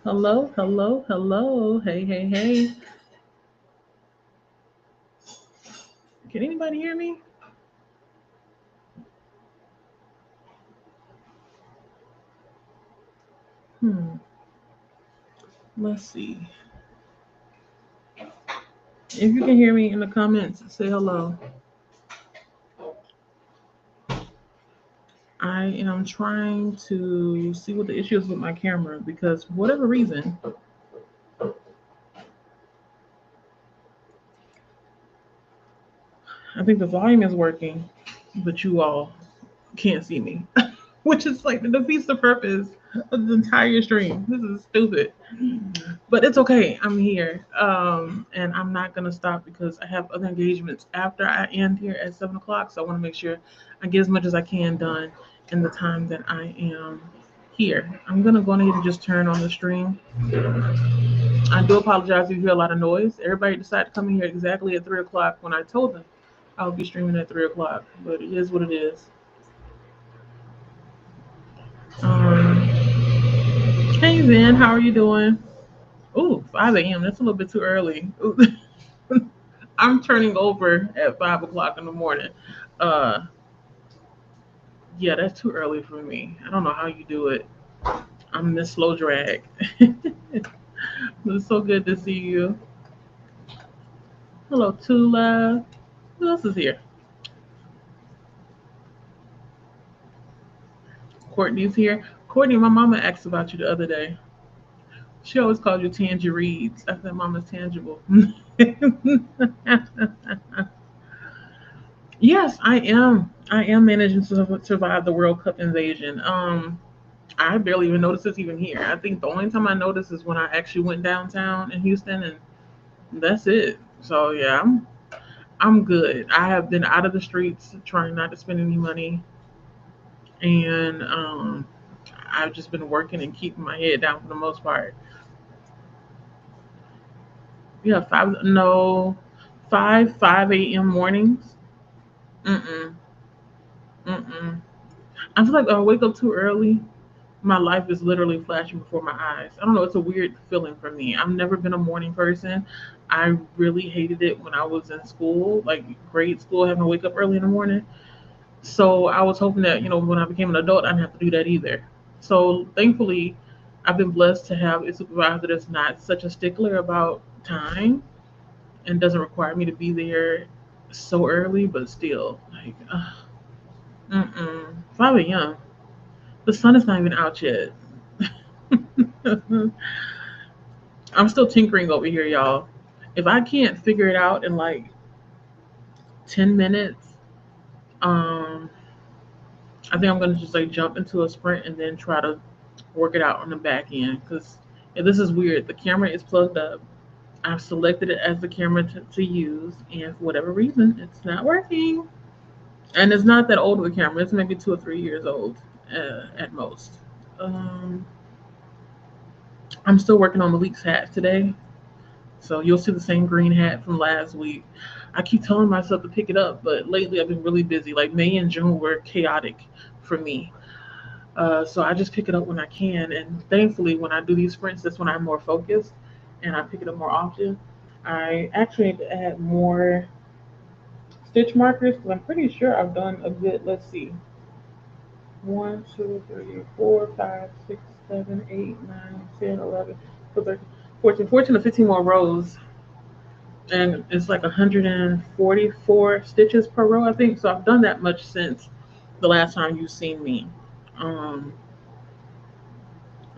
Hello, hello, hello. Hey, hey, hey. Can anybody hear me? Hmm. Let's see. If you can hear me in the comments, say hello. I am trying to see what the issue is with my camera because for whatever reason, I think the volume is working, but you all can't see me, which is like it defeats the purpose of the entire stream. This is stupid. But it's okay. I'm here, and I'm not gonna stop because I have other engagements after I end here at 7 o'clock. So I want to make sure I get as much as I can done in the time that I am here. I'm gonna go ahead and just turn on the stream. I do apologize if you hear a lot of noise. Everybody decided to come in here exactly at 3 o'clock when I told them I would be streaming at 3 o'clock. But it is what it is. Um, hey Vin, how are you doing? Ooh, 5 a.m. That's a little bit too early. I'm turning over at 5 o'clock in the morning. Uh, yeah, that's too early for me. I don't know how you do it. I'm this slow drag. It's so good to see you. Hello, Tula. Who else is here? Courtney's here. Courtney, my mama asked about you the other day. She always called you Tangereeds. I said, Mama's tangible. Yes, I am. I am managing to survive the World Cup invasion. I barely even noticed it's even here. I think the only time I noticed is when I actually went downtown in Houston, and that's it. So yeah, I'm good. I have been out of the streets, trying not to spend any money, and I've just been working and keeping my head down for the most part. Yeah, five a.m. mornings. Mm-mm, mm-mm. I feel like I wake up too early. My life is literally flashing before my eyes. I don't know, it's a weird feeling for me. I've never been a morning person. I really hated it when I was in school, like grade school, having to wake up early in the morning. So I was hoping that, when I became an adult, I didn't have to do that either. So thankfully, I've been blessed to have a supervisor that's not such a stickler about time and doesn't require me to be there so early, but still, like, 5 a.m. The sun is not even out yet. I'm still tinkering over here, y'all. If I can't figure it out in like 10 minutes, um, I think I'm gonna just like jump into a sprint and then try to work it out on the back end. Because this is weird. The camera is plugged up. I've selected it as the camera to use, and for whatever reason, it's not working. And it's not that old of a camera. It's maybe 2 or 3 years old at most. Um, I'm still working on Malik's hat today. So you'll see the same green hat from last week. I keep telling myself to pick it up, but lately I've been really busy. Like May and June were chaotic for me. So I just pick it up when I can. And thankfully, when I do these sprints, that's when I'm more focused and I pick it up more often. I actually need to add more stitch markers because I'm pretty sure I've done a good, let's see, 1, 2, 3, 4, 5, 6, 7, 8, 9, 10, 11, 12, 13, 14, 14 to 15 more rows, and it's like 144 stitches per row, I think. So I've done that much since the last time you've seen me. Um,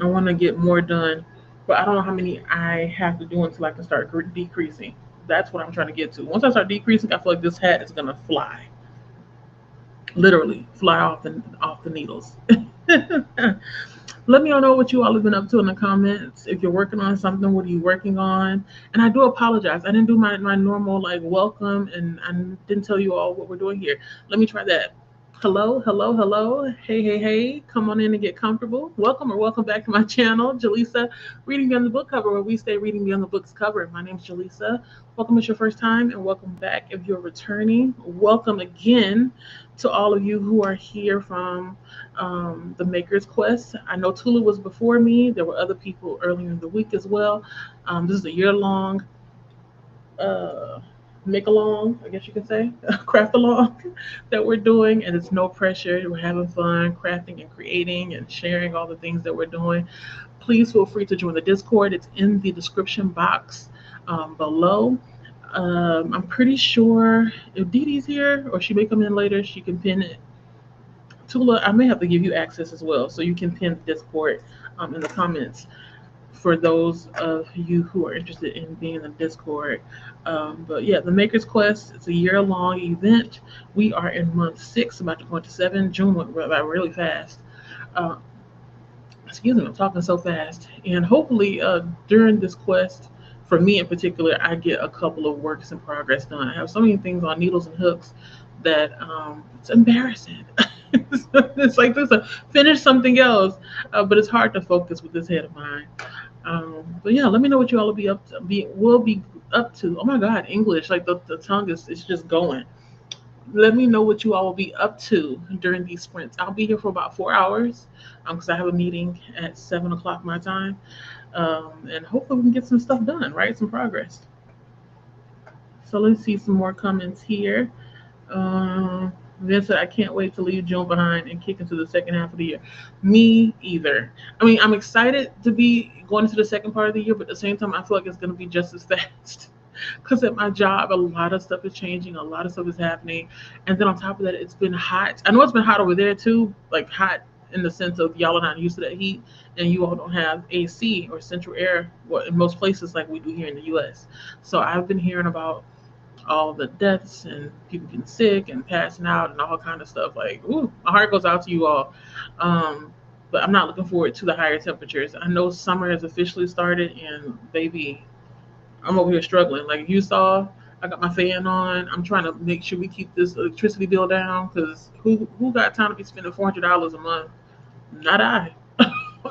I want to get more done, but I don't know how many I have to do until I can start decreasing. That's what I'm trying to get to. Once I start decreasing, I feel like this hat is gonna fly, literally fly off the needles. Let me all know what you all have been up to in the comments. If you're working on something, what are you working on? And I do apologize. I didn't do my normal like welcome, and I didn't tell you all what we're doing here. Let me try that. Hello, hello, hello. Hey, hey, hey. Come on in and get comfortable. Welcome or welcome back to my channel, Jaleesa, Reading Beyond the Book Cover, where we stay reading beyond the book's cover. My name's Jaleesa. Welcome if it's your first time, and welcome back if you're returning. Welcome again to all of you who are here from the Maker's Quest. I know Tula was before me. There were other people earlier in the week as well. This is a year-long uh, make along, I guess you could say, craft along that we're doing, and it's no pressure. We're having fun crafting and creating and sharing all the things that we're doing. Please feel free to join the Discord. It's in the description box below. I'm pretty sure if Dee Dee's here or she may come in later, she can pin it. Tula, I may have to give you access as well, so you can pin the Discord in the comments for those of you who are interested in being in the Discord. But yeah, the Maker's Quest, it's a year-long event. We are in month 6, about to go into 7. June went by really fast. Uh, Excuse me, I'm talking so fast. And hopefully, during this quest, for me in particular, I get a couple of works in progress done. I have so many things on needles and hooks that it's embarrassing. It's like this, finish something else, but it's hard to focus with this head of mine. But yeah, let me know what you all will be up to. Will be up to. Oh my God, English! Like the tongue is just going. Let me know what you all will be up to during these sprints. I'll be here for about 4 hours because I have a meeting at 7 o'clock my time, and hopefully we can get some stuff done. Right, some progress. So let's see some more comments here. Um, Vince said, I can't wait to leave June behind and kick into the second half of the year. Me either. I mean, I'm excited to be going into the second part of the year, but at the same time, I feel like it's going to be just as fast. Because at my job, a lot of stuff is changing, a lot of stuff is happening. And then on top of that, it's been hot. I know it's been hot over there too, like hot in the sense of y'all are not used to that heat, and you all don't have AC or central air in most places like we do here in the US. So I've been hearing about all the deaths and people getting sick and passing out and all kind of stuff. Like, ooh, my heart goes out to you all. But I'm not looking forward to the higher temperatures. I know summer has officially started, and baby, I'm over here struggling. Like you saw, I got my fan on. I'm trying to make sure we keep this electricity bill down because who got time to be spending $400 a month? Not I.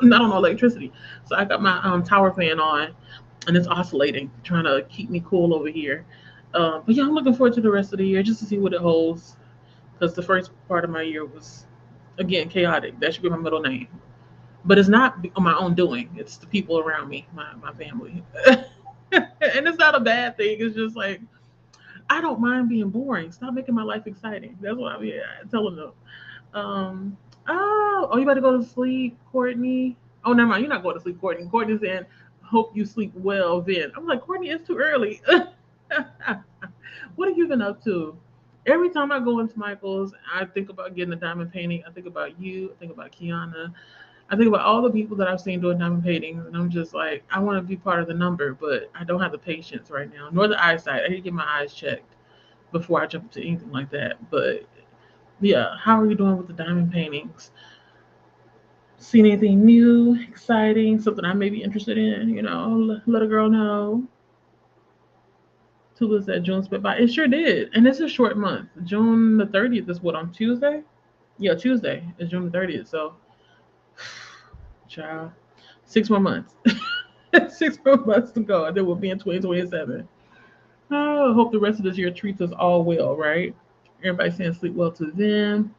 Not on electricity. So I got my tower fan on, and it's oscillating, trying to keep me cool over here. But yeah, I'm looking forward to the rest of the year just to see what it holds. Because the first part of my year was, again, chaotic. That should be my middle name. But it's not on my own doing. It's the people around me, my family. And it's not a bad thing. It's just like, I don't mind being boring. Stop making my life exciting. That's what I'm telling them. Um, oh, you better go to sleep, Courtney. Oh, never mind. You're not going to sleep, Courtney. Courtney saying, hope you sleep well then. I'm like, Courtney, it's too early. What have you been up to? Every time I go into Michael's, I think about getting a diamond painting. I think about you. I think about Kiana. I think about all the people that I've seen doing diamond paintings, and I'm just like, I want to be part of the number, but I don't have the patience right now, nor the eyesight. I need to get my eyes checked before I jump into anything like that. But yeah, how are you doing with the diamond paintings? Seen anything new, exciting, something I may be interested in? Let a girl know. Tula said June spent by. It sure did. And it's a short month. June the 30th is what, on Tuesday? Yeah, Tuesday is June the 30th. So, child, 6 more months. 6 more months to go. And then we'll be in 2027. Oh, I hope the rest of this year treats us all well, right? Everybody saying sleep well to them.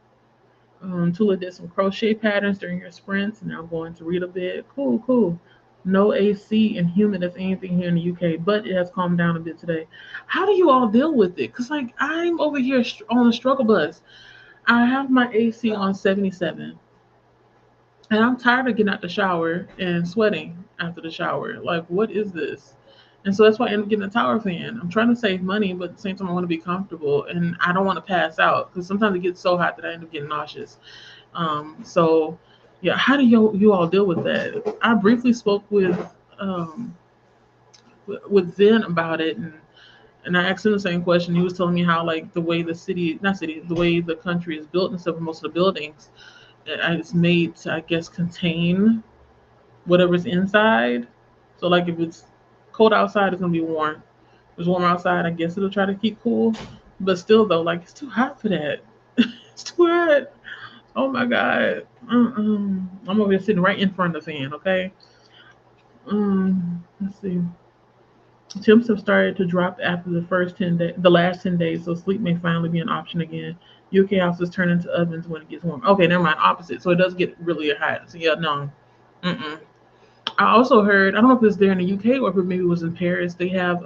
Tula did some crochet patterns during your sprints, and I'm going to read a bit. Cool, cool. No AC and humid as anything here in the UK, but it has calmed down a bit today. How do you all deal with it? Because, like, I'm over here on the struggle bus. I have my AC on 77, and I'm tired of getting out the shower and sweating after the shower. Like, what is this? And so that's why I ended up getting a tower fan. I'm trying to save money, but at the same time, I want to be comfortable, and I don't want to pass out because sometimes it gets so hot that I end up getting nauseous. So, yeah, how do you all deal with that? I briefly spoke um, with Vin about it, and I asked him the same question. He was telling me how, like, the way the city, not city, the way the country is built and stuff, most of the buildings, it's made to, I guess, contain whatever's inside. So, like, if it's cold outside, it's gonna be warm. If it's warm outside, I guess it'll try to keep cool. But still, though, like, it's too hot for that. It's too hot. Oh my god. I'm over here sitting right in front of the fan. Okay. Let's see. Temps have started to drop after the last 10 days, so sleep may finally be an option again. UK houses turn into ovens when it gets warm. Okay, never mind. Opposite. So it does get really hot. So yeah, no. Mm-mm. I also heard. I don't know if it's there in the UK or if it maybe was in Paris. They have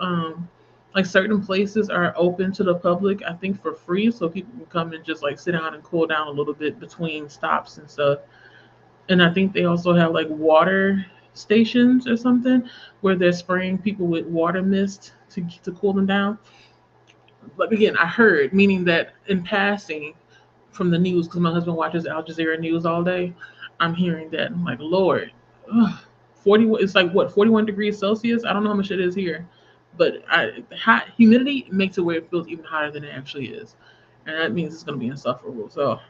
like certain places are open to the public. I think for free, so people can come and just like sit down and cool down a little bit between stops and stuff. And I think they also have like water stations or something where they're spraying people with water mist to cool them down. But again, I heard, meaning that in passing from the news, because my husband watches Al Jazeera news all day, I'm hearing that. I'm like, Lord, ugh, 40. It's like what 41 degrees Celsius. I don't know how much it is here, but hot humidity makes it where it feels even hotter than it actually is, and that means it's going to be insufferable. So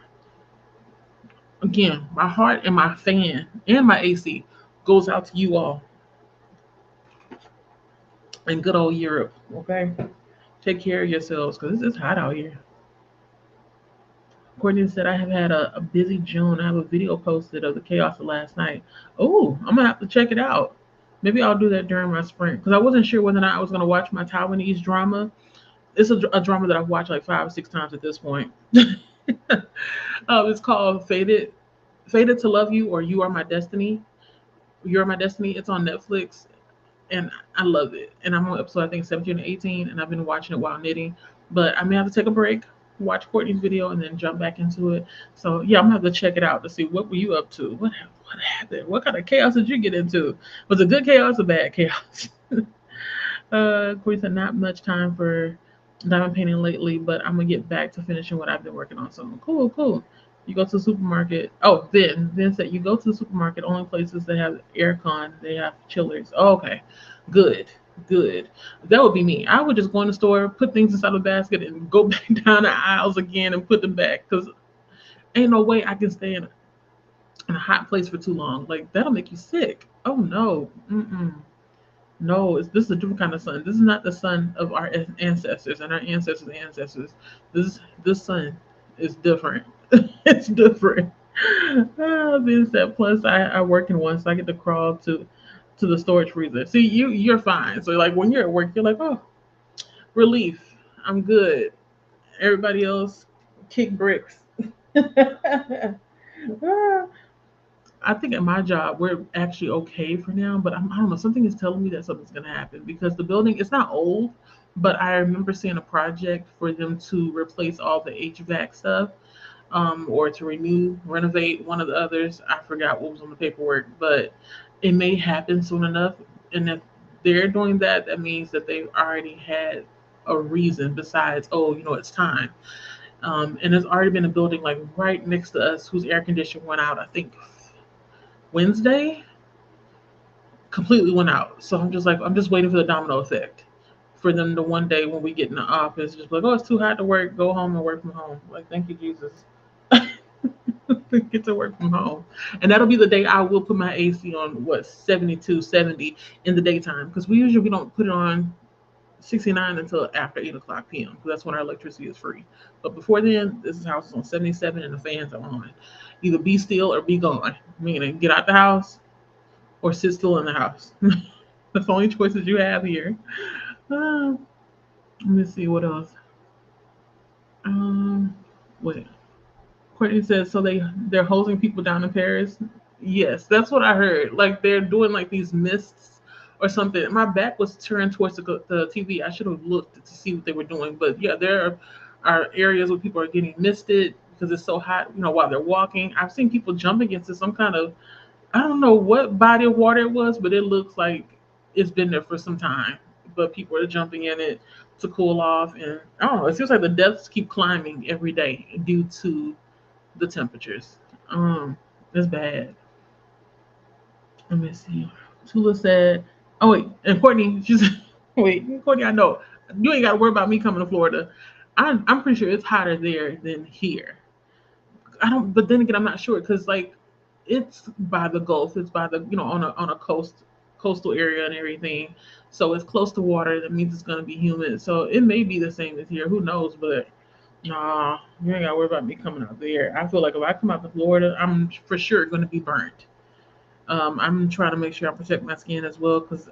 again, my heart and my fan and my AC goes out to you all in good old Europe. Okay, take care of yourselves because it's hot out here. Courtney said, I have had a busy June. I have a video posted of the chaos of last night. Oh, I'm going to have to check it out. Maybe I'll do that during my sprint because I wasn't sure whether or not I was going to watch my Taiwanese drama. It's a drama that I've watched like 5 or 6 times at this point. It's called Fated to Love You or You Are My Destiny. You Are My Destiny. It's on Netflix and I love it. And I'm on episode I think 17 or 18, and I've been watching it while knitting. But I may have to take a break, watch Courtney's video, and then jump back into it. So yeah, I'm gonna have to check it out to see what were you up to. What happened? What kind of chaos did you get into? Was it good chaos or bad chaos? Courtney said not much time for diamond painting lately, but I'm gonna get back to finishing what I've been working on. So cool, cool. You go to the supermarket. Oh, Vin said you go to the supermarket. Only places that have aircon, they have chillers. Oh, okay, good, good. That would be me. I would just go in the store, put things inside the basket, and go back down the aisles again and put them back. Cause ain't no way I can stay in a hot place for too long. Like that'll make you sick. Oh no. Mm-mm. No, this is a different kind of sun. This is not the sun of our ancestors and our ancestors' ancestors. This sun is different. It's different. Being said, plus I work in one, so I get to crawl to the storage freezer. See, you're fine. So like when you're at work, you're like, oh, relief. I'm good. Everybody else kick bricks. I think at my job we're actually okay for now, but I don't know. Something is telling me that something's gonna happen because the building it's not old, but I remember seeing a project for them to replace all the HVAC stuff, or to renovate one of the others. I forgot what was on the paperwork, but it may happen soon enough. And if they're doing that, that means that they've already had a reason besides, oh, it's time. And there's already been a building like right next to us whose air conditioner went out. I think Wednesday completely went out. So I'm just waiting for the domino effect for them to one day when we get in the office, just like, oh, it's too hot to work, go home and work from home. Like, thank you, Jesus. Get to work from home. And that'll be the day I will put my AC on what 72, 70 in the daytime. Because we don't put it on 69 until after 8 o'clock p.m. because that's when our electricity is free. But before then, this house is on 77 and the fans are on. Either be still or be gone. Meaning get out the house or sit still in the house. That's the only choices you have here. Uh, Let me see what else. Wait. Courtney says so they're hosing people down in Paris. Yes, that's what I heard. Like they're doing like these mists or something. My back was turned towards the TV. I should have looked to see what they were doing. But yeah, there are areas where people are getting misted because it's so hot. While they're walking, I've seen people jumping into some kind of I don't know what body of water it was, but it looks like it's been there for some time. But people are jumping in it to cool off, and I don't know. It feels like the deaths keep climbing every day due to the temperatures. It's bad. Let me see. Tula said, "Oh wait," and Courtney, she's wait, Courtney. I know you ain't got to worry about me coming to Florida. I'm pretty sure it's hotter there than here. I don't, but then again, I'm not sure because like it's by the Gulf, it's by the on a coastal area and everything, so it's close to water. That means it's gonna be humid. So it may be the same as here. Who knows? But Nah, you ain't gotta worry about me coming out there. I feel like if I come out to Florida, I'm for sure gonna be burnt. I'm trying to make sure I protect my skin as well because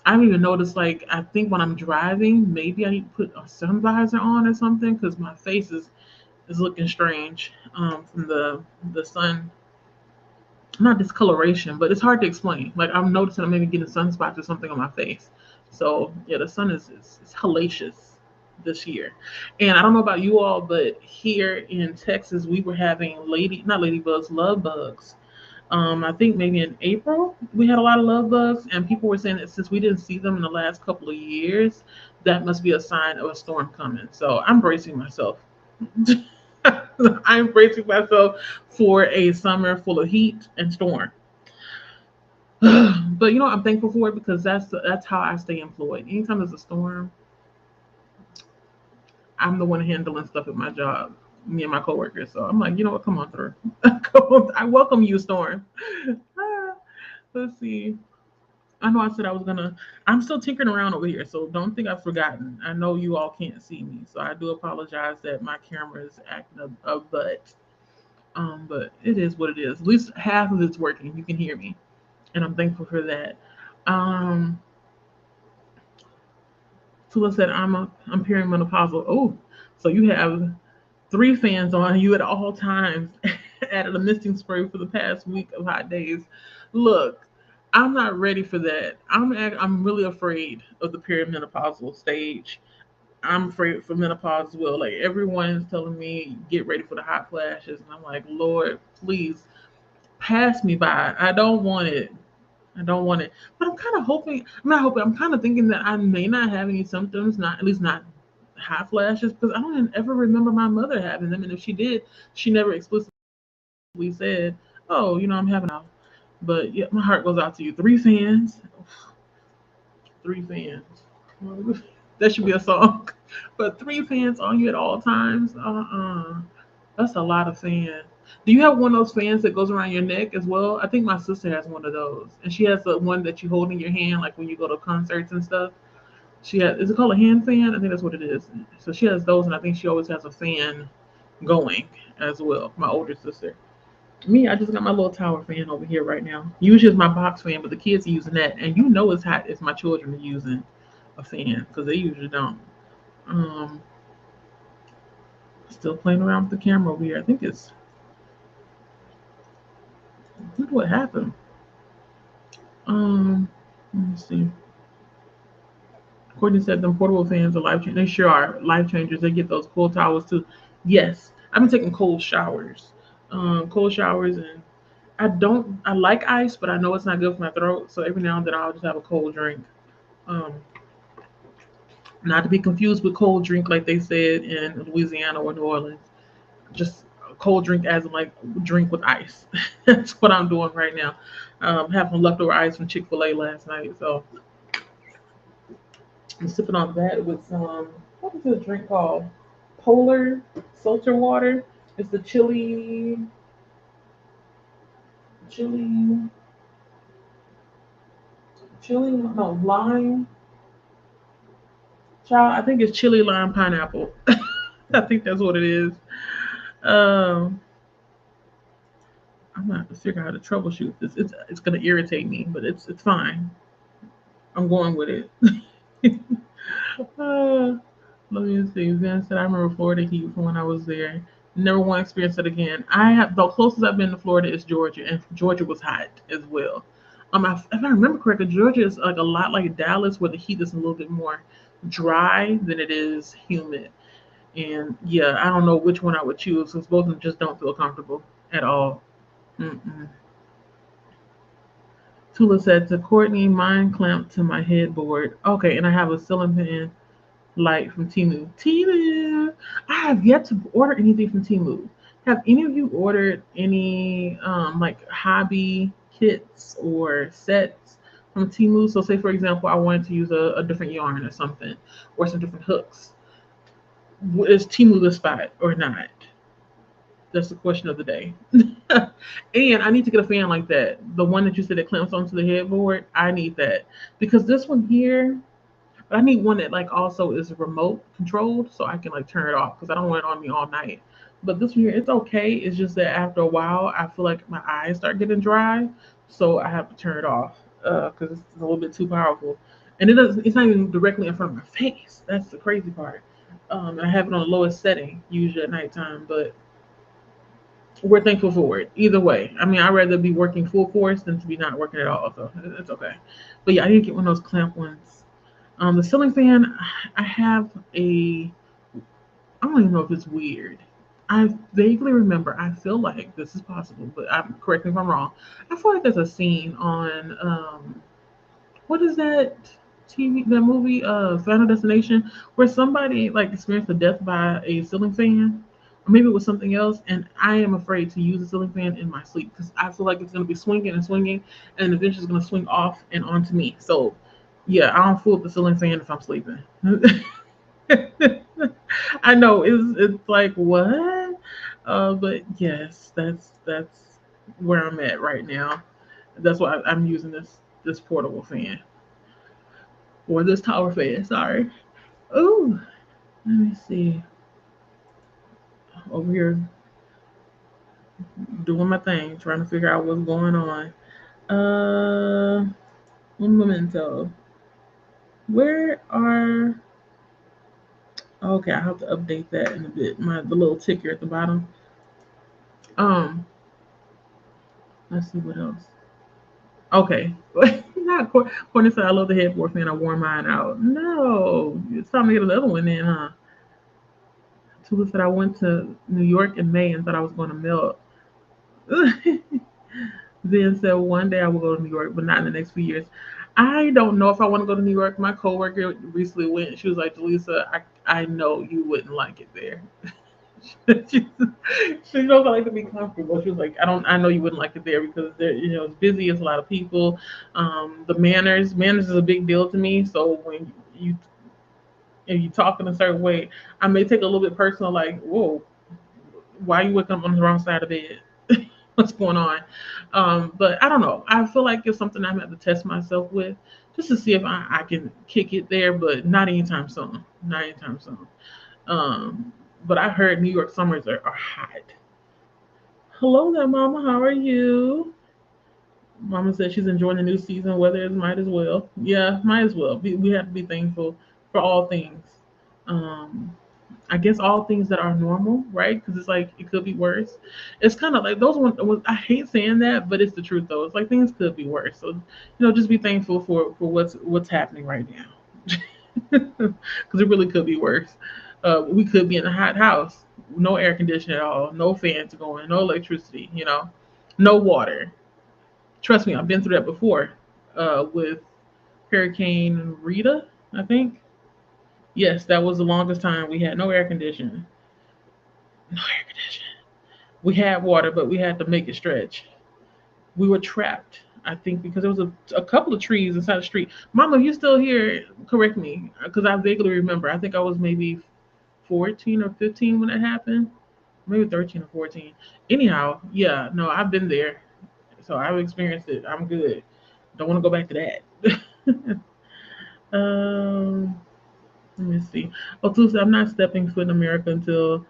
I don't even notice. Like I think when I'm driving, maybe I need to put a sun visor on or something because my face is looking strange from the sun, not discoloration, but it's hard to explain. Like I'm noticing I'm maybe getting sunspots or something on my face. So yeah, the sun is hellacious this year. And I don't know about you all, but here in Texas we were having not ladybugs, love bugs. I think maybe in April we had a lot of love bugs, and people were saying that since we didn't see them in the last couple of years, that must be a sign of a storm coming. So I'm bracing myself. I'm bracing myself for a summer full of heat and storm. But I'm thankful for it because that's how I stay employed. Anytime there's a storm, I'm the one handling stuff at my job, me and my coworkers. So I'm like, you know what? Come on through. Come on. I welcome you, storm. Ah, let's see. I know I said I was gonna. I'm still tinkering around over here, so don't think I've forgotten. I know you all can't see me, so I do apologize that my camera is acting a butt. But it is what it is. At least half of it's working. You can hear me, and I'm thankful for that. Um, Tula said I'm perimenopausal. Oh, so you have three fans on you at all times. Added a misting spray for the past week of hot days. Look, I'm not ready for that. I'm really afraid of the perimenopausal stage. I'm afraid for menopause as well. Like everyone's telling me, get ready for the hot flashes, and I'm like, Lord, please pass me by. I don't want it. I don't want it. But I'm kind of hoping. I'm not hoping. I'm kind of thinking that I may not have any symptoms. Not at least not hot flashes, because I don't ever remember my mother having them, and if she did, she never explicitly said, "Oh, I'm having now." But yeah, my heart goes out to you. Three fans, three fans. That should be a song. But three fans on you at all times. That's a lot of fans. Do you have one of those fans that goes around your neck as well? I think my sister has one of those, and she has the one that you hold in your hand, like when you go to concerts and stuff. She has. Is it called a hand fan? I think that's what it is. So she has those, and I think she always has a fan going as well. My older sister. Me, I just got my little tower fan over here right now. Usually it's my box fan, but the kids are using that, and it's hot if my children are using a fan because they usually don't. Um, Still playing around with the camera over here. I think what happened. Um, Let me see. Courtney said them portable fans are life changers. They sure are life changers. They get those cool towels too. Yes, I've been taking cold showers. Cold showers, and I like ice, but I know it's not good for my throat. So every now and then I'll just have a cold drink. Um, Not to be confused with cold drink like they said in Louisiana or New Orleans. Just a cold drink as in like drink with ice. That's what I'm doing right now. Having leftover ice from Chick-fil-A last night. So I'm sipping on that with some, what is this drink called? Polar seltzer water. It's the chili, no, lime. Child, I think it's chili, lime, pineapple. I think that's what it is. Um, I'm gonna have to figure out how to troubleshoot this. It's gonna irritate me, but it's fine. I'm going with it. uh, Let me see. Van said I remember Florida heat from when I was there. Never want to experience it again. I have the closest I've been to Florida is Georgia, and Georgia was hot as well. If I remember correctly, Georgia is like a lot like Dallas, where the heat is a little bit more dry than it is humid. And yeah, I don't know which one I would choose because both of them just don't feel comfortable at all. Mm-mm. Tula said to Courtney, mine clamped to my headboard. Okay, and I have a ceiling fan light from Timu. Timu! I have yet to order anything from Timu. Have any of you ordered any like hobby kits or sets from Timu? So say for example I wanted to use a different yarn or something or some different hooks. Is Timu the spot or not? That's the question of the day. And I need to get a fan like that. The one that you said that clamps onto the headboard. I need that because this one here, But I need one that like also is remote controlled so I can like turn it off because I don't want it on me all night. But this one here, it's okay. It's just that after a while, I feel like my eyes start getting dry, so I have to turn it off because it's a little bit too powerful. And it doesn't. It's not even directly in front of my face. That's the crazy part. And I have it on the lowest setting usually at nighttime, but we're thankful for it. Either way, I mean, I'd rather be working full force than to be not working at all. So it's okay. But yeah, I didn't get one of those clamp ones. The ceiling fan, I have a. I don't even know if it's weird. I vaguely remember. I feel like this is possible, but correct me if I'm wrong. I feel like there's a scene on what is that TV that movie Final Destination where somebody like experienced a death by a ceiling fan, or maybe it was something else. And I am afraid to use a ceiling fan in my sleep because I feel like it's going to be swinging and swinging, and eventually it's going to swing off and onto me. So yeah, I don't fool with the ceiling fan if I'm sleeping. I know it's like what, but yes, that's where I'm at right now. That's why I'm using this portable fan or this tower fan. Sorry. Oh, let me see. Over here doing my thing, trying to figure out what's going on. Uh, un momento. Where are? Okay, I have to update that in a bit. The little ticker at the bottom. Um, let's see what else. Okay. Not Courtney said I love the headboard fan. I wore mine out. No, it's time to get another one in, huh? Tula said I went to New York in May and thought I was going to melt. Then said one day I will go to New York, but not in the next few years. I don't know if I want to go to New York. My coworker recently went. She was like, Delisa, I know you wouldn't like it there. she, she knows I like to be comfortable. She was like, I know you wouldn't like it there because there, it's busy. It's a lot of people. The manners is a big deal to me. So when you if you talk in a certain way, I may take a little bit personal. Like, whoa, why are you waking up on the wrong side of bed? What's going on? But I don't know. I feel like it's something I'm going to have to test myself with just to see if I can kick it there, but not anytime soon. Not anytime soon. Um, but I heard New York summers are hot. Hello there, Mama. How are you? Mama said she's enjoying the new season. Weather is might as well. Yeah, might as well. We have to be thankful for all things. Um, I guess all things that are normal, right? Because it's like it could be worse. It's kind of like those ones. I hate saying that, but it's the truth though. It's like things could be worse. So just be thankful for what's happening right now, because it really could be worse. We could be in a hot house, no air conditioning at all, no fans going, no electricity. No water. Trust me, I've been through that before. With Hurricane Rita, I think. Yes, that was the longest time we had no air conditioning. No air conditioning. We had water, but we had to make it stretch. We were trapped, I think, because there was a couple of trees inside the street. Mama, if you still here, correct me, because I vaguely remember. I think I was maybe 14 or 15 when it happened, maybe 13 or 14. Anyhow, yeah, no, I've been there, so I've experienced it. I'm good. Don't want to go back to that. um, Let me see. Oh, Tuesday, I'm not stepping foot in America until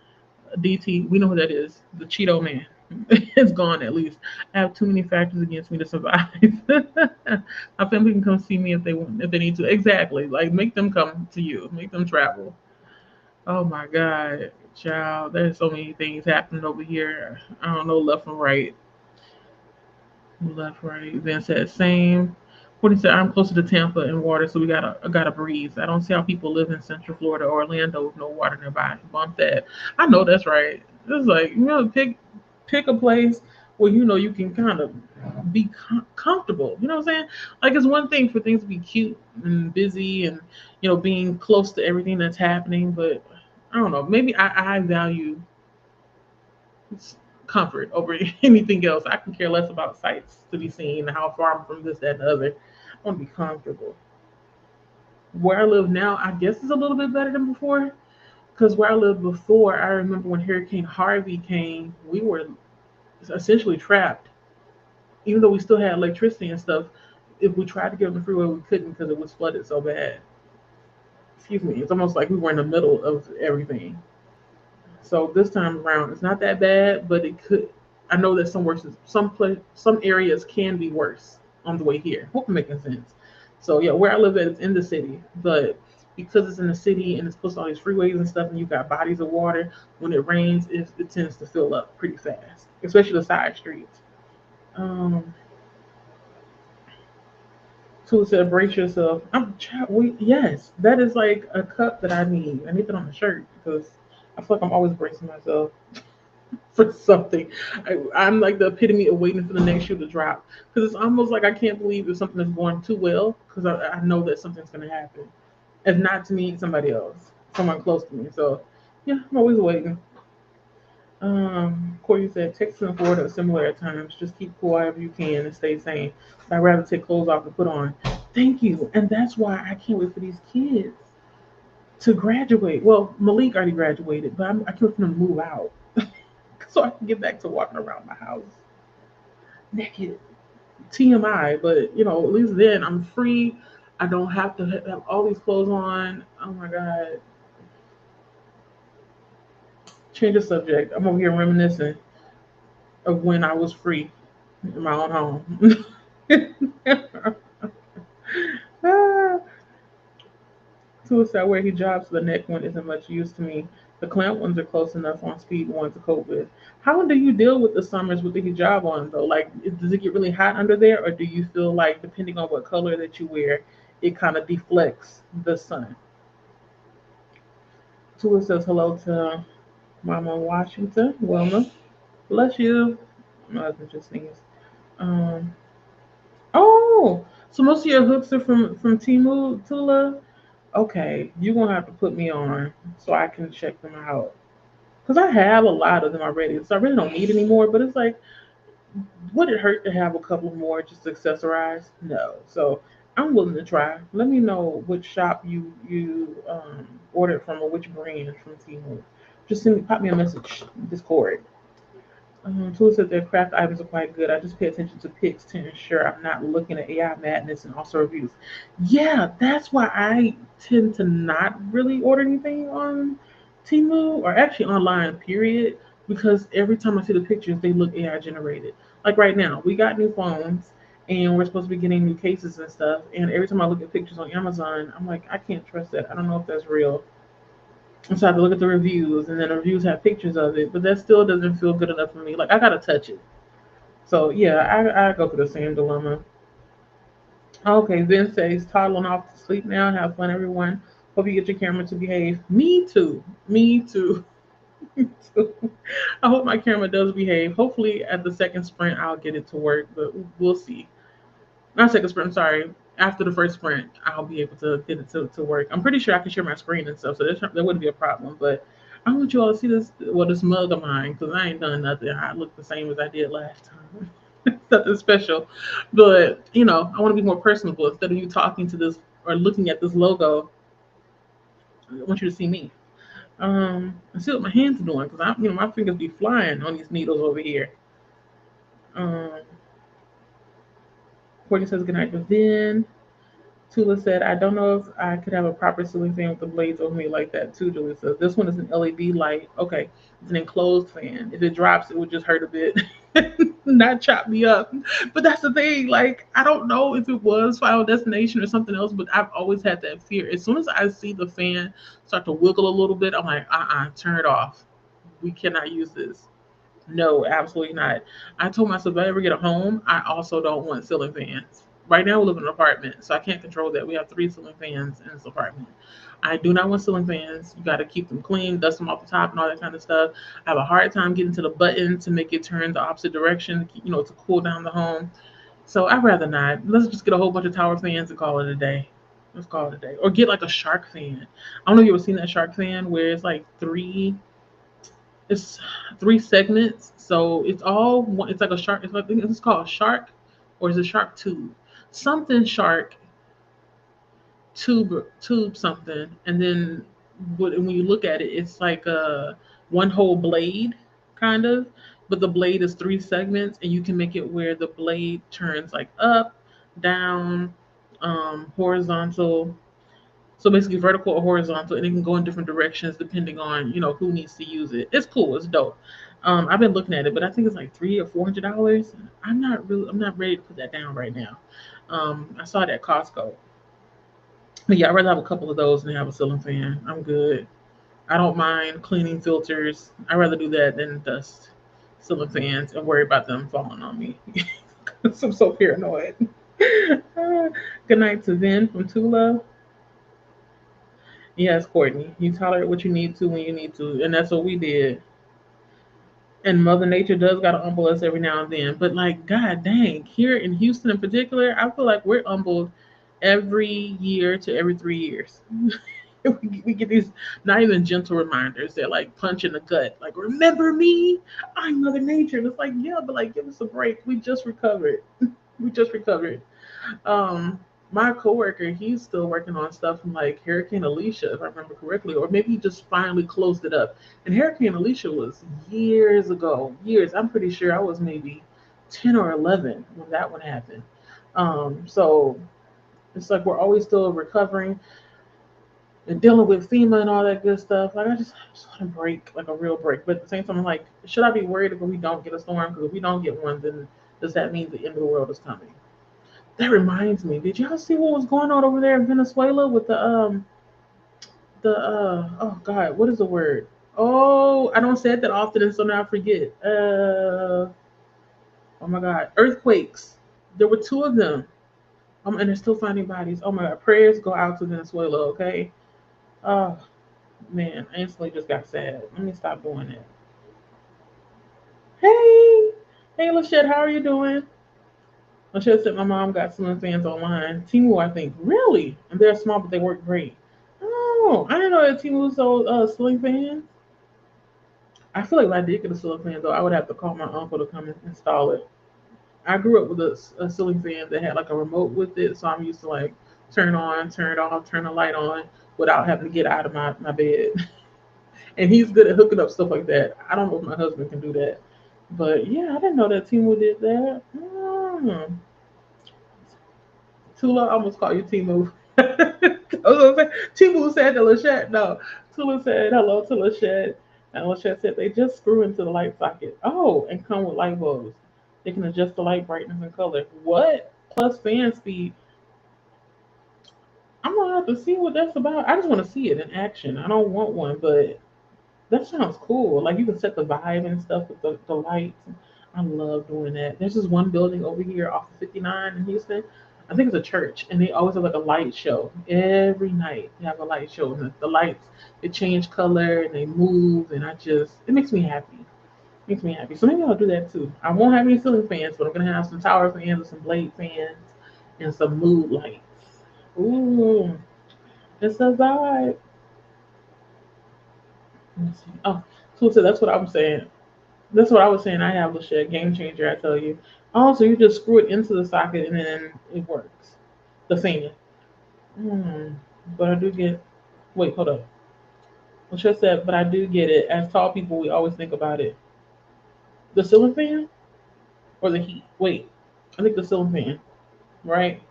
DT. We know who that is. The Cheeto Man. It's gone at least. I have too many factors against me to survive. My family can come see me if they want, if they need to. Exactly. Like make them come to you. Make them travel. Oh my God, child. There's so many things happening over here. I don't know left from right. Left, right. Then said same. Courtney said I'm closer to Tampa and water, so we got a breeze. I don't see how people live in Central Florida or Orlando with no water nearby. Bump that. I know that's right. It's like pick a place where you can kind of be comfortable. You know what I'm saying? Like it's one thing for things to be cute and busy and being close to everything that's happening, but I don't know. Maybe I value comfort over anything else. I can care less about sights to be seen, how far I'm from this, that, and the other. I want to be comfortable. Where I live now, I guess is a little bit better than before. Because where I lived before, I remember when Hurricane Harvey came, we were essentially trapped. Even though we still had electricity and stuff, if we tried to get on the freeway, we couldn't because it was flooded so bad. excuse me, it's almost like we were in the middle of everything. So this time around, it's not that bad, but it could. I know that some areas can be worse on the way here. Hope I'm making sense. So yeah, where I live at is in the city, but because it's in the city and it's close to all these freeways and stuff, and you've got bodies of water, when it rains, it tends to fill up pretty fast, especially the side streets. Um, to celebrate yourself. Yes, that is like a cup that I need. I need that on the shirt because I feel like I'm always bracing myself for something. I'm like the epitome of waiting for the next shoe to drop because it's almost like I can't believe if something is going too well because I know that something's going to happen. If not to me, somebody else, someone close to me. So yeah, I'm always waiting. Corey said, text and forward are similar at times. Just keep cool however you can and stay sane. I'd rather take clothes off and put on. Thank you. And that's why I can't wait for these kids to graduate. Well, Malik already graduated, but I can't wait for them to move out so I can get back to walking around my house naked. TMI, but at least then I'm free. I don't have to have all these clothes on. Oh my God. Change the subject. I'm over here reminiscing of when I was free in my own home. Ah, suicide where he jobs, the neck one isn't much use to me. The clamp ones are close enough on speed one to cope with. How do you deal with the summers with the hijab on though? Like, does it get really hot under there, or do you feel like depending on what color that you wear, it kind of deflects the sun? Tua says hello to Mama Washington. Wilma, bless you. My husband just sneezed. Um, oh, so most of your hooks are from Timu, Tula. Okay, you're gonna have to put me on so I can check them out. Cause I have a lot of them already, so I really don't need any more. But it's like, would it hurt to have a couple more just to accessorize? No. So I'm willing to try. Let me know which shop you ordered from or which brand from Temu. Just pop me a message Discord. Tools said their craft items are quite good. I just pay attention to pics to ensure I'm not looking at AI madness and also reviews. Yeah, that's why I tend to not really order anything on Temu or actually online, period, because every time I see the pictures, they look AI generated. Like right now, we got new phones and we're supposed to be getting new cases and stuff. And every time I look at pictures on Amazon, I'm like, I can't trust that. I don't know if that's real. And so I have to look at the reviews, and then the reviews have pictures of it, but that still doesn't feel good enough for me. Like I gotta touch it. So yeah, I go through the same dilemma. Okay, Vince says toddling off to sleep now. Have fun, everyone. Hope you get your camera to behave. Me too. Me too. Me too. I hope my camera does behave. Hopefully, at the second sprint, I'll get it to work, but we'll see. Not second sprint. I'm sorry. After the first sprint, I'll be able to get it to work. I'm pretty sure I can share my screen and stuff, so there wouldn't be a problem. But I want you all to see this mug of mine, because I ain't done nothing. I look the same as I did last time. Nothing special, but I want to be more personable. Instead of you talking to this or looking at this logo, I want you to see me. And see what my hands are doing, because my fingers be flying on these needles over here. Um, Courtney says good night to Vin. Tula said, I don't know if I could have a proper ceiling fan with the blades over me like that too, Julie says. This one is an LED light. Okay. It's an enclosed fan. If it drops, it would just hurt a bit. Not chop me up. But that's the thing. Like, I don't know if it was Final Destination or something else, but I've always had that fear. As soon as I see the fan start to wiggle a little bit, I'm like, turn it off. We cannot use this. No, absolutely not. I told myself if I ever get a home, I also don't want ceiling fans. Right now, we live in an apartment, so I can't control that. We have three ceiling fans in this apartment. I do not want ceiling fans. You got to keep them clean, dust them off the top, and all that kind of stuff. I have a hard time getting to the button to make it turn the opposite direction, to cool down the home. So I'd rather not. Let's just get a whole bunch of tower fans and call it a day. Let's call it a day. Or get like a shark fan. I don't know if you ever seen that shark fan where it's like it's three segments, so it's all one. It's like a shark. I think it's called a shark, or is it shark tube? Something shark tube something, and then when you look at it, it's like a one whole blade, kind of, but the blade is three segments, and you can make it where the blade turns like up, down, horizontal. So basically vertical or horizontal, and it can go in different directions depending on, who needs to use it. It's cool, it's dope. I've been looking at it, but I think it's like $300 or $400. I'm not ready to put that down right now. I saw it at Costco. But yeah, I'd rather have a couple of those than have a ceiling fan. I'm good. I don't mind cleaning filters. I'd rather do that than dust ceiling fans and worry about them falling on me. I'm so paranoid. Good night to Vin from Tula. Yes, Courtney. You tolerate what you need to when you need to, and that's what we did. And Mother Nature does gotta humble us every now and then. But like, god dang, here in Houston in particular, I feel like we're humbled every year to every 3 years. We get these not even gentle reminders. They're like punch in the gut. Like, remember me? I'm Mother Nature. And it's like, yeah, but like, give us a break. We just recovered. We just recovered. Um, my coworker, he's still working on stuff from like Hurricane Alicia, if I remember correctly, or maybe he just finally closed it up. And Hurricane Alicia was years ago. Years. I'm pretty sure I was maybe 10 or 11 when that one happened. So it's like we're always still recovering and dealing with FEMA and all that good stuff. Like I just want a break, like a real break. But at the same time, I'm like, should I be worried if we don't get a storm? Because if we don't get one, then does that mean the end of the world is coming? That reminds me. Did y'all see what was going on over there in Venezuela with the oh god, what is the word? Oh, I don't say it that often, and so now I forget. Oh my god, earthquakes. There were two of them. And they're still finding bodies. Oh my god, prayers go out to Venezuela. Okay. Oh man, I instantly just got sad. Let me stop doing it. Hey, hey, Lachette, how are you doing? Lachette said my mom got ceiling fans online. Timu, I think. Really? And they're small, but they work great. Oh, I didn't know that Timu sold ceiling fans. I feel like if I did get a ceiling fan, though, I would have to call my uncle to come and install it. I grew up with a ceiling fan that had like a remote with it, so I'm used to like turn on, turn it off, turn the light on without having to get out of my bed. And he's good at hooking up stuff like that. I don't know if my husband can do that. But yeah, I didn't know that Timu did that. Tula almost called you Timu. I was gonna say, Timu said to Lachette. No, Tula said hello to Lachette. And Lachette said they just screw into the light socket. Oh, and come with light bulbs. They can adjust the light brightness and color. What? Plus fan speed. I'm gonna have to see what that's about. I just want to see it in action. I don't want one, but that sounds cool. Like you can set the vibe and stuff with the lights. I love doing that. There's this one building over here off of 59 in Houston. I think it's a church, and they always have like a light show every night. They have a light show, and the lights they change color and they move, and it makes me happy. Makes me happy. So maybe I'll do that too. I won't have any ceiling fans, but I'm gonna have some tower fans and some blade fans and some mood lights. Ooh, it's a vibe. Let's see. Oh, so that's what I'm saying. That's what I was saying. I have a shit game changer. I tell you. Oh, so you just screw it into the socket and then it works. The fan. Hmm. But I do get. Wait, hold up. Well, just said, but I do get it. As tall people, we always think about it. The ceiling fan or the heat? Wait, I think the ceiling fan. Right?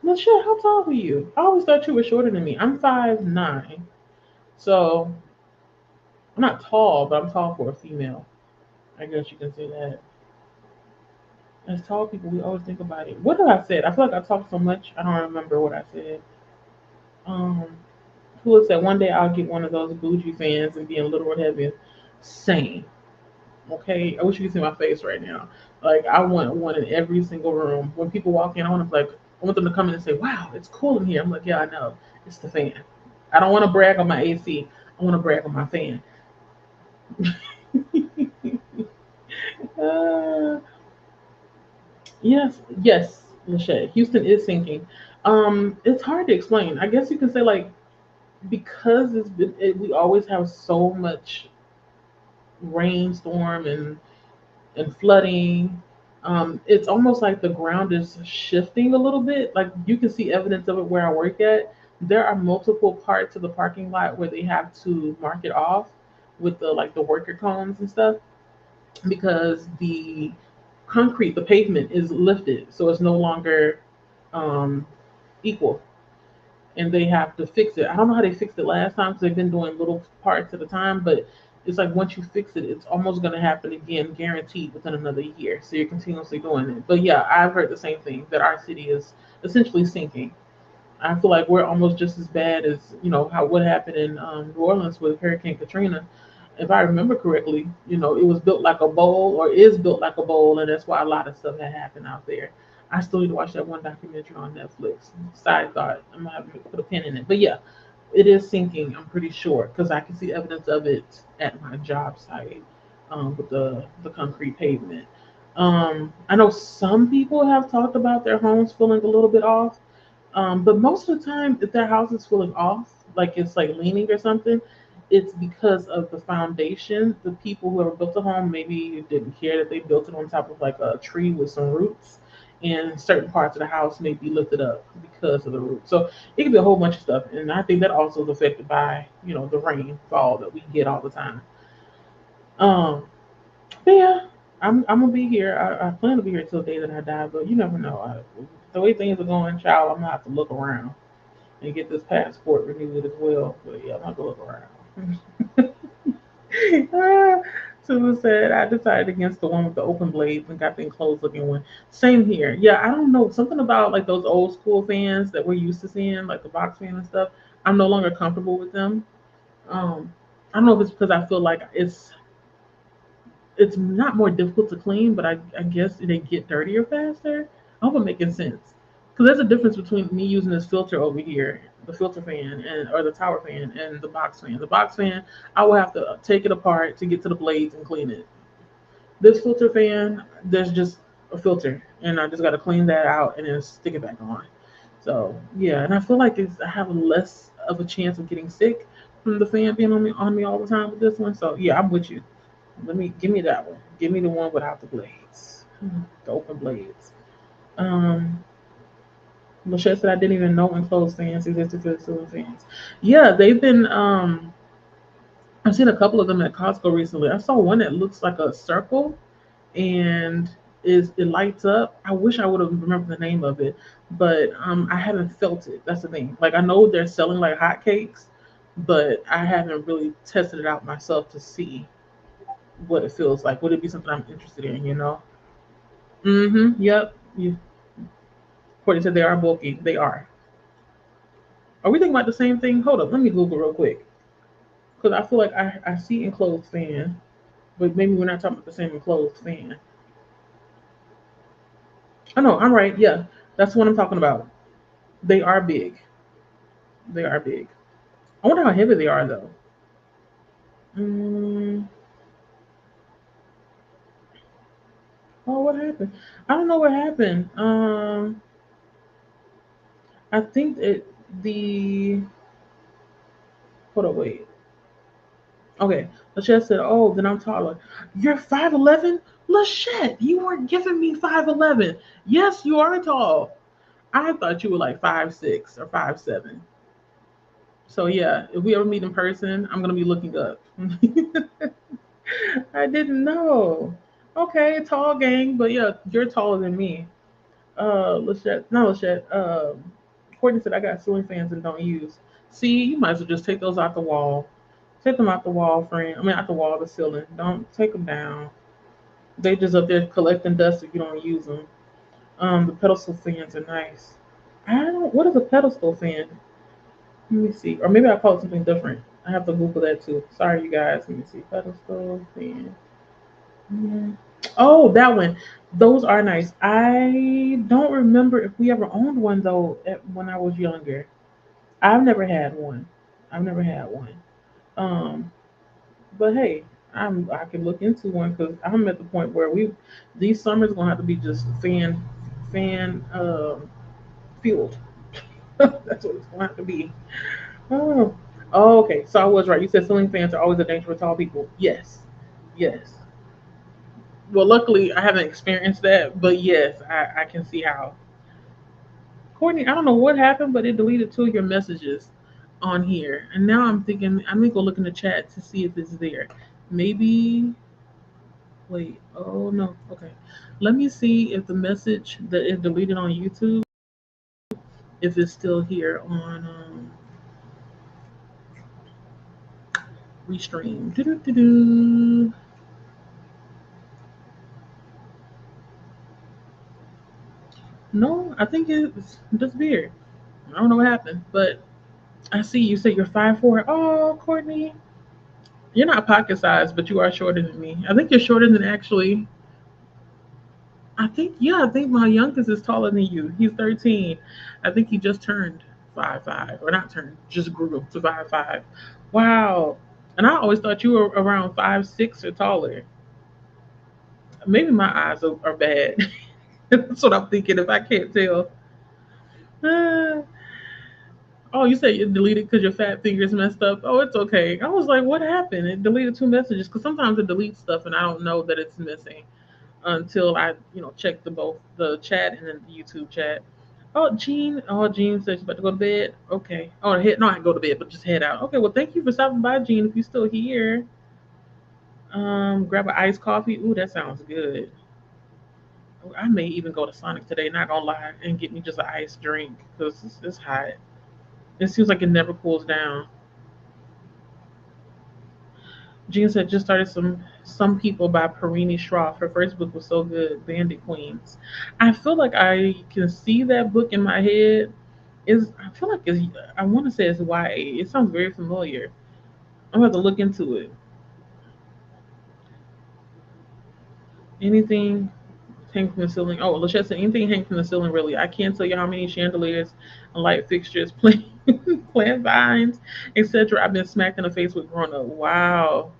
Well, shit. How tall are you? I always thought you were shorter than me. I'm 5'9", so I'm not tall, but I'm tall for a female. I guess you can say that. As tall people, we always think about it. What did I say? I feel like I talked so much, I don't remember what I said. Um, who said one day I'll get one of those bougie fans and be a little heavy? Same. Okay, I wish you could see my face right now. Like I want one in every single room. When people walk in, I want them to come in and say, "Wow, it's cool in here." I'm like, "Yeah, I know. It's the fan." I don't want to brag on my AC. I want to brag on my fan. uh, Yes, yes, Lachey. Houston is sinking. It's hard to explain. I guess you can say like because we always have so much rainstorm and flooding. It's almost like the ground is shifting a little bit. Like you can see evidence of it where I work at. There are multiple parts of the parking lot where they have to mark it off with the worker cones and stuff because the pavement is lifted, so it's no longer um, equal. and they have to fix it. I don't know how they fixed it last time because they've been doing little parts at a time, but it's like once you fix it, it's almost going to happen again, guaranteed within another year. So you're continuously doing it. But yeah, I've heard the same thing that our city is essentially sinking. I feel like we're almost just as bad as how what happened in New Orleans with Hurricane Katrina. If I remember correctly, it was built like a bowl or is built like a bowl, and that's why a lot of stuff had happened out there. I still need to watch that one documentary on Netflix. Side thought, I'm gonna have to put a pin in it. But yeah, it is sinking. I'm pretty sure because I can see evidence of it at my job site with the concrete pavement. I know some people have talked about their homes feeling a little bit off, but most of the time, if their house is feeling off, like it's like leaning or something, it's because of the foundation. The people who ever built a home maybe didn't care that they built it on top of like a tree with some roots, and certain parts of the house may be lifted up because of the roots. So it could be a whole bunch of stuff, and I think that also is affected by the rainfall that we get all the time. Um, but yeah, I'm gonna be here. I plan to be here till the day that I die, but you never know. The way things are going, child, I'm gonna have to look around and get this passport renewed as well. But yeah, I'm gonna go look around. Ah, Sue said I decided against the one with the open blades and got the enclosed looking one. Same here. Yeah, I don't know. Something about like those old school fans that we're used to seeing, like the box fan and stuff. I'm no longer comfortable with them. Um, I don't know if it's because I feel like it's not more difficult to clean, but I guess they get dirtier faster. I hope I'm making sense. Because there's a difference between me using this filter over here, the filter fan, and or the tower fan, and the box fan. The box fan, I will have to take it apart to get to the blades and clean it. This filter fan, there's just a filter, and I just got to clean that out and then stick it back on. So yeah, and I feel like I have less of a chance of getting sick from the fan being on me all the time with this one. So yeah, I'm with you. Let me give me that one. Give me the one without the blades, the open blades. Um, Michelle said I didn't even know enclosed fans existed for the ceiling fans. Yeah, they've been. I've seen a couple of them at Costco recently. I saw one that looks like a circle and is it lights up. I wish I would have remembered the name of it, but I haven't felt it. That's the thing. Like I know they're selling like hotcakes, but I haven't really tested it out myself to see what it feels like. Would it be something I'm interested in? Yep. Courtney said they are bulky. They are. Are we thinking about the same thing? Hold up. Let me Google real quick because I feel like I see enclosed fan, but maybe we're not talking about the same enclosed fan. I know. I'm right. Yeah, that's what I'm talking about. They are big. They are big. I wonder how heavy they are though. Mm, oh, what happened? I don't know what happened. I think it the hold on, wait. Okay, Lachette said, "Oh, then I'm taller. You're 5'11". Lachette, you weren't giving me 5'11". Yes, you are tall. I thought you were like 5'6" or 5'7". So yeah, if we ever meet in person, I'm gonna be looking up. I didn't know. Okay, tall gang, but yeah, you're taller than me. Lachette, not Lachette. Courtney said I got ceiling fans and don't use. See, you might as well just take those out the wall. Take them out the wall, friend. I mean, out the wall, the ceiling. Don't take them down. They just up there collecting dust if you don't use them. The pedestal fans are nice. I don't. What is a pedestal fan? Let me see. Or maybe I call it something different. I have to Google that too. Sorry, you guys. Let me see. Pedestal fan. Mm. Oh, that one. Those are nice. I don't remember if we ever owned one though when I was younger. I've never had one. I've never had one. Um, but hey, I can look into one because I'm at the point where we these summers gonna have to be just fan fueled. That's what it's gonna have to be. Oh. Oh, okay. So I was right. You said ceiling fans are always a danger for tall people. Yes. Yes. Well, luckily I haven't experienced that, but yes, I can see how. Courtney, I don't know what happened, but it deleted two of your messages on here, and now I'm thinking I'm gonna go look in the chat to see if it's there. Maybe. Wait. Oh no. Okay. Let me see if the message that is deleted on YouTube. if it's still here on Restream. Doo-doo-doo-doo. No, I think it's disappeared. I don't know what happened, but I see you say you're 5'4". Oh, Courtney, you're not pocket size, but you are shorter than me. I think you're shorter than actually. I think yeah. I think my youngest is taller than you. He's 13. I think he just turned 5'5", or not turned, just grew to 5'5". Wow. And I always thought you were around 5'6" or taller. Maybe my eyes are bad. That's what I'm thinking. If I can't tell. Uh, oh, you said you deleted because your fat fingers messed up. Oh, it's okay. I was like, what happened? It deleted two messages because sometimes it deletes stuff and I don't know that it's missing until I, check both the chat and then the YouTube chat. Oh, Jean. Oh, Jean says she's about to go to bed. Okay. Oh, head. No, I go to bed, but just head out. Okay. Well, thank you for stopping by, Jean. If you're still here, grab an iced coffee. Ooh, that sounds good. I may even go to Sonic today. Not gonna lie, and get me just an iced drink because it's hot. It seems like it never cools down. Jean said just started some people by Perini Schroff. Her first book was so good, Bandit Queens. I feel like I can see that book in my head. Is I feel like it's I want to say it's YA. It sounds very familiar. I'm gonna have to look into it. Anything hang from the ceiling? Oh, Lachette said anything hang from the ceiling. Really, I can't tell you how many chandeliers and light fixtures, plant vines, etc. I've been smacked in the face with growing up. Wow.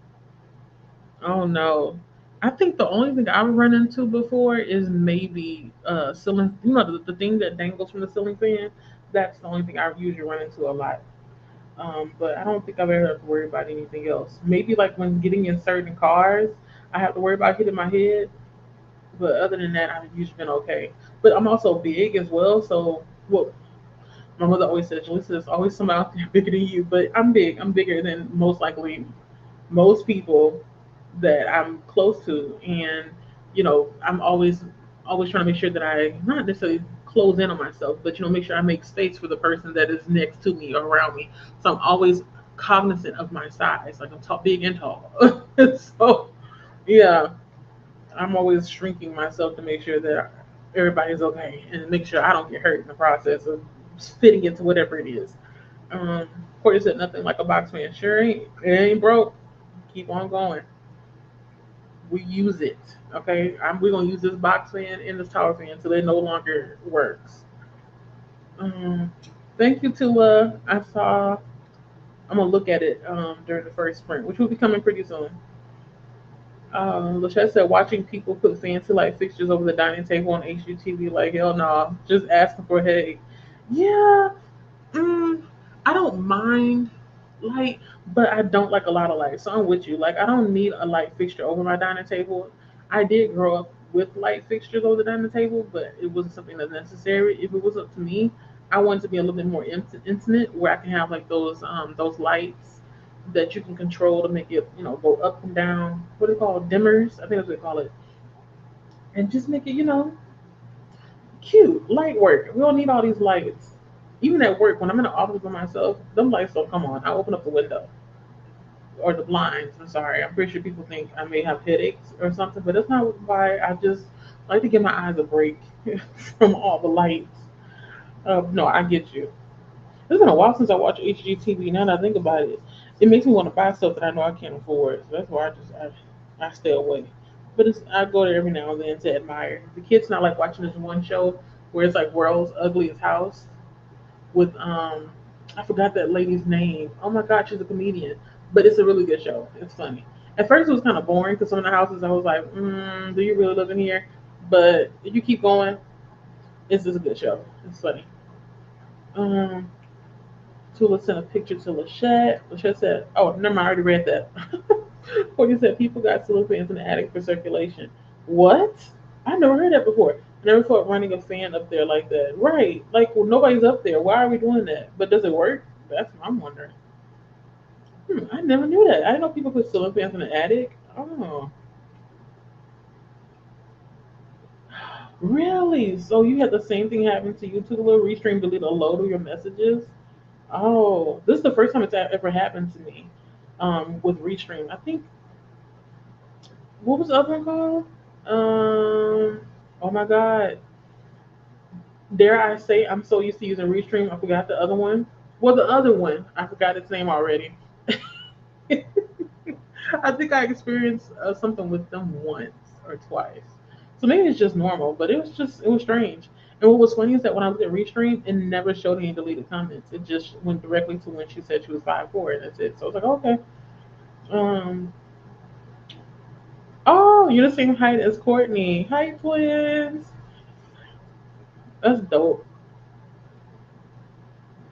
Oh no. I think the only thing I've run into before is maybe ceiling, the thing that dangles from the ceiling fan. That's the only thing I usually run into a lot. But I don't think I've ever had to worry about anything else. Maybe like when getting in certain cars, I have to worry about hitting my head. But other than that, I've usually been okay. But I'm also big as well, so well, my mother always says, "Lisa, there's always someone out there bigger than you." But I'm big. I'm bigger than most likely most people that I'm close to, and I'm always trying to make sure that I not necessarily close in on myself, but make sure I make space for the person that is next to me or around me. So I'm always cognizant of my size, like I'm tall, big and tall. So yeah, I'm always shrinking myself to make sure that everybody's okay and make sure I don't get hurt in the process of fitting into whatever it is. Um, Courtney said nothing like a box fan. Sure ain't. It ain't broke. Keep on going. We use it. Okay, we're gonna use this box fan and this tower fan until it no longer works. Um, Thank you to I saw. I'm gonna look at it during the first sprint, which will be coming pretty soon. Lachette said watching people put fancy light fixtures over the dining table on HGTV, like hell no, just asking for a headache. Yeah, Mm, I don't mind light, but I don't like a lot of light. So I'm with you. Like I don't need a light fixture over my dining table. I did grow up with light fixtures over the dining table, but it wasn't something that's necessary. If it was up to me, I wanted to be a little bit more intimate, where I can have like those lights that you can control to make it go up and down. What do they call dimmers? I think that's what they call it, and just make it cute, light work. We don't need all these lights. Even at work, when I'm in the office by myself, them lights don't come on. I open up the window or the blinds. I'm sorry. I'm pretty sure people think I may have headaches or something, but that's not why. I just like to give my eyes a break from all the lights. No, I get you. It's been a while since I watched HGTV. Now that I think about it, it makes me want to buy stuff that I know I can't afford. So that's why I stay away. But I go there every now and then to admire. The kids not like watching this one show where it's like World's Ugliest House with I forgot that lady's name. Oh my god, she's a comedian, but it's a really good show. It's funny. At first, it was kind of boring because some of the houses I was like, "Do you really live in here?" But if you keep going, it's just a good show. It's funny. Um, Tula sent a picture to Lachette. Lachette said, "Oh, never mind. I already read that." Courtney said, "People got ceiling fans in the attic for circulation." What? I never heard that before. I never thought running a fan up there like that. Right? Like, well, nobody's up there. Why are we doing that? But does it work? That's what I'm wondering. I never knew that. I didn't know people put ceiling fans in the attic. Oh, Really? So you had the same thing happen to you too, the little restream delete a load of your messages? Oh, this is the first time it's ever happened to me. With restream. I think what was the other one called? Oh my god. Dare I say I'm so used to using restream, I forgot the other one. Well, the other one, I forgot its name already. I think I experienced something with them once or twice. So maybe it's just normal, but it was strange. And what was funny is that when I looked at Restream, it never showed any deleted comments. It just went directly to when she said she was 5'4", and that's it. So I was like, okay. Um, oh, you're the same height as Courtney. Hi, twins. That's dope.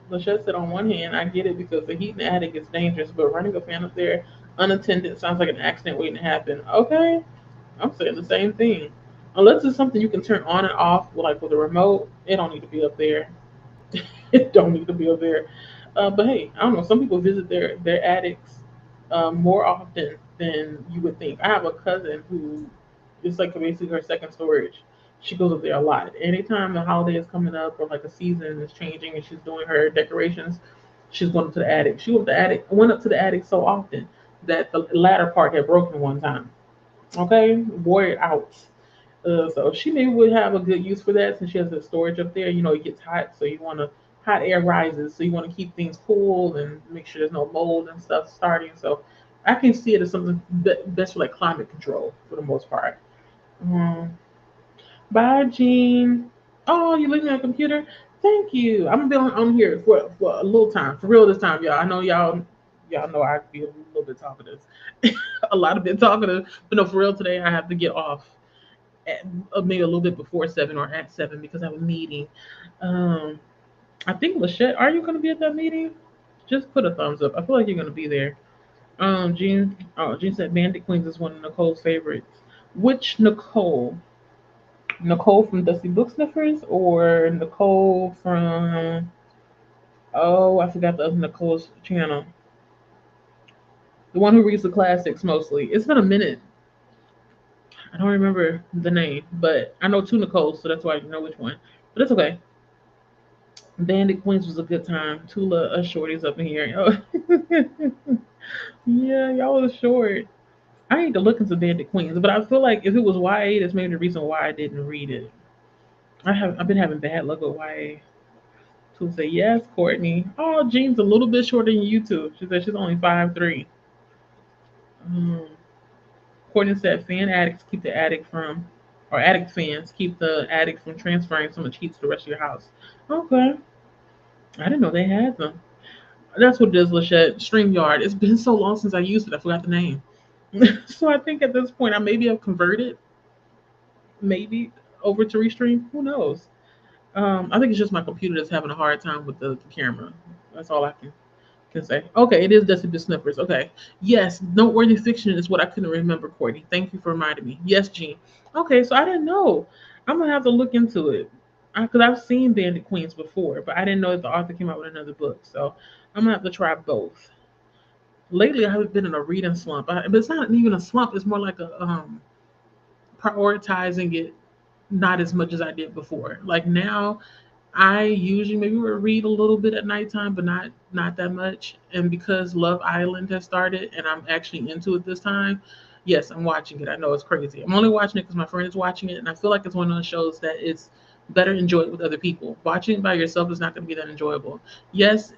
Lachette said, on one hand, I get it because the heat in the attic is dangerous, but running a fan up there unattended sounds like an accident waiting to happen. Okay, I'm saying the same thing. Unless it's something you can turn on and off, like with a remote, it don't need to be up there. It don't need to be up there. But hey, I don't know. Some people visit their attics more often than you would think. I have a cousin who it's like basically her second storage. She goes up there a lot. Anytime the holiday is coming up or like a season is changing and she's doing her decorations, she's going up to the attic. She went up to the attic so often that the ladder part had broken one time. Okay, wore it out. So she maybe would have a good use for that since she has the storage up there. You know, it gets hot, so you want to hot air rises, so you want to keep things cool and make sure there's no mold and stuff starting. So I can see it as something best for like climate control for the most part. Um, Bye, Jean. Oh, you leave me on the computer? Thank you. I'm gonna be on here for a little time, for real this time, y'all. I know y'all know I be a little bit talkative, a lot of bit talkative, but no, for real today I have to get off at, maybe a little bit before 7 or at 7 because I have a meeting. Um, I think Lachette, are you gonna be at that meeting? Just put a thumbs up. I feel like you're gonna be there. Jean said Bandit Queens is one of Nicole's favorites. Which Nicole? Nicole from Dusty Book Sniffers or Nicole from oh I forgot the other Nicole's channel. The one who reads the classics mostly. It's been a minute. I don't remember the name, but I know two Nicoles, so that's why I know which one. But it's okay. Bandit Queens was a good time. Tula us shorties up in here. Yeah, y'all was short. I need to look into Bandit Queens, but I feel like if it was YA, that's maybe the reason why I didn't read it. I've been having bad luck with YA. To say yes, Courtney. Oh, Jean's a little bit shorter than you two. She said she's only 5'3". Um, Courtney said fan addicts keep the attic from, or addict fans keep the attic from transferring so much heat to the rest of your house. Okay, I didn't know they had them. That's what it is, Lachette. StreamYard. It's been so long since I used it. I forgot the name. So I think at this point I maybe have converted, maybe over to Restream. Who knows? I think it's just my computer that's having a hard time with the camera. That's all I can say. Okay, it is Dusty Bit Snippers. Okay. Yes, noteworthy fiction is what I couldn't remember, Courtney. Thank you for reminding me. Yes, Jean. Okay, so I didn't know. I'm gonna have to look into it. Because I've seen Bandit Queens before, but I didn't know that the author came out with another book. So I'm gonna have to try both. Lately, I haven't been in a reading slump, but it's not even a slump. It's more like a prioritizing it not as much as I did before. Like now, I usually maybe would read a little bit at nighttime, but not that much. And because Love Island has started and I'm actually into it this time, yes, I'm watching it. I know it's crazy. I'm only watching it because my friend is watching it, and I feel like it's one of those shows that it's better enjoyed with other people. Watching it by yourself is not going to be that enjoyable. Yes,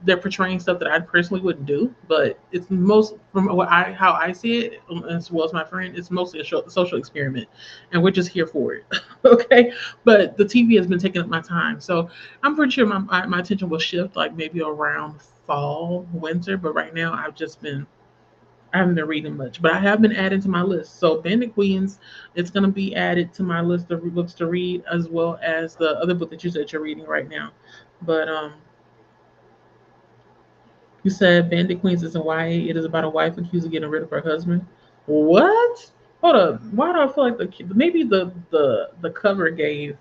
they're portraying stuff that I personally wouldn't do, but it's most from what I how I see it, as well as my friend, it's mostly a social experiment, and we're just here for it. Okay, but the TV has been taking up my time. So I'm pretty sure my attention will shift like maybe around fall, winter. But right now I haven't been reading much, but I have been adding to my list. So Bandit Queens, it's gonna be added to my list of books to read as well as the other book that you said you're reading right now. But you said Bandit Queens is a YA. It is about a wife accused of getting rid of her husband. What? Hold up. Why do I feel like maybe the cover gave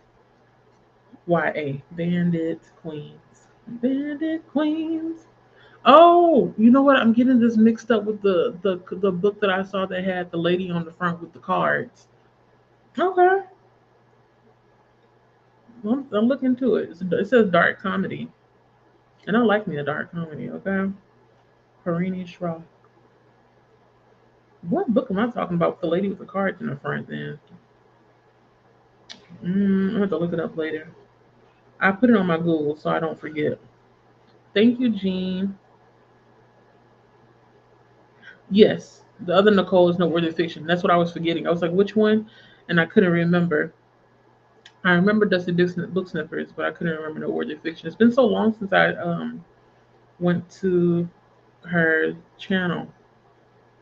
YA Bandit Queens. Bandit Queens. Oh, you know what? I'm getting this mixed up with the book that I saw that had the lady on the front with the cards. Okay. Well, I'll look into it. It says dark comedy, and I like me a dark comedy. Okay, Harini Shroff. What book am I talking about? With the lady with the cards in the front. Then I have to look it up later. I put it on my Google so I don't forget. Thank you, Jean. Yes, the other Nicole is Noteworthy Fiction. That's what I was forgetting. I was like, which one? And I couldn't remember. I remember Dusty Dixon Book Sniffers, but I couldn't remember Noteworthy Fiction. It's been so long since I went to her channel.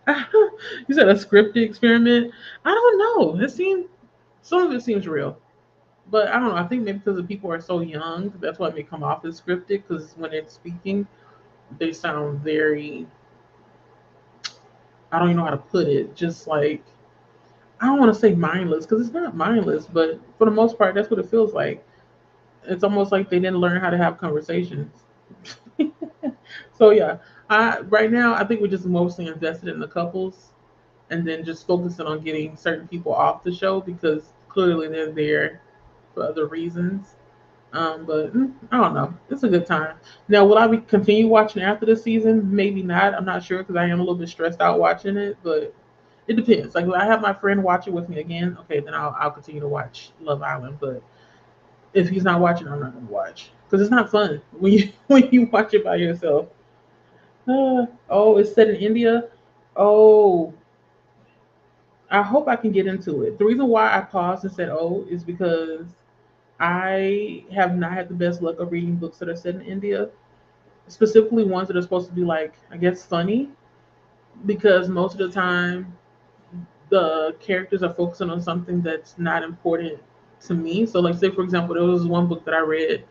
You said a scripted experiment? I don't know. It seemed some of it seems real, but I don't know. I think maybe because the people are so young, that's why it may come off as scripted. Because when it's speaking, they sound very. I don't even know how to put it. Just like I don't want to say mindless because it's not mindless, but for the most part, that's what it feels like. It's almost like they didn't learn how to have conversations. So yeah, I right now I think we're just mostly invested in the couples, and then just focusing on getting certain people off the show because clearly they're there for other reasons. But I don't know. It's a good time. Now, will I be continue watching after the season? Maybe not. I'm not sure because I am a little bit stressed out watching it, but it depends. Like if I have my friend watch it with me again, okay, then I'll continue to watch Love Island. But if he's not watching, I'm not gonna watch because it's not fun when you when you watch it by yourself. Oh, it's set in India. Oh, I hope I can get into it. The reason why I paused and said "oh" is because I have not had the best luck of reading books that are set in India, specifically ones that are supposed to be like, I guess, funny, because most of the time the characters are focusing on something that's not important to me. So, like, say for example, there was one book that I read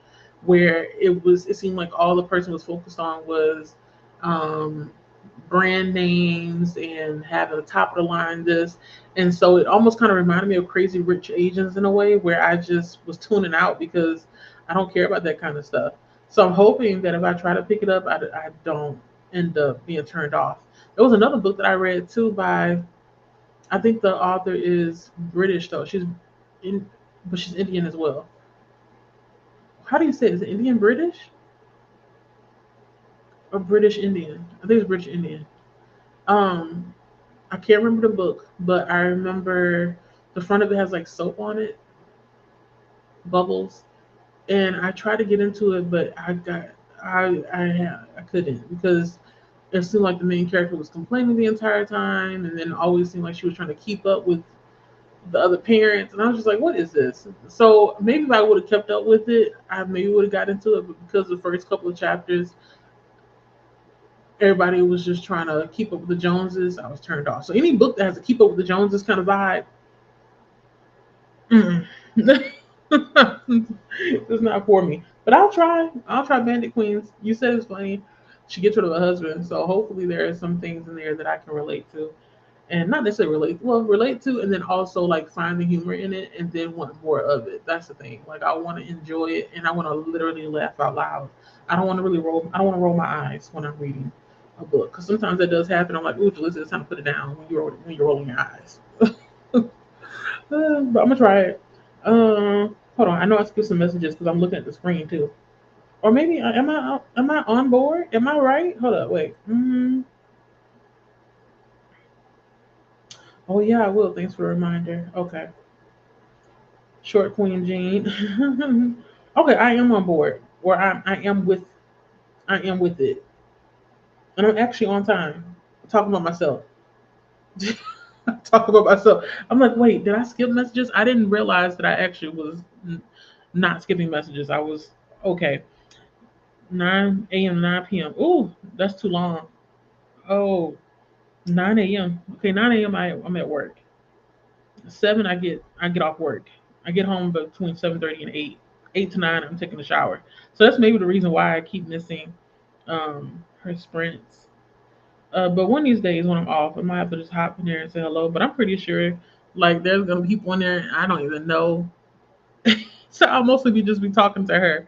where it seemed like all the person was focused on was um, brand names and having a top of the line this, and so it almost kind of reminded me of Crazy Rich Asians in a way where I just was tuning out because I don't care about that kind of stuff. So I'm hoping that if I try to pick it up, I don't end up being turned off. There was another book that I read too by I think the author is British though. She's in, but she's Indian as well. How do you say it? Is it Indian British or British Indian? I think it's British Indian. Um, I can't remember the book, but I remember the front of it has like soap on it, bubbles, and I tried to get into it, but I couldn't because it seemed like the main character was complaining the entire time, and then always seemed like she was trying to keep up with the other parents, and I was just like, "What is this?" So maybe if I would have kept up with it, I maybe would have got into it. But because the first couple of chapters, everybody was just trying to keep up with the Joneses, I was turned off. So any book that has to keep up with the Joneses kind of vibe, mm-mm. It's not for me. But I'll try. I'll try Bandit Queens. You said it's funny. She gets rid of a husband, so hopefully there are some things in there that I can relate to. And not necessarily relate to, and then also like find the humor in it, and then want more of it. That's the thing. Like I want to enjoy it, and I want to literally laugh out loud. I don't want to really roll. I don't want to roll my eyes when I'm reading a book because sometimes that does happen. I'm like, ooh, Jalissa, it's time to put it down when you're rolling your eyes. But I'm gonna try it. Hold on. I know I skipped some messages because I'm looking at the screen too. Or maybe am I on board? Am I right? Hold up, wait. Oh yeah, I will. Thanks for the reminder. Okay. Short Queen Jean. Okay, I am on board. Or I am with it. And I'm actually on time. I'm talking about myself. Talking about myself. I'm like, wait, did I skip messages? I didn't realize that I actually was not skipping messages. I was okay. 9 a.m., 9 p.m. Ooh, that's too long. Oh, 9 a.m. Okay, 9 a.m. I'm at work. 7 I get off work. I get home between 7:30 and 8. 8 to 9 I'm taking a shower. So that's maybe the reason why I keep missing her sprints. But one of these days when I'm off, I might have to just hop in there and say hello. But I'm pretty sure like there's gonna be people in there I don't even know. So I'll mostly be talking to her.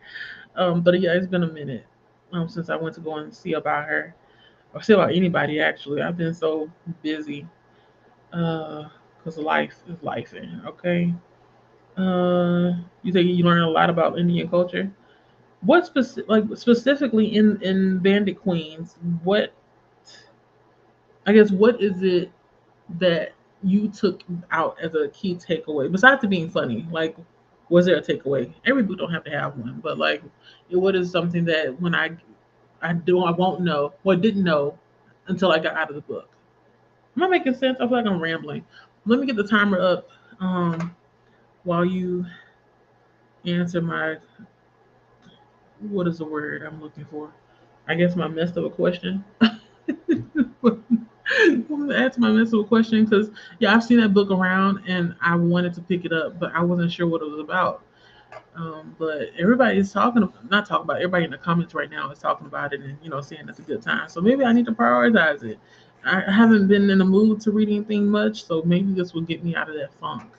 But yeah, it's been a minute since I went to go and see about her or see about anybody actually. I've been so busy because life is life, okay. You say you learn a lot about Indian culture. What specifically in Bandit Queens? What I guess what is it that you took out as a key takeaway besides it being funny? Like, was there a takeaway? Every book don't have to have one, but like, what is something that when I won't know or didn't know until I got out of the book? Am I making sense? I feel like I'm rambling. Let me get the timer up while you answer my what is the word I'm looking for? I guess my messed up question. I'm gonna ask my messed up question because yeah, I've seen that book around and I wanted to pick it up, but I wasn't sure what it was about. But everybody's not talking about everybody in the comments right now is talking about it and saying it's a good time. So maybe I need to prioritize it. I haven't been in the mood to read anything much, so maybe this will get me out of that funk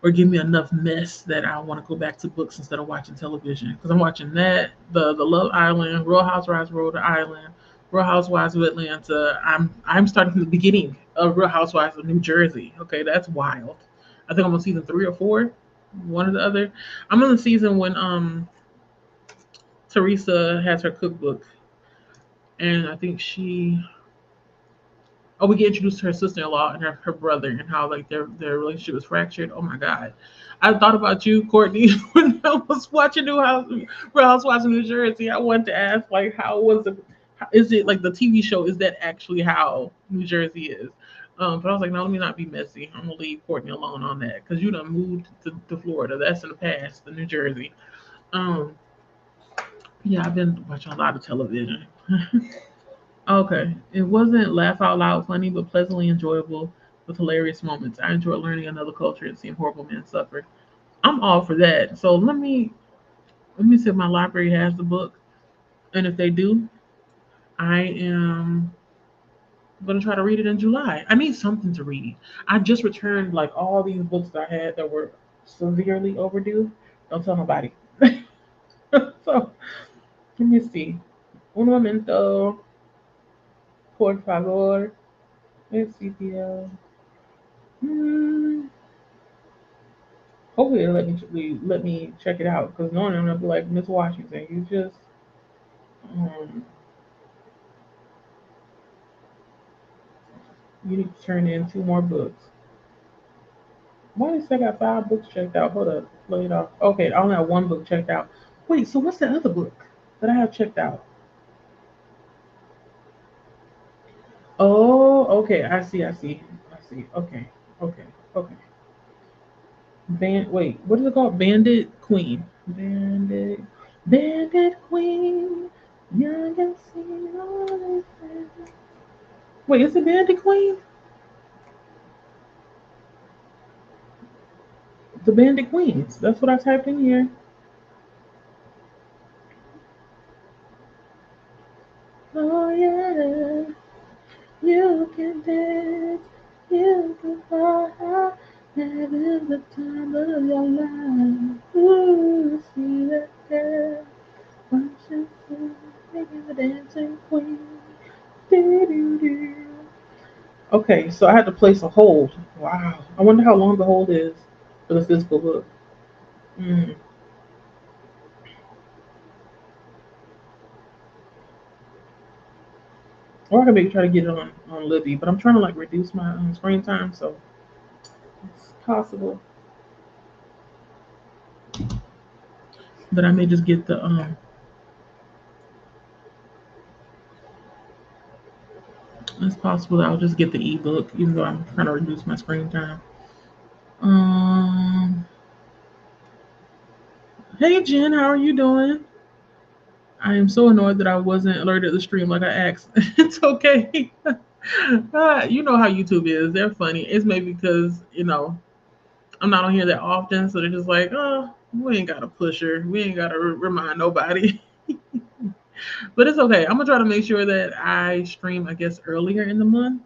or give me enough mess that I want to go back to books instead of watching television. Because I'm watching that, the Love Island, Real Housewives of Rhode Island, Real Housewives of Atlanta. I'm starting from the beginning of Real Housewives of New Jersey. Okay, that's wild. I think I'm on season 3 or 4, one or the other. I'm on the season when Teresa has her cookbook, and I think she we get introduced to her sister-in-law and her brother and how like their relationship was fractured. Oh my god. I thought about you, Courtney, when I was watching Real Housewives of New Jersey. I wanted to ask like is it like the TV show, is that actually how New Jersey is? But I was like, no, let me not be messy. I'm gonna leave Courtney alone on that because you done moved to Florida. That's in the past, to New Jersey. Um, yeah, I've been watching a lot of television. Okay. It wasn't laugh out loud funny, but pleasantly enjoyable with hilarious moments. I enjoyed learning another culture and seeing horrible men suffer. I'm all for that. So let me see if my library has the book. And if they do, I am gonna try to read it in July. I need something to read. I just returned like all these books that I had that were severely overdue. Don't tell nobody. So let me see. Un momento, por favor. Let's see the hmm. Hopefully, they let me check it out because knowing I'm gonna be like Miss Washington, um, you need to turn in 2 more books. Why did I say I got 5 books checked out? Hold up, play it off. Okay, I only have 1 book checked out. Wait, so what's the other book that I have checked out? Oh, okay, I see. Okay, okay, okay. Wait, what is it called? Bandit Queen, young and seen all this. Wait, is it Bandit Queen? The Bandit Queens. That's what I typed in here. Oh yeah, you can dance, you can fly, having the time of your life. Ooh, see that girl, watching you, making the dancing queen. Do. Okay, so I had to place a hold. Wow, I wonder how long the hold is for the physical book. Mm. Or I can maybe try to get it on Libby, but I'm trying to like reduce my screen time, so it's possible that I may just get the it's possible that I'll just get the ebook, even though I'm trying to reduce my screen time. Um, hey Jen, how are you doing? I am so annoyed that I wasn't alerted to the stream like I asked. It's okay. You know how YouTube is. They're funny. It's maybe because, I'm not on here that often, so they're just like, oh, we ain't got to push her. We ain't got to remind nobody. But it's okay. I'm going to try to make sure that I stream, I guess, earlier in the month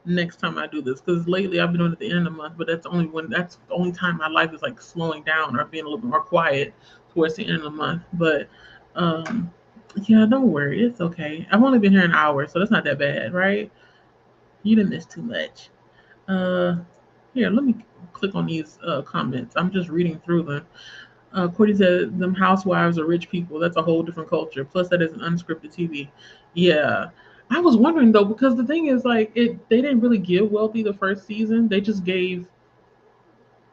next time I do this because lately I've been doing it at the end of the month, but that's the only time my life is like slowing down or being a little bit more quiet towards the end of the month. But um, yeah, don't worry, it's okay. I've only been here an hour, so that's not that bad, right? You didn't miss too much. Uh, Here, let me click on these comments. I'm just reading through them. Courtney said, "Them housewives are rich people. That's a whole different culture. Plus, that is an unscripted TV." Yeah, I was wondering though because the thing is, like, they didn't really give wealthy the first season. They just gave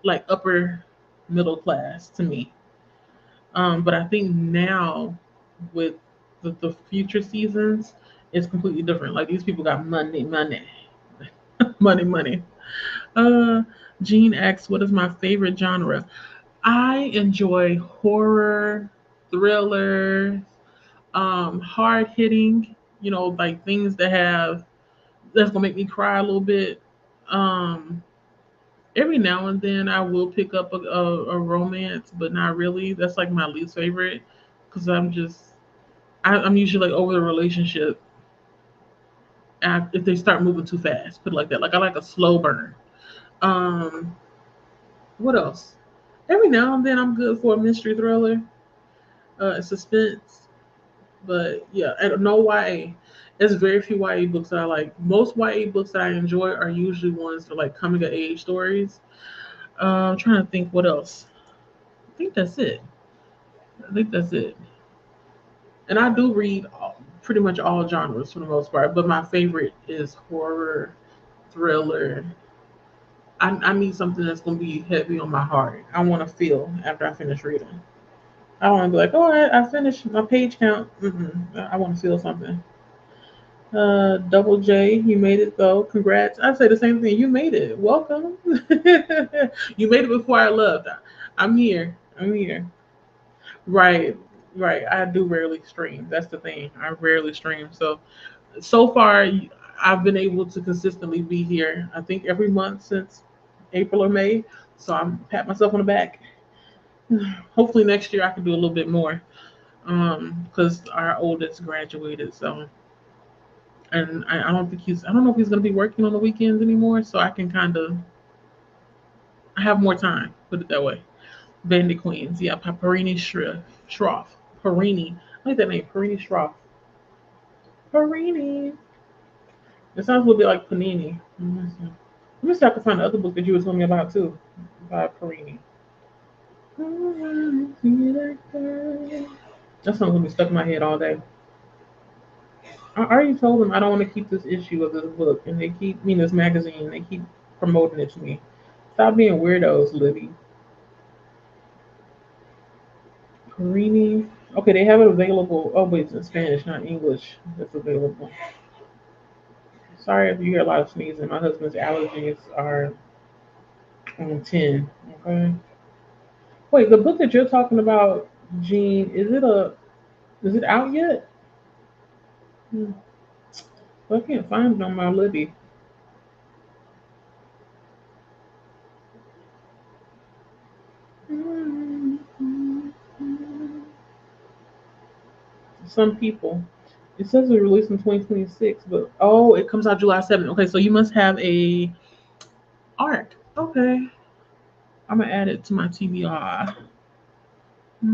like upper middle class to me. But I think now with the future seasons, it's completely different. Like these people got money, money, money, money. Uh, Jean asks, "What is my favorite genre?" I enjoy horror, thriller, hard hitting. You know, like things that have that's gonna make me cry a little bit. Um, every now and then I will pick up a romance, but not really. That's like my least favorite because I'm usually like over the relationship if they start moving too fast. Put it like that. Like I like a slow burn. Um, what else? Every now and then I'm good for a mystery thriller, suspense. But yeah, and no YA. There's very few YA books that I like. Most YA books that I enjoy are usually ones that are like coming of age stories. I'm trying to think what else. I think that's it. I think that's it. And I do read pretty much all genres for the most part, but my favorite is horror, thriller. I need something that's going to be heavy on my heart. I want to feel after I finish reading. I don't want to be like, oh, I finished my page count. I want to feel something. Double J, you made it though. Congrats. I say the same thing. You made it. Welcome. You made it before I left. I'm here. I'm here. Right. Right. I do rarely stream. That's the thing. I rarely stream. So far, I've been able to consistently be here. I think every month since April or May. So I'm pat myself on the back. Hopefully next year I can do a little bit more. Because our oldest graduated. So and I don't think I don't know if he's going to be working on the weekends anymore, so I can kind of I have more time. Put it that way. Bandit Queens, yeah, Paparini Shroff, Parini. I like that name, Parini Shroff, Parini. It sounds a little bit like Panini. Let me see if I can find the other book that you were telling me about too, by Parini. That song's gonna be stuck in my head all day. I already told them I don't want to keep this issue of this book, and they keep me this magazine. They keep promoting it to me. Stop being weirdos, Libby. Perini. Okay, they have it available. Oh wait, it's in Spanish, not English. That's available. Sorry if you hear a lot of sneezing. My husband's allergies are on 10. Okay. Wait, the book that you're talking about, Jean, is it out yet? Hmm. Well, I can't find it on my Libby. Some people. It says it released in 2026, but oh, it comes out July 7th. Okay, so you must have a arc. Okay. I'm gonna add it to my TBR. So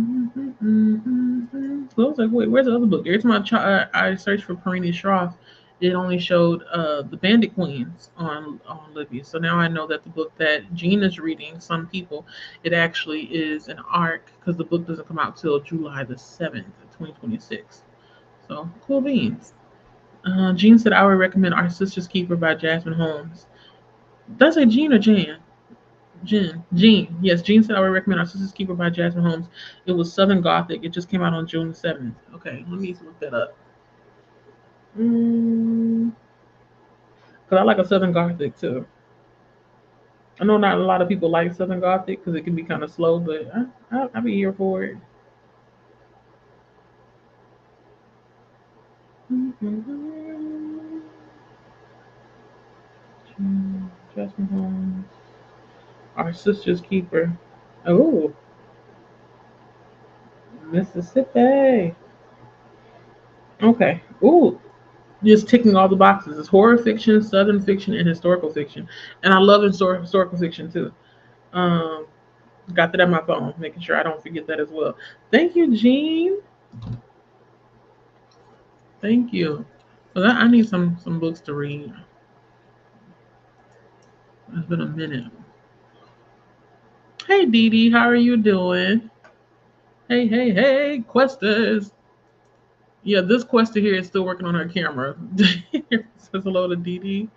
I was like, wait, where's the other book? Every time I searched for Perini Shroff, it only showed the Bandit Queens on Libby. So now I know that the book that Jean is reading, Some People, it actually is an arc because the book doesn't come out till July the 7th, 2026. So cool beans. Jean said I would recommend Our Sister's Keeper by Jasmine Holmes. Did I say Jean or Jan? Jean. Yes, Jean said I would recommend Our Sister's Keeper by Jasmine Holmes. It was Southern Gothic. It just came out on June 7th. Okay, let me look that up. Because I like a Southern Gothic too. I know not a lot of people like Southern Gothic because it can be kind of slow, but I'll be here for it. Jasmine Holmes. Our Sister's Keeper. Oh, Mississippi. Okay. Ooh, just ticking all the boxes. It's horror fiction, southern fiction, and historical fiction. And I love historical fiction too. Um, got that on my phone, making sure I don't forget that as well. Thank you, Jean. Thank you. Well, I need some books to read. It's been a minute. Hey Dee Dee, how are you doing? Hey, hey, hey, Questers. Yeah, this Quester here is still working on her camera. Says hello to Dee Dee.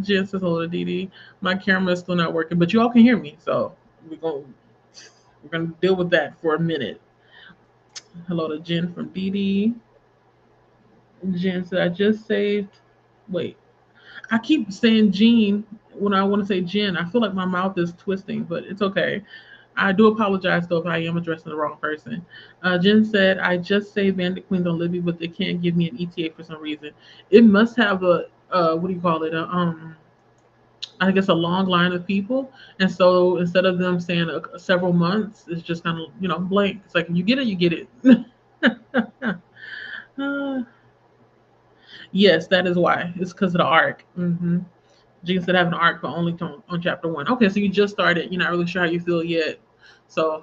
Jen says hello to Dee Dee. My camera is still not working, but you all can hear me, so we're gonna we're gonna deal with that for a minute. Hello to Jen from Dee Dee. Jen said I just saved. Wait, I keep saying Jean when I want to say Jen. I feel like my mouth is twisting, but it's okay. I do apologize though if I am addressing the wrong person. Jen said, I just saved Bandit Queens on Libby, but they can't give me an ETA for some reason. It must have a, what do you call it? I guess a long line of people. And so instead of them saying several months, it's just kind of, blank. It's like, you get it, you get it. uh, yes, that is why. It's because of the arc. Jean said have an arc, but only on chapter one. Okay, so you just started. You're not really sure how you feel yet. So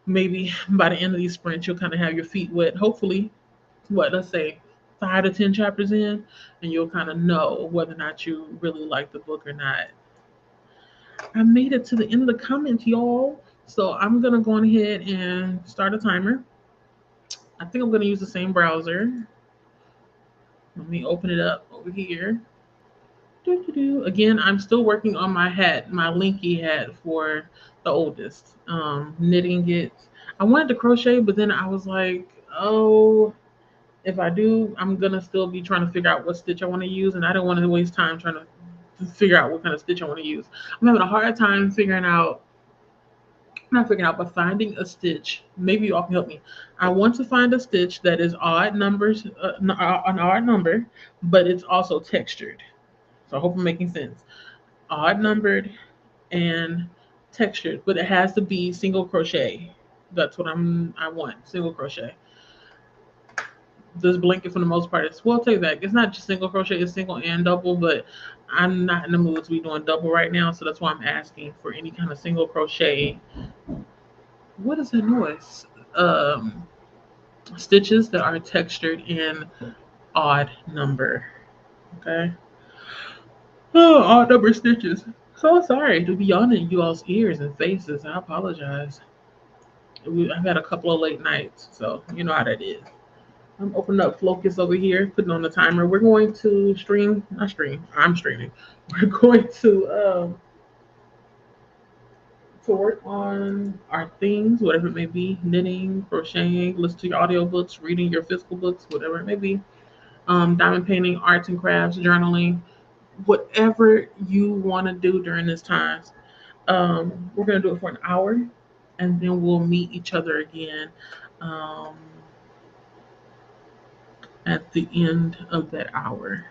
maybe by the end of these sprints, you'll kind of have your feet wet. Hopefully, let's say 5 to 10 chapters in, and you'll kind of know whether or not you really like the book or not. I made it to the end of the comments, y'all. So I'm gonna go on ahead and start a timer. I think I'm gonna use the same browser. Let me open it up over here. Again, I'm still working on my hat, my linky hat for the oldest. Knitting it. I wanted to crochet, but then I was like, oh, if I do, I'm gonna still be trying to figure out what stitch I want to use, and I don't want to waste time trying to figure out what kind of stitch I want to use. I'm having a hard time figuring out, not figuring out, but finding a stitch. Maybe you all can help me. I want to find a stitch that is odd numbers, an odd number, but it's also textured. So I hope I'm making sense. Odd numbered and textured, but it has to be single crochet. That's what I want, single crochet. This blanket for the most part is, well, I'll tell you that it's not just single crochet, it's single and double, but I'm not in the mood to be doing double right now, so that's why I'm asking for any kind of single crochet. What is that noise? Stitches that are textured in odd number. Okay. Oh, odd number stitches. So sorry to be yawning in you all's ears and faces. I apologize. I've had a couple of late nights, so you know how that is. I'm opening up Focus over here, putting on the timer. We're going to stream, not stream. I'm streaming. We're going to work on our things, whatever it may be, knitting, crocheting, listen to your audiobooks, reading your physical books, whatever it may be. Diamond painting, arts and crafts, journaling, whatever you want to do during this time. We're going to do it for an hour, and then we'll meet each other again um, at the end of that hour.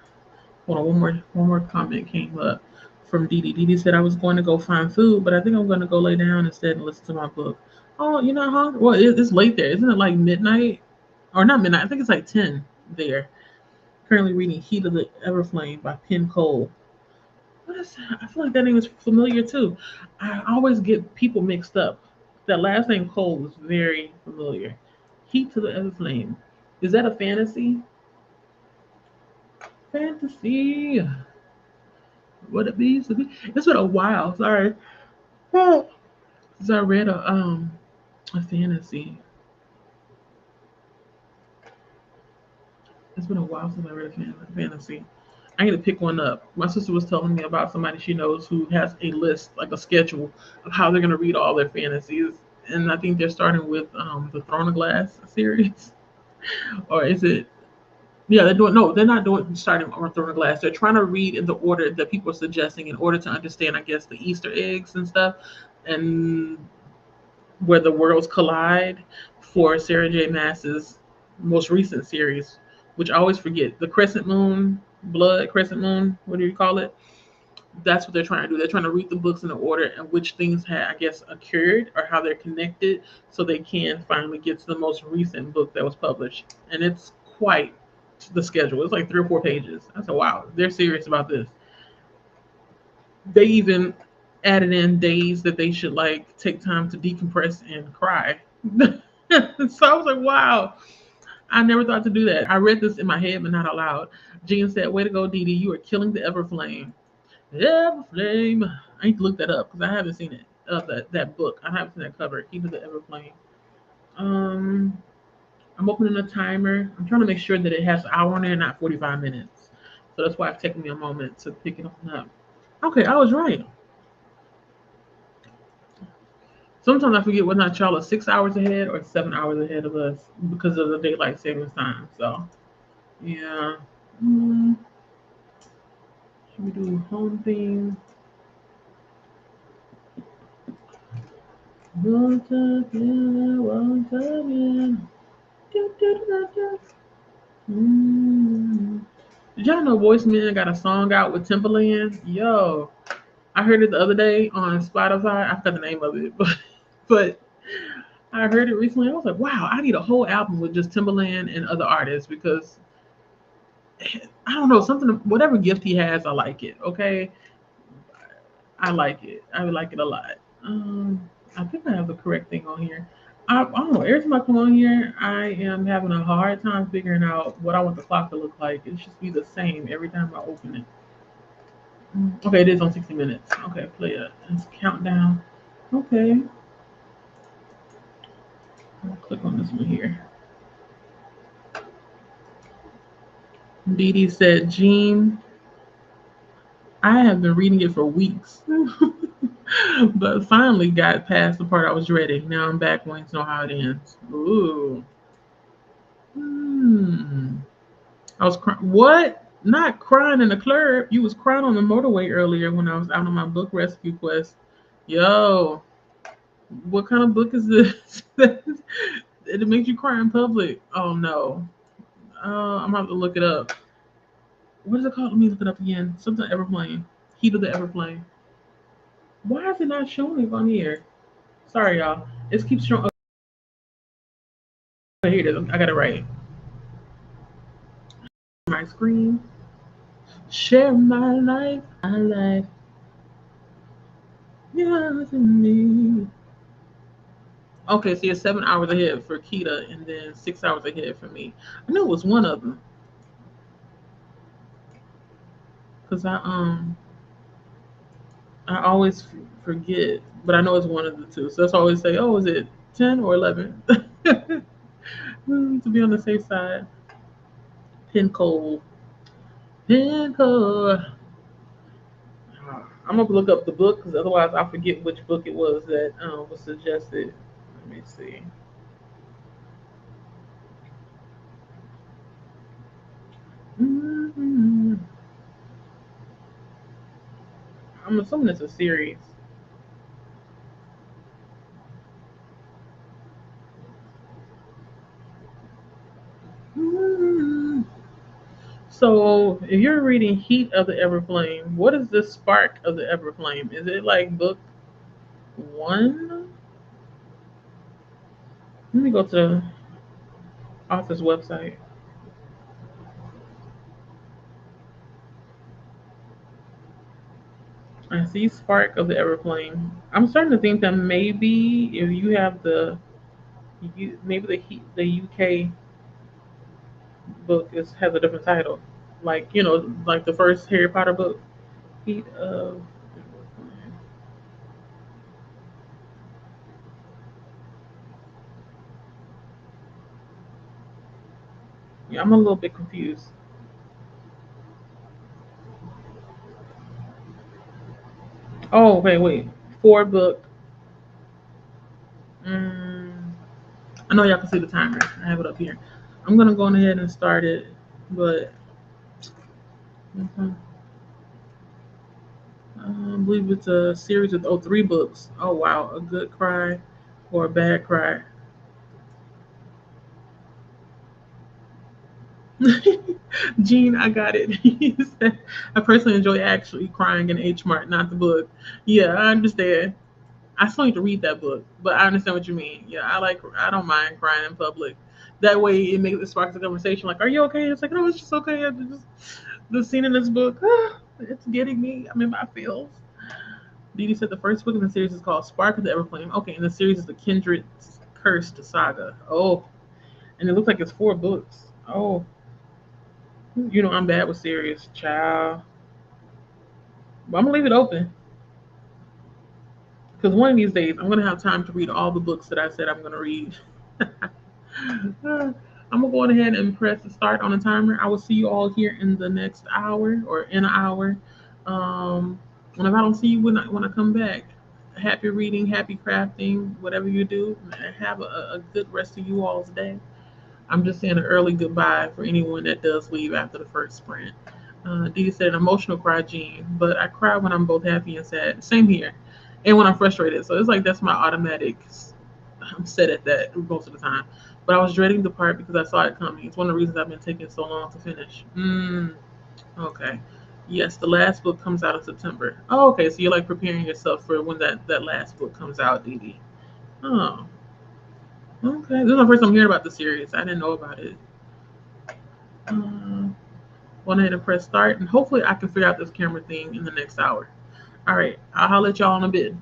Hold on, one more comment came up from Dee Dee. Dee Dee said I was going to go find food, but I think I'm going to go lay down instead and listen to my book. Oh, you're not hungry? Well, it's late there. Isn't it like midnight? Or not midnight. I think it's like 10 there. Currently reading Heat of the Everflame by Penn Cole. What is that? I feel like that name is familiar too. I always get people mixed up. That last name Cole is very familiar. Heat to the Everflame. Is that a fantasy? Fantasy. What it means to be. It's been a while. Sorry. Since I read a fantasy. It's been a while since I read a fantasy. I need to pick one up. My sister was telling me about somebody she knows who has a list, like a schedule of how they're gonna read all their fantasies, and I think they're starting with the Throne of Glass series, or is it? Yeah, they're doing. No, they're not doing starting on Throne of Glass. They're trying to read in the order that people are suggesting in order to understand, I guess, the Easter eggs and stuff, and where the worlds collide for Sarah J. Maas's most recent series, which I always forget, the Crescent Moon, Blood Crescent Moon, what do you call it? That's what they're trying to do. They're trying to read the books in the order in which things have, I guess, occurred or how they're connected, so they can finally get to the most recent book that was published. And it's quite the schedule. It's like 3 or 4 pages. I said, wow, they're serious about this. They even added in days that they should like take time to decompress and cry. So I was like, wow, I never thought to do that. I read this in my head, but not out loud. Jean said, way to go, Dee Dee. You are killing the Everflame. Everflame. I need to look that up because I haven't seen it. That book. I haven't seen that cover. Keep it the Everflame. Um, I'm opening a timer. I'm trying to make sure that it has an hour on there, not 45 minutes. So that's why it's taking me a moment to pick it up. Okay, I was right. Sometimes I forget whether or not y'all are 6 hours ahead or 7 hours ahead of us because of the daylight savings time. So, yeah. Mm, should we do home theme? Once again, once again. Do, do, do, do. Mm. Did y'all know Voice Man got a song out with Timbaland? Yo, I heard it the other day on Spotify. I forgot the name of it, but I heard it recently. I was like, wow, I need a whole album with just Timbaland and other artists because I don't know something. Whatever gift he has, I like it. Okay, I like it. I would like it a lot. I think I have the correct thing on here. I don't know. Every time I come on here, I am having a hard time figuring out what I want the clock to look like. It should be the same every time I open it. Okay, it is on 60 minutes. Okay, play it. Let's countdown. Okay, I'll click on this one here. Dee Dee said, Jean, I have been reading it for weeks, but finally got past the part I was dreading. Now I'm back wanting to know how it ends. Ooh. Hmm. I was crying. What? Not crying in the club. You was crying on the motorway earlier when I was out on my book rescue quest. Yo, what kind of book is this? It makes you cry in public. Oh no. I'm gonna have to look it up. What is it called? Let me look it up again. Something Everplane. Heat of the Everplane. Why is it not showing it on here? Sorry, y'all. It keeps showing. Okay, here it is. I got it right. My screen. Share my life. My life. Yours and me. Okay, so you're 7 hours ahead for Kita, and then 6 hours ahead for me. I knew it was one of them because I always forget, but I know it's one of the two. So that's why I always say, oh, is it 10 or 11? To be on the safe side. Pin code. Pin code. I'm gonna look up the book because otherwise I forget which book it was that was suggested. Let me see. Mm-hmm. I'm assuming it's a series. Mm-hmm. So, if you're reading Heat of the Everflame, what is the spark of the Everflame? Is it like book one? Let me go to the author's website. I see Spark of the Everflame. I'm starting to think that maybe if you have maybe the UK book has a different title, like like the first Harry Potter book, Heat of. Yeah, I'm a little bit confused. Oh, wait. Four book. Mm, I know y'all can see the timer. I have it up here. I'm gonna go on ahead and start it, but mhm. I believe it's a series of 3 books. Oh wow, a good cry or a bad cry. Gene, I got it. He said, I personally enjoy actually crying in H Mart, not the book. Yeah, I understand. I still need to read that book, but I understand what you mean. Yeah, I don't mind crying in public. That way it sparks a conversation like, are you okay? It's like, no, it's just okay. The scene in this book, it's getting me. I'm in my feels. Dee Dee said the first book in the series is called Spark of the Everflame. Okay, and the series is the Kindred's Cursed Saga. Oh, and it looks like it's 4 books. Oh, I'm bad with series, child. But I'm gonna leave it open because one of these days I'm gonna have time to read all the books that I said I'm gonna read. I'm gonna go ahead and press start on the timer. I will see you all here in the next hour or in an hour. Um, and if I don't see you when I come back, happy reading, happy crafting, whatever you do. Have a good rest of you all's day. I'm just saying an early goodbye for anyone that does leave after the first sprint. Dee said an emotional cry, Gene, but I cry when I'm both happy and sad. Same here, and when I'm frustrated. So it's like that's my automatic. I'm set at that most of the time. But I was dreading the part because I saw it coming. It's one of the reasons I've been taking so long to finish. Okay. Yes, the last book comes out in September. Oh, okay. So you're like preparing yourself for when that last book comes out, Dee Dee. Oh, okay. This is my first time hearing about the series. I didn't know about it. Uh, Went ahead and press start, and hopefully I can figure out this camera thing in the next hour. All right, I'll holler at y'all in a bit.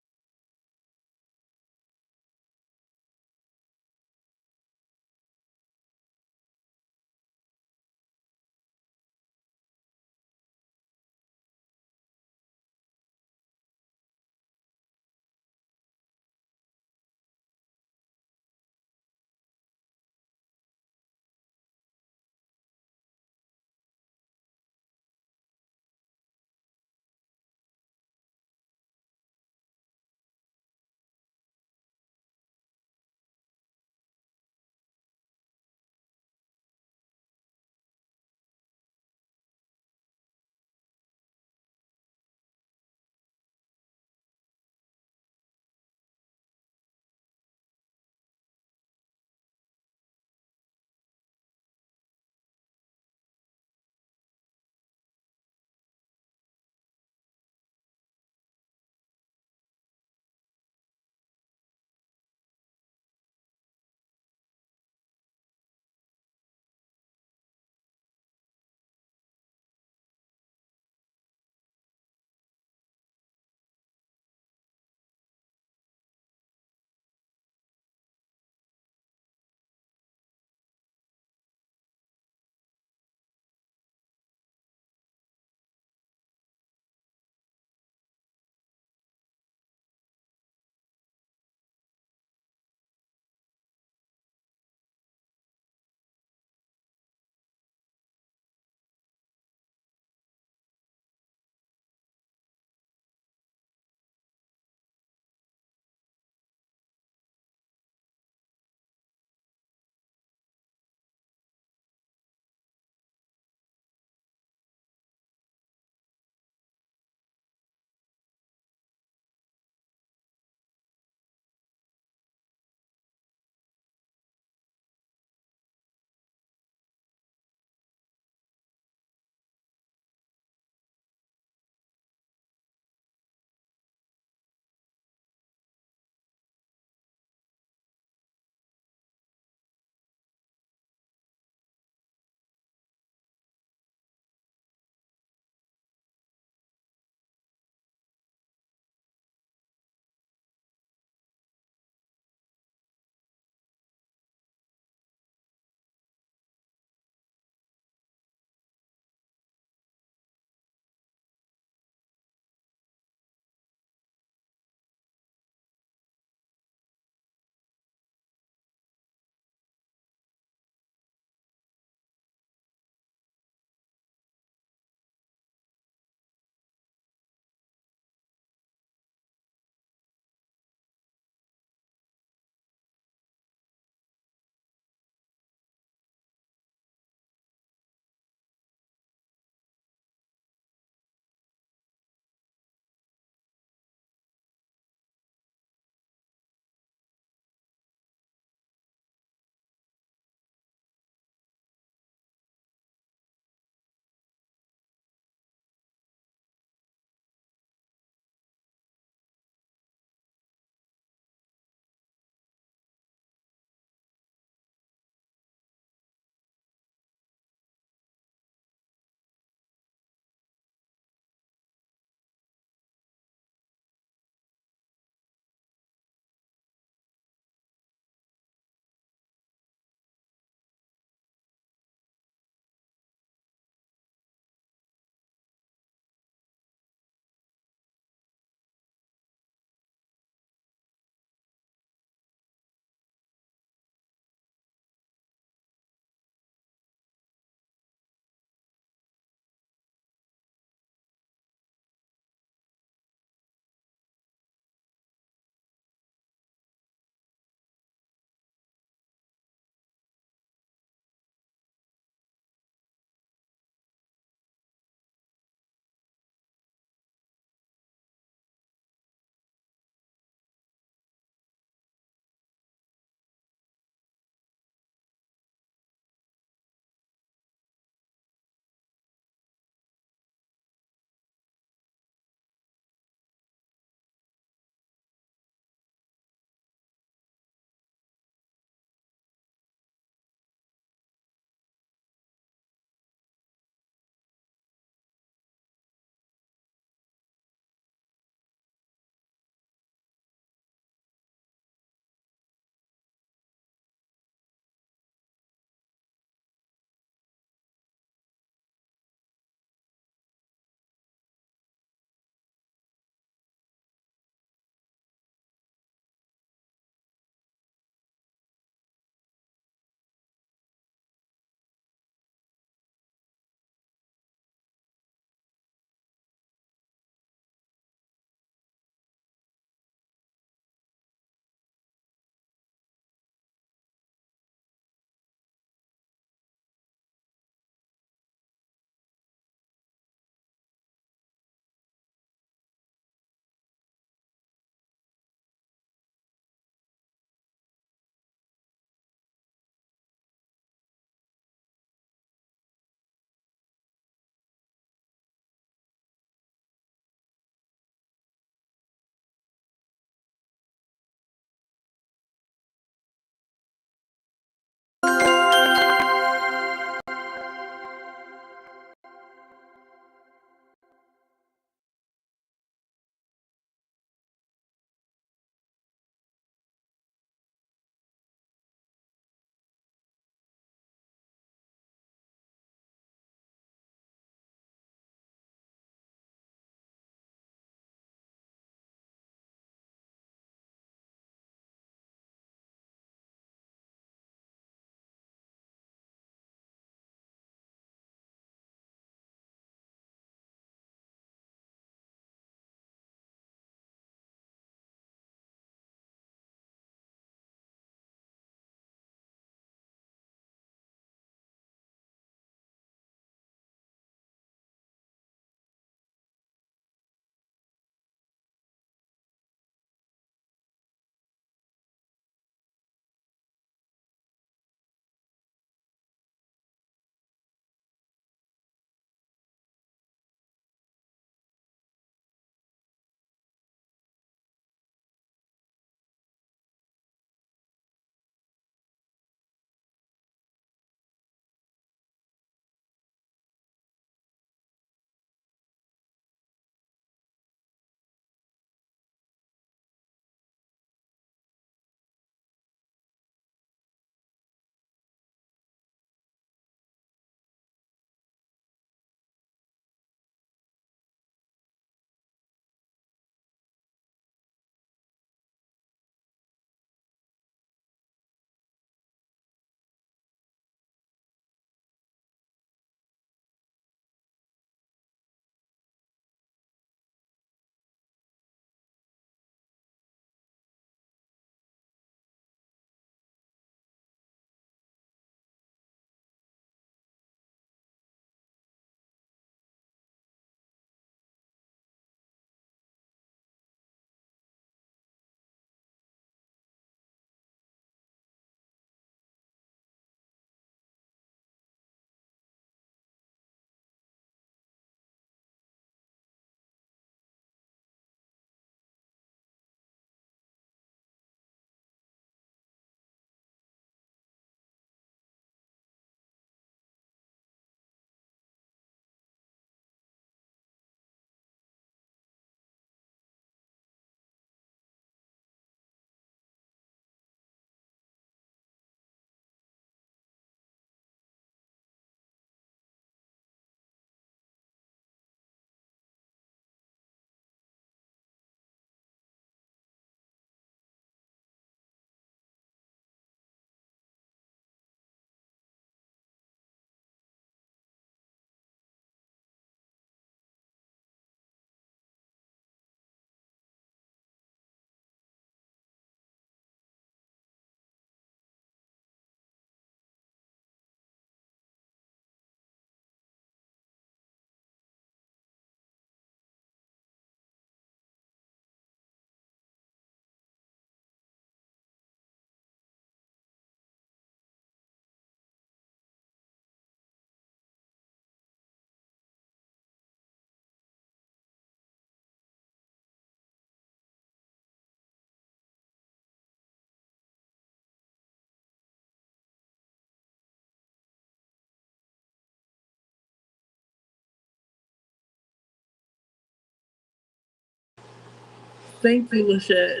Thank you, Lachette.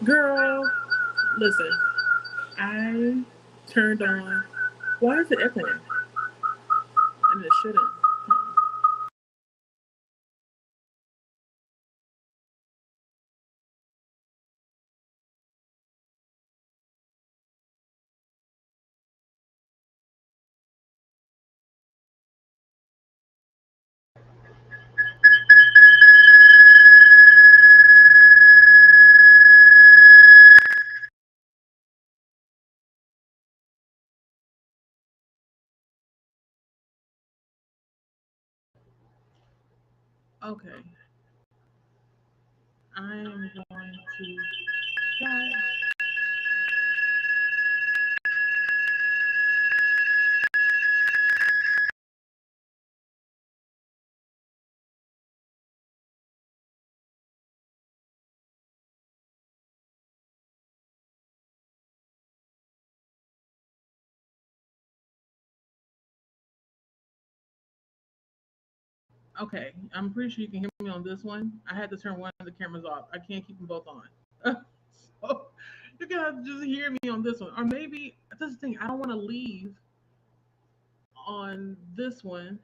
Girl, listen, I turned on. Why is it echoing? And it shouldn't. Okay, I am going to try. Okay, I'm pretty sure you can hear me on this one. I had to turn one of the cameras off. I can't keep them both on. So you're gonna have to just hear me on this one. Or maybe that's the thing, I don't want to leave on this one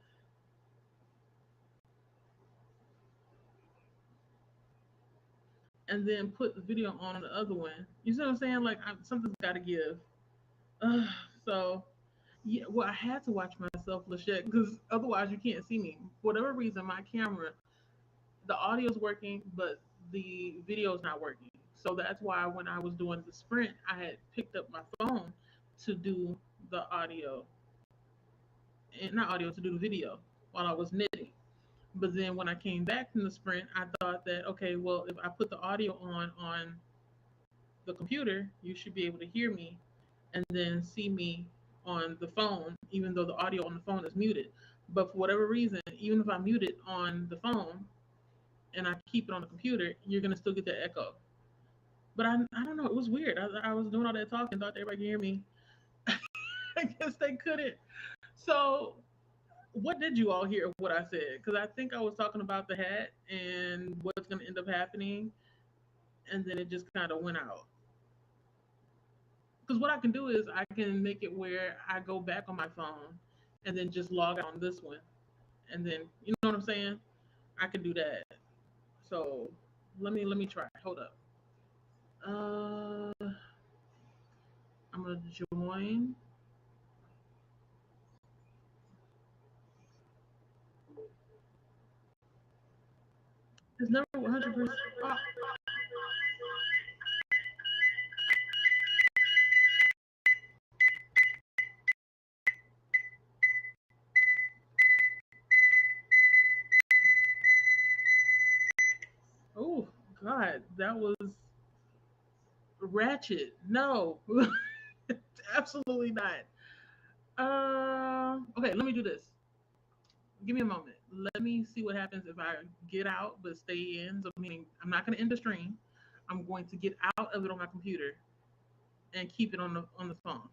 and then put the video on the other one. You see what I'm saying? Like something's got to give. Ugh, so yeah, well, I had to watch myself, Lachette, because otherwise you can't see me. For whatever reason, my camera, the audio's working, but the video's not working. So that's why when I was doing the sprint, I had picked up my phone to do the audio, and not audio, to do the video while I was knitting. But then when I came back from the sprint, I thought that, okay, well, if I put the audio on the computer, you should be able to hear me and then see me on the phone, even though the audio on the phone is muted. But for whatever reason, even if I mute it on the phone and I keep it on the computer, you're gonna still get that echo. But I don't know. It was weird. I was doing all that talking, thought everybody could hear me. I guess they couldn't. So, what did you all hear of what I said? Because I think I was talking about the hat and what's going to end up happening, and then it just kind of went out. Because what I can do is I can make it where I go back on my phone and then just log out on this one, and then you know what I'm saying. I can do that. So let me try. Hold up. Uh, I'm gonna join. It's never 100%. Oh God, that was ratchet. No, absolutely not. Okay, let me do this. Give me a moment. Let me see what happens if I get out but stay in. So meaning I'm not going to end the stream. I'm going to get out of it on my computer and keep it on the phone.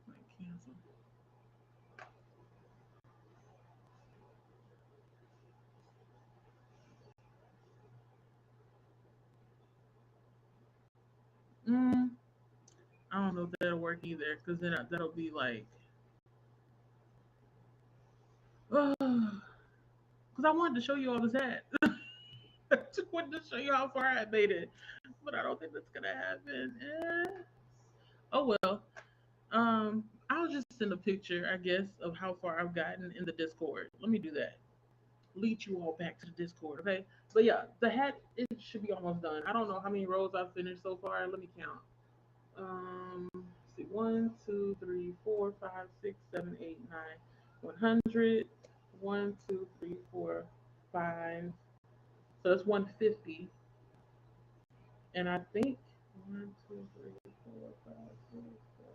Like, cancel. Mm, I don't know if that'll work either because then that'll be like, because I wanted to show you all this hat. I just wanted to show you how far I made it, but I don't think that's gonna happen. Oh well. I'll just send a picture, I guess, of how far I've gotten in the Discord. Let me do that. Lead you all back to the Discord, okay? But yeah, the hat it should be almost done. I don't know how many rows I've finished so far. Let me count. Let's see, 1, 2, 3, 4, 5, 6, 7, 8, 9, 100. 1, 2, 3, 4, 5. So that's 150. And I think 1, 2, 3, 4, 5, 6, 7,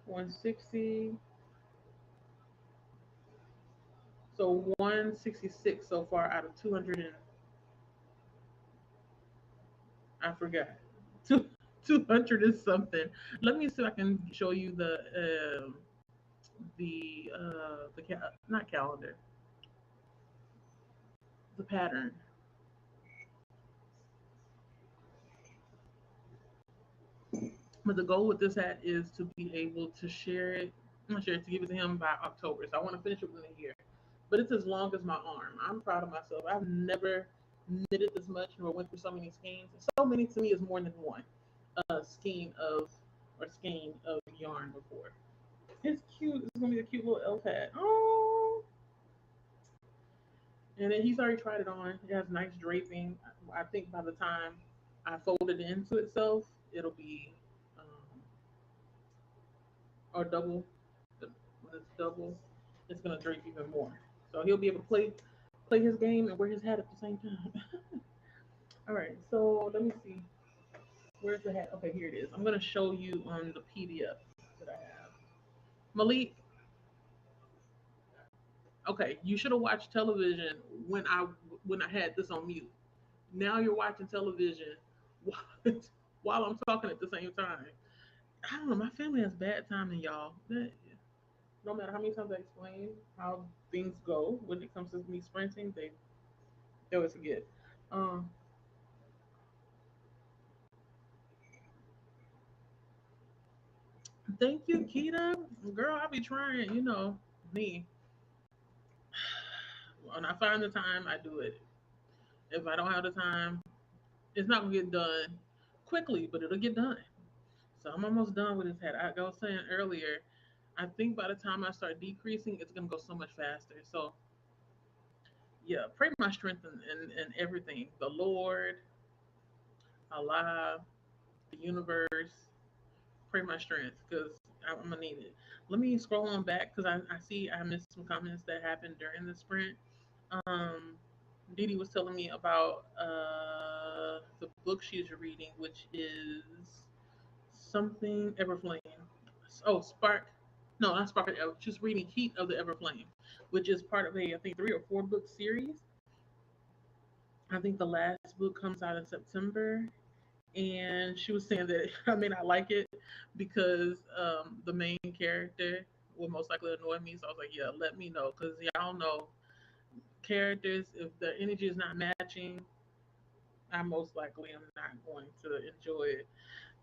160. So 166 so far out of 200 and I forgot. Two, 200 is something. Let me see if I can show you the not calendar. the pattern. But the goal with this hat is to be able to share it, not share it, to give it to him by October. So I want to finish it within a year. But it's as long as my arm. I'm proud of myself. I've never knitted this much nor went through so many skeins. So many to me is more than one skein of or skein of yarn before. It's cute. It's gonna be a cute little elf hat. Oh, and then he's already tried it on. It has nice draping. I think by the time I fold it into itself, it'll be or double. When it's double, it's gonna drape even more. So he'll be able to play his game and wear his hat at the same time. All right. So let me see. Where's the hat? Okay, here it is. I'm gonna show you on the PDF that I have. Malik, okay, you should have watched television when I had this on mute. Now you're watching television while, while I'm talking at the same time. I don't know. My family has bad timing, y'all. No matter how many times I explain how things go when it comes to me sprinting, they always forget. Um, Thank you, Keita. Girl, I be trying. Me. When I find the time, I do it. If I don't have the time, it's not gonna get done quickly, but it'll get done. So I'm almost done with this hat. I was saying earlier, I think by the time I start decreasing, it's gonna go so much faster. So yeah, pray my strength and everything. The Lord, Allah, the universe, pray my strength because I'm gonna need it. Let me scroll on back because I see I missed some comments that happened during the sprint. Um, Didi was telling me about the book she's reading, which is something Everflame. Oh, Spark. No, not Spark. She's reading Heat of the Everflame, which is part of a I think 3 or 4 book series. I think the last book comes out in September, and she was saying that I may not like it because the main character will most likely annoy me. So I was like, yeah, let me know because y'all know characters. If the energy is not matching, I most likely am not going to enjoy it.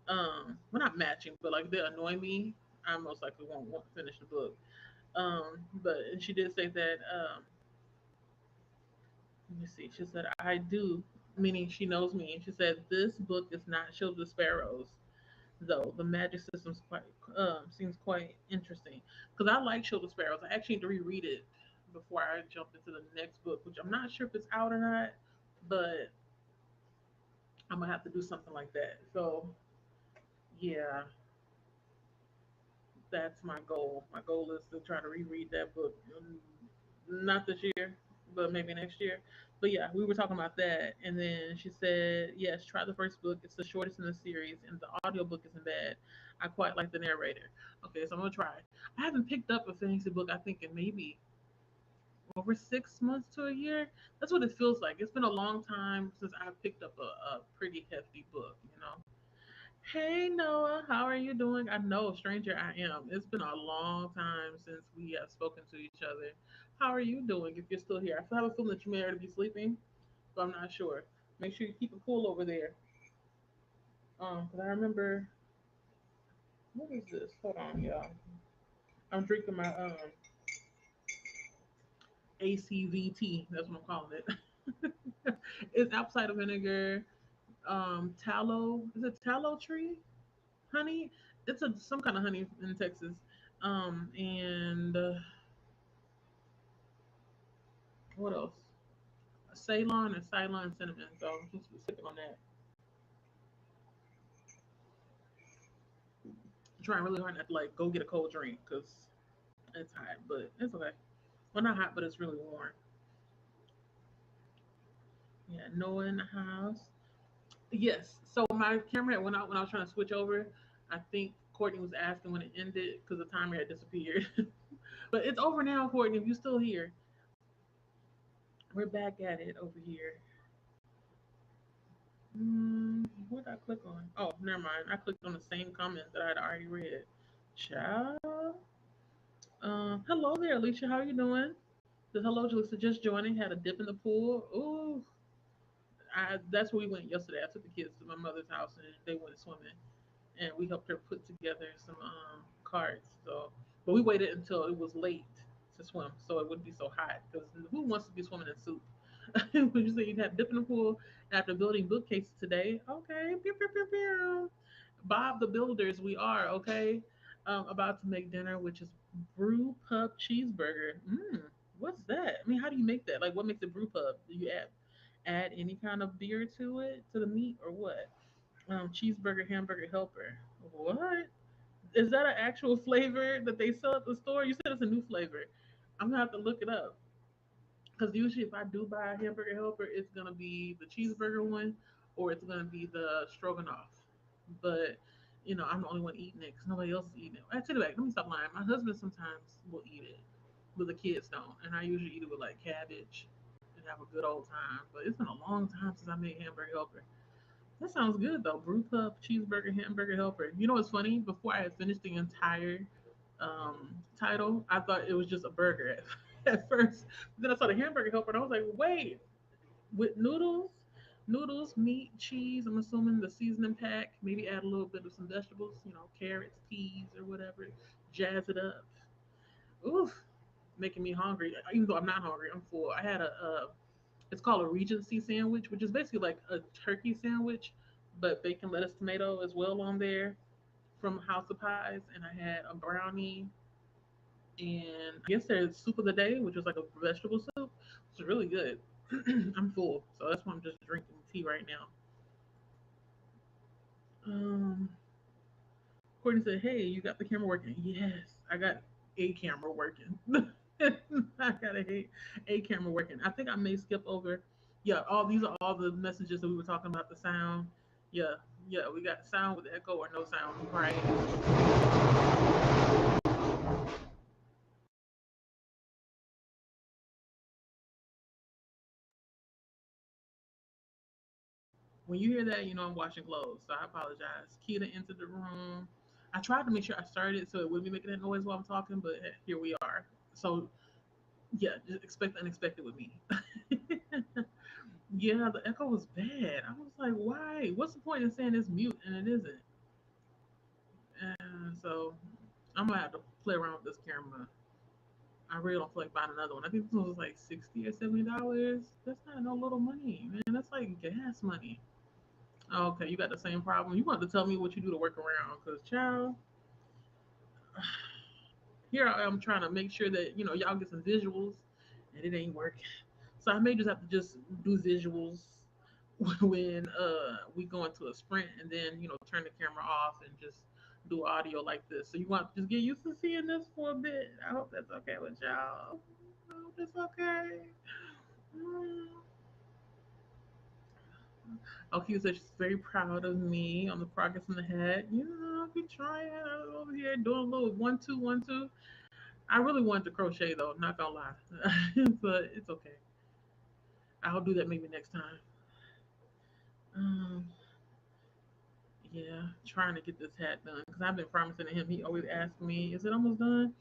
Well, not matching, but like they annoy me. I most likely won't want to finish the book. But and she did say that. Let me see. She said I do, meaning she knows me. And she said this book is not Shield the Sparrows, though the magic system's quite seems quite interesting because I like Shield the Sparrows. I actually need to reread it before I jump into the next book, which I'm not sure if it's out or not, but I'm gonna have to do something like that. So yeah, that's my goal. My goal is to try to reread that book. Not this year, but maybe next year. But yeah, we were talking about that. And then she said, yes, try the first book. It's the shortest in the series, and the audiobook isn't bad. I quite like the narrator. Okay, so I'm going to try. I haven't picked up a fantasy book, I think, in maybe over 6 months to a year. That's what it feels like. It's been a long time since I picked up a pretty hefty book. Hey Noah, how are you doing? I know, stranger I am. It's been a long time since we have spoken to each other. How are you doing if you're still here? I still have a feeling that you may already be sleeping, but I'm not sure. Make sure you keep it cool over there. Because I remember what is this? Hold on, y'all. I'm drinking my ACVT. That's what I'm calling it. It's apple cider vinegar, tallow. Is it tallow tree? Honey? It's some kind of honey in Texas. And what else? Ceylon and Ceylon cinnamon. So I'm just sipping on that. I'm trying really hard not to like go get a cold drink because it's hot, but it's okay. Well, not hot, but it's really warm. Yeah, Noah in the house. Yes. So my camera had went out when I was trying to switch over. I think Courtney was asking when it ended because the timer had disappeared. But it's over now, Courtney. If you're still here, we're back at it over here. What did I click on? Oh, never mind. I clicked on the same comment that I'd already read. Ciao. Hello there, Alicia. How are you doing? The hello, Jalissa, just joining. Had a dip in the pool. Ooh, that's where we went yesterday. I took the kids to my mother's house and they went swimming, and we helped her put together some cards. So, but we waited until it was late to swim, so it wouldn't be so hot. Because who wants to be swimming in soup? Would you say you'd have dip in the pool after building bookcases today? Okay, pew, pew, pew, pew. Bob the Builders, we are okay. About to make dinner, which is brew pub cheeseburger. What's that? I mean, how do you make that? Like, what makes it brew pub? Do you add any kind of beer to it, to the meat, or what? Cheeseburger hamburger helper. What? Is that an actual flavor that they sell at the store? You said it's a new flavor. I'm gonna have to look it up because usually if I do buy a hamburger helper, it's gonna be the cheeseburger one or it's gonna be the stroganoff. But I'm the only one eating it because nobody else is eating it. I take it back. Let me stop lying. My husband sometimes will eat it, but the kids don't, and I usually eat it with like cabbage and have a good old time. But it's been a long time since I made hamburger helper. That sounds good though. Brew pup, cheeseburger, hamburger helper. You know what's funny? Before I had finished the entire title, I thought it was just a burger at first. But then I saw the hamburger helper and I was like, wait, with noodles, meat, cheese. I'm assuming the seasoning pack. Maybe add a little bit of some vegetables. Carrots, peas, or whatever. Jazz it up. Oof, making me hungry. Even though I'm not hungry, I'm full. I had it's called a Regency sandwich, which is basically like a turkey sandwich, but bacon, lettuce, tomato as well on there from House of Pies. And I had a brownie, and I guess there's soup of the day, which was like a vegetable soup. It's really good. I'm full, so that's why I'm just drinking tea right now. Um, Courtney said, "Hey, you got the camera working?" Yes, I got a camera working. I got a camera working. I think I may skip over. Yeah, all these are all the messages that we were talking about. The sound. Yeah, yeah, we got sound with echo or no sound. Right. When you hear that, I'm washing clothes. So I apologize. Keita entered the room. I tried to make sure I started it so it wouldn't be making that noise while I'm talking, but here we are. So yeah, just expect the unexpected with me. Yeah, the echo was bad. I was like, why? What's the point in saying it's mute and it isn't? And so I'm gonna have to play around with this camera. I really don't feel like buying another one. I think this one was like $60 or $70. That's not no little money, man. That's like gas money. Okay, you got the same problem. You want to tell me what you do to work around? Cause child, here I am trying to make sure that y'all get some visuals, and it ain't working. So I may just have to just do visuals when we go into a sprint, and then turn the camera off and just do audio like this. So you want to just get used to seeing this for a bit. I hope that's okay with y'all. I hope it's okay. Mm. Okay, so she's very proud of me on the progress in the head. I'll be trying over here doing a little 1 2 1 2. I really wanted to crochet though, not gonna lie, but it's okay. I'll do that maybe next time. Um, yeah, trying to get this hat done because I've been promising to him. He always asks me, "Is it almost done?"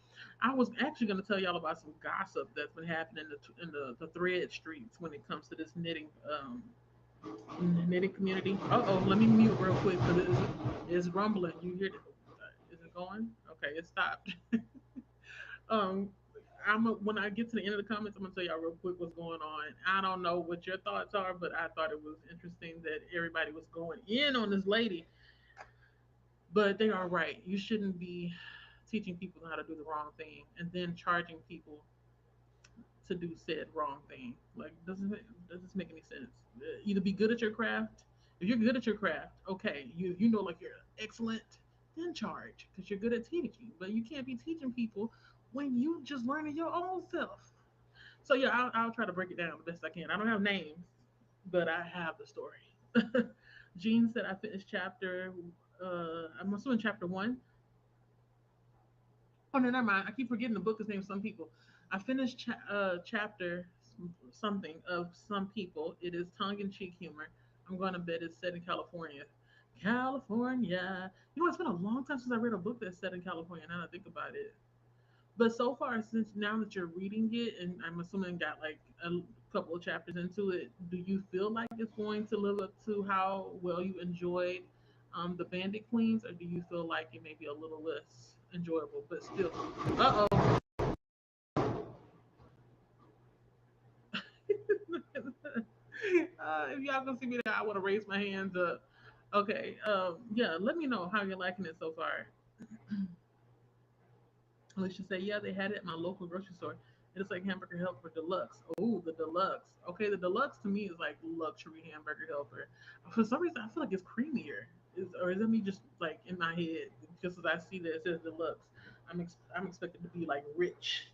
I was actually going to tell y'all about some gossip that's been happening in the thread streets when it comes to this knitting community. Oh, let me mute real quick because it's rumbling. You hear it? Is it going? Okay, it stopped. um, when I get to the end of the comments, I'm gonna tell y'all real quick what's going on. I don't know what your thoughts are, but I thought it was interesting that everybody was going in on this lady. But they are right. You shouldn't be teaching people how to do the wrong thing and then charging people to do said wrong thing. Like, does this make any sense? Either be good at your craft. If you're good at your craft, okay, you know like you're excellent, then charge because you're good at teaching. But you can't be teaching people when you just learning your own self. So yeah, I'll try to break it down the best I can. I don't have names, but I have the story. Jean said I finished chapter. I'm assuming chapter one. Oh no, never mind. I keep forgetting the book is named Some People. I finished chapter something of Some People. It is tongue in cheek humor. I'm going to bet it's set in California. California. It's been a long time since I read a book that's set in California. Now that I think about it. But so far, since now that you're reading it, and I'm assuming got like a couple of chapters into it, do you feel like it's going to live up to how well you enjoyed the Bandit Queens, or do you feel like it may be a little less enjoyable, but still? Uh oh. If y'all can see me there, I want to raise my hands up. Okay. Yeah. Let me know how you're liking it so far. Alicia said, "Yeah, they had it at my local grocery store. It's like hamburger helper deluxe. Oh, the deluxe. Okay, the deluxe to me is like luxury hamburger helper. For some reason, I feel like it's creamier. Or is it me just like in my head? Just as I see that it says deluxe, I'm expected to be like rich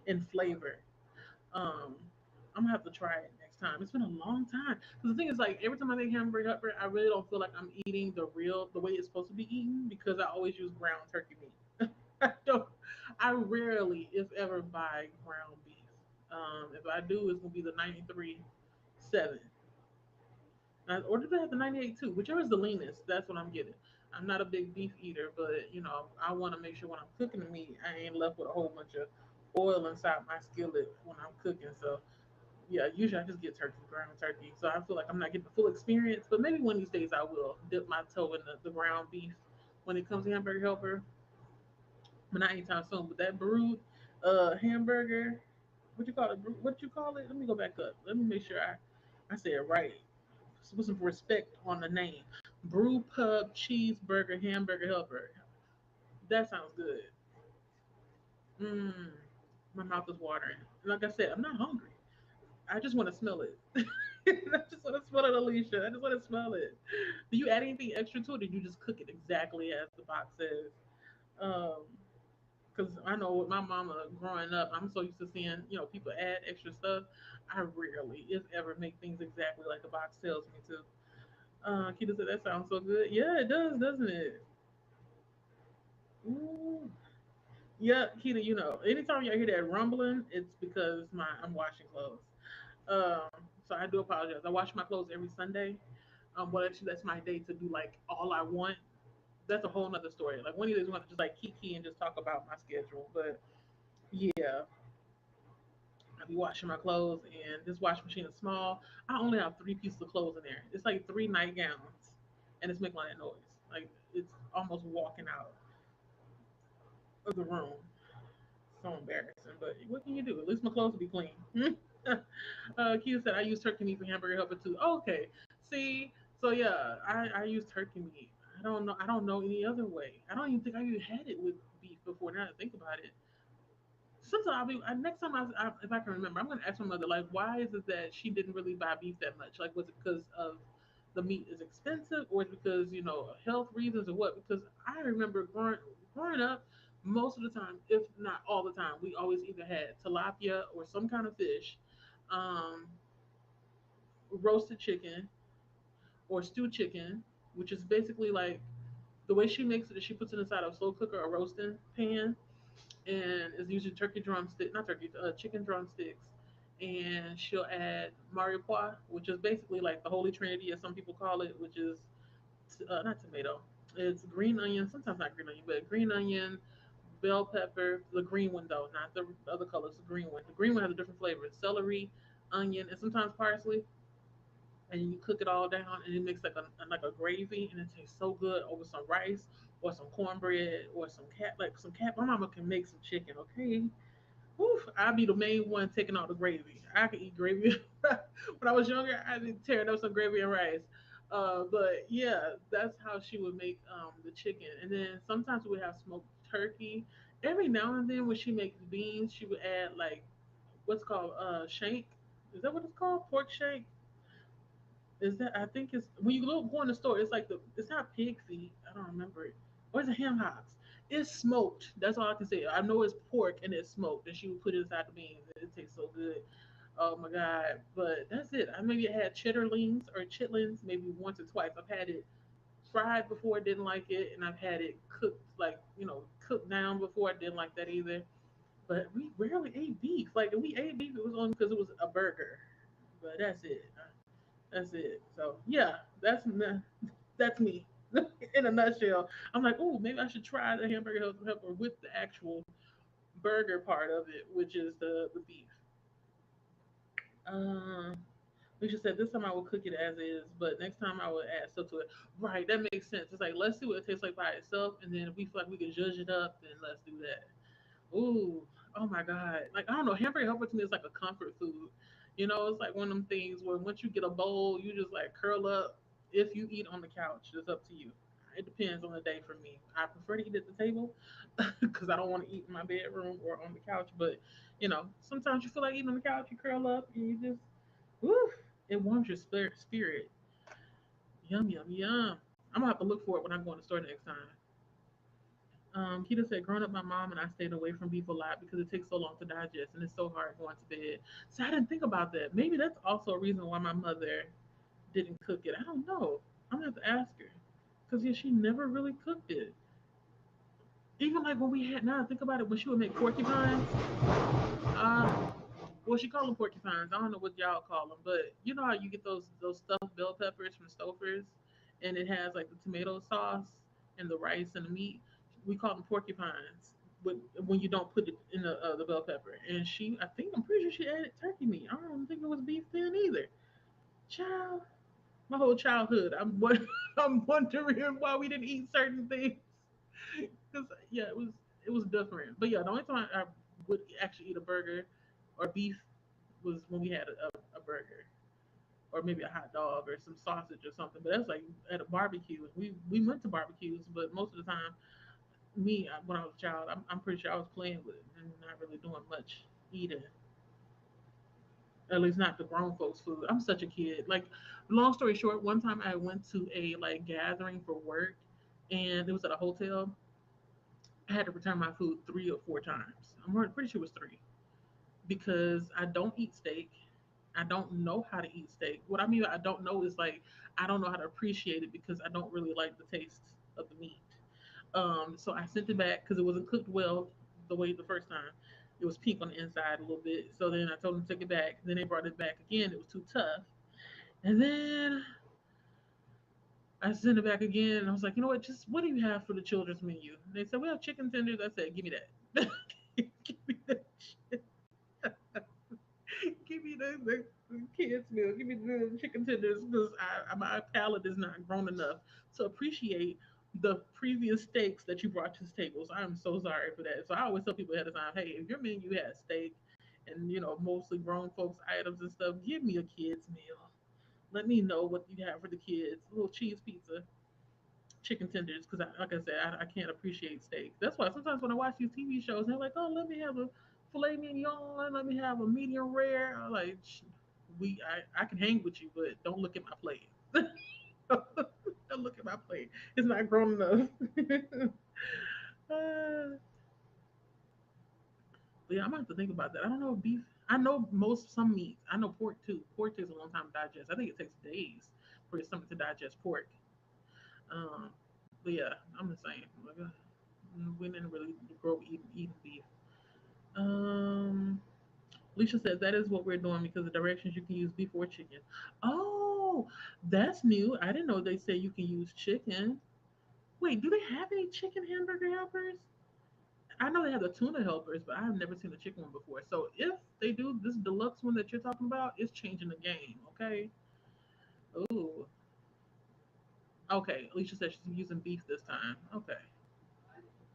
in flavor. Um, I'm gonna have to try it next time. It's been a long time. Because the thing is, like every time I make hamburger helper, I really don't feel like I'm eating the way it's supposed to be eaten because I always use ground turkey meat. I don't. I rarely, if ever, buy ground beef. If I do, it's gonna be the 93.7. Or did they have the 98 too? Whichever is the leanest, that's what I'm getting. I'm not a big beef eater, but I want to make sure when I'm cooking the meat, I ain't left with a whole bunch of oil inside my skillet when I'm cooking. So yeah, usually I just get turkey, ground turkey. So I feel like I'm not getting the full experience, but maybe one of these days I will dip my toe in the ground beef when it comes to hamburger helper, but not anytime soon. But that brewed hamburger, what you call it? What you call it? Let me go back up. Let me make sure I say it right. Put some respect on the name. Brew Pub Cheeseburger Hamburger Helper. That sounds good. Mmm. My mouth is watering. Like I said, I'm not hungry. I just want to smell it. I just want to smell it, Alicia. I just want to smell it. Do you add anything extra to it, or do you just cook it exactly as the box says? Um, because I know with my mama growing up, I'm so used to seeing people add extra stuff. I rarely, if ever, make things exactly like the box tells me to. Kita said that sounds so good. Yeah, it does, doesn't it? Ooh. Yeah, Kita. Anytime y'all hear that rumbling, it's because I'm washing clothes. So I do apologize. I wash my clothes every Sunday. Well, actually, that's my day to do like all I want. That's a whole nother story. Like one of these days, we want to just like kiki and just talk about my schedule. But yeah, I be washing my clothes, and this washing machine is small. I only have three pieces of clothes in there. It's like three nightgowns, and it's making all that noise. Like it's almost walking out of the room. So embarrassing, but what can you do? At least my clothes will be clean. Kia said I use turkey meat for hamburger helper too. Okay, see, so yeah, I use turkey meat. I don't know any other way. I don't even think I even had it with beef before. Now that I think about it, sometimes next time if I can remember, I'm gonna ask my mother like, why is it that she didn't really buy beef that much? Like, was it because of the meat is expensive, or is it because health reasons, or what? Because I remember growing up, most of the time, if not all the time, we always either had tilapia or some kind of fish, um, roasted chicken or stewed chicken, which is basically like the way she makes it is she puts it inside a slow cooker or roasting pan, and it's usually turkey drumstick, not turkey, chicken drumsticks, and she'll add maripois, which is basically like the holy trinity, as some people call it, which is not tomato. It's green onion, sometimes not green onion, but green onion, bell pepper, the green one though, not the other colors, the green one. The green one has a different flavor. It's celery, onion, and sometimes parsley, and you cook it all down, and it makes like a gravy, and it tastes so good over some rice or some cornbread or some cat. My mama can make some chicken, okay? Woof, I'd be the main one taking all the gravy. I could eat gravy. When I was younger, I'd be tearing up some gravy and rice. But yeah, that's how she would make the chicken. And then sometimes we would have smoked turkey. Every now and then, when she makes beans, she would add like what's called shank. Is that what it's called? Pork shank? Is that? I think it's when you go in the store. It's like it's not pig feet. I don't remember it. Or is it ham hocks? It's smoked. That's all I can say. I know it's pork and it's smoked, and she would put it inside the beans. It tastes so good. Oh my god! But that's it. I maybe had chitterlings or chitlins maybe once or twice. I've had it fried before. Didn't like it, and I've had it cooked like cooked down before. I didn't like that either. But we rarely ate beef. Like if we ate beef, it was only because it was a burger. But that's it. That's it. So yeah, that's me in a nutshell. I'm like, oh, maybe I should try the hamburger helper with the actual burger part of it, which is the beef. Uh, Alicia said this time I will cook it as is, but next time I will add stuff to it. Right, that makes sense. It's like let's see what it tastes like by itself, and then if we feel like we can judge it up, then let's do that. Ooh, oh my God. Like, I don't know, hamburger helper to me is like a comfort food. It's like one of them things where once you get a bowl, you just like curl up. If you eat on the couch, it's up to you. It depends on the day for me. I prefer to eat at the table because I don't want to eat in my bedroom or on the couch. But, sometimes you feel like eating on the couch, you curl up and you just, woo, it warms your spirit. Yum, yum, yum. I'm going to have to look for it when I go in the store next time. Keita said, growing up, my mom and I stayed away from beef a lot because it takes so long to digest and it's so hard going to bed. So I didn't think about that. Maybe that's also a reason why my mother didn't cook it. I don't know. I'm gonna have to ask her because yeah, she never really cooked it. Even like when we had now, I think about it when she would make porcupines. Uh, well, she called them porcupines. I don't know what y'all call them, but you know how you get those stuffed bell peppers from Stouffer's, and it has like the tomato sauce and the rice and the meat. We call them porcupines. But when you don't put it in the bell pepper, and I'm pretty sure she added turkey meat. I don't think it was beef then either. Child, my whole childhood, I'm wondering why we didn't eat certain things. Because yeah, it was different. But yeah, the only time I would actually eat a burger or beef was when we had a burger or maybe a hot dog or some sausage or something. But that's like at a barbecue. We went to barbecues, but most of the time, when I was a child, I'm pretty sure I was playing with it and not really doing much eating. At least not the grown folks' food. I'm such a kid. Like, long story short, one time I went to a like gathering for work, and it was at a hotel. I had to return my food 3 or 4 times. Pretty sure it was three because I don't eat steak. I don't know how to eat steak. What I mean by I don't know is like I don't know how to appreciate it because I don't really like the taste of the meat. So I sent it back because it wasn't cooked well the way the first time. It was pink on the inside a little bit. So then I told them to take it back. Then they brought it back again. It was too tough. And then I sent it back again. And I was like, you know what? Just what do you have for the children's menu? And they said, we have chicken tenders. I said, give me that. Give me that shit. Give me the kids meal. Give me the chicken tenders because my palate is not grown enough to appreciate the previous steaks that you brought to the table. So I'm so sorry for that. So I always tell people ahead of time, hey, if your menu has steak and mostly grown folks items and stuff, give me a kids meal. Let me know what you have for the kids. A little cheese pizza, chicken tenders, because like I said, I can't appreciate steak. That's why sometimes when I watch these TV shows, they're like, "Oh, let me have a filet mignon, let me have a medium rare." I'm like, I can hang with you, but don't look at my plate. Don't look at my plate. It's not grown enough. uh, but yeah, I'm gonna have to think about that. I don't know if beef. I know some meats. I know pork too. Pork takes a long time to digest. I think it takes days for your stomach to digest pork. Um, but yeah, I'm the same. Like, we didn't really grow eating beef. Um, Alicia says that is what we're doing because the directions you can use beef or chicken. Oh, that's new. I didn't know they say you can use chicken. Wait, do they have any chicken hamburger helpers? I know they have the tuna helpers, but I've never seen a chicken one before. So if they do, this deluxe one that you're talking about is changing the game. Okay. Ooh. Okay. Alicia says she's using beef this time. Okay.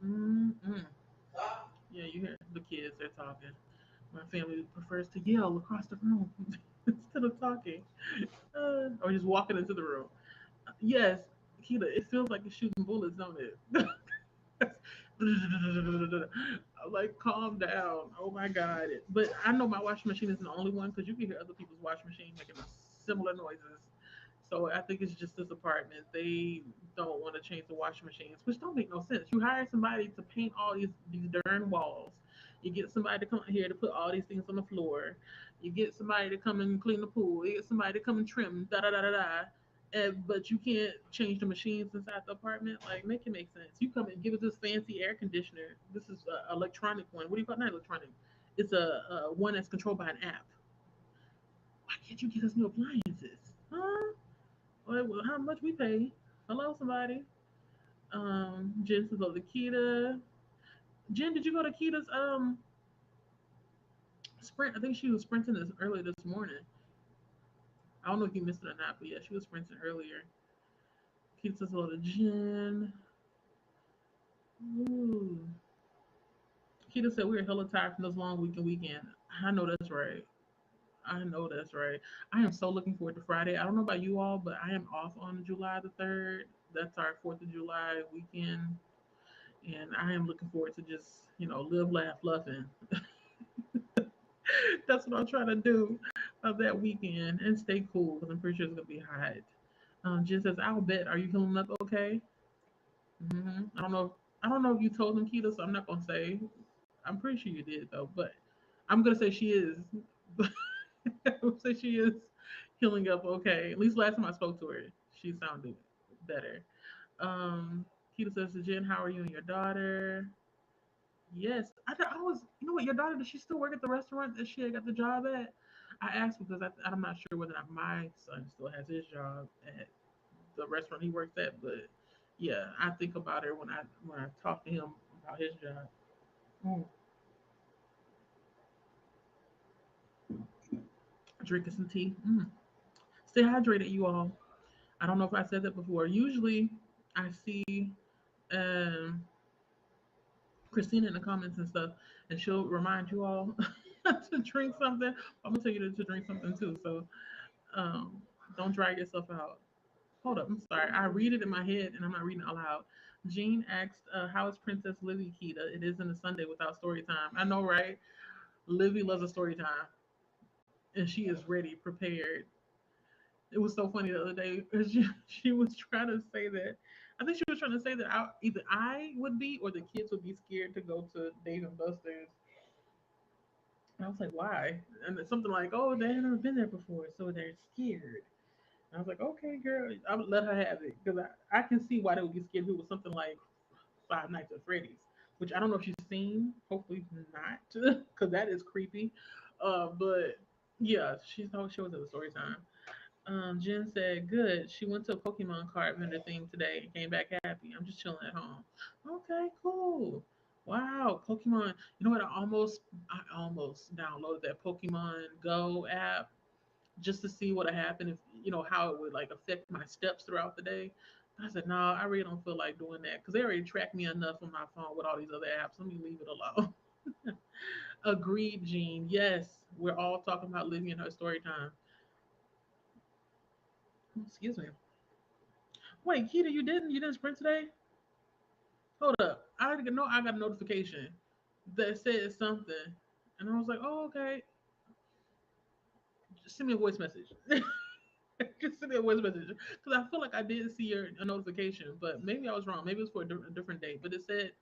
Mm-mm. Yeah, you hear the kids, they're talking. My family prefers to yell across the room instead of talking or just walking into the room. Yes, Keita, it feels like it's shooting bullets, don't it? I'm like, calm down. Oh my God. But I know my washing machine isn't the only one because you can hear other people's washing machine making similar noises. So I think it's just this apartment. They don't want to change the washing machines, which don't make no sense. You hire somebody to paint all these darn walls. You get somebody to come here to put all these things on the floor. You get somebody to come and clean the pool. You get somebody to come and trim. Da da da da da. But you can't change the machines inside the apartment. Like, make it make sense. You come and give us this fancy air conditioner. This is an electronic one. What do you call it? Not electronic. It's a one that's controlled by an app. Why can't you get us new appliances? Huh? Well, how much we pay? Hello, somebody. Jensen Lakita. Jen, did you go to Kita's sprint? I think she was sprinting this early this morning. I don't know if you missed it or not, but yeah, she was sprinting earlier. Kita says hello to Jen. Ooh. Kita said we were hella tired from this long weekend. I know that's right. I know that's right. I am so looking forward to Friday. I don't know about you all, but I am off on July the 3rd. That's our 4th of July weekend. And I am looking forward to just, live, laugh, loving. That's what I'm trying to do of that weekend and stay cool because I'm pretty sure it's going to be hot. Jen says, I'll bet. Are you healing up okay? I don't know if you told them, Keita, so I'm not going to say. I'm pretty sure you did, though. But I'm going to say she is. I would say she is healing up okay. At least last time I spoke to her, she sounded better. Keita says to Jen, how are you and your daughter? Yes, I was. You know what? Your daughter, does she still work at the restaurant that she had got the job at? I asked because I'm not sure whether or not my son still has his job at the restaurant he works at. But yeah, I think about her when I talk to him about his job. Mm. Drinking some tea. Stay hydrated, you all. I don't know if I said that before. Usually, I see um, Christina in the comments and stuff, and she'll remind you all to drink something. I'm gonna tell you to drink something too. So um, don't drag yourself out. Hold up, I'm sorry. I read it in my head and I'm not reading it out loud. Jean asked, "How is Princess Livy, Keita? It isn't a Sunday without story time." I know, right? Livy loves a story time, and she is ready, prepared. It was so funny the other day. She was trying to say that. I think she was trying to say that either I would be or the kids would be scared to go to Dave and Buster's. And I was like, why? And it's something like, oh, they have never been there before, so they're scared. And I was like, okay, girl, I would let her have it because I can see why they would be scared if it was something like Five Nights at Freddy's, which I don't know if she's seen. Hopefully not, because that is creepy. But yeah, she's no, she was at the story time. Jen said, good. She went to a Pokemon card vendor thing today and came back happy. I'm just chilling at home. Okay, cool. Wow, Pokemon. You know what? I almost downloaded that Pokemon Go app just to see what would happen if, how it would like affect my steps throughout the day. But I said, no, I really don't feel like doing that because they already track me enough on my phone with all these other apps. Let me leave it alone. Agreed, Jean. Yes, we're all talking about living in her story time. Excuse me. Wait, Keita, you didn't sprint today? Hold up. I didn't know I got a notification that said something. And I was like, oh, okay. Just send me a voice message. Just send me a voice message. Because I feel like I did see a notification, but maybe I was wrong. Maybe it was for a different date. But it said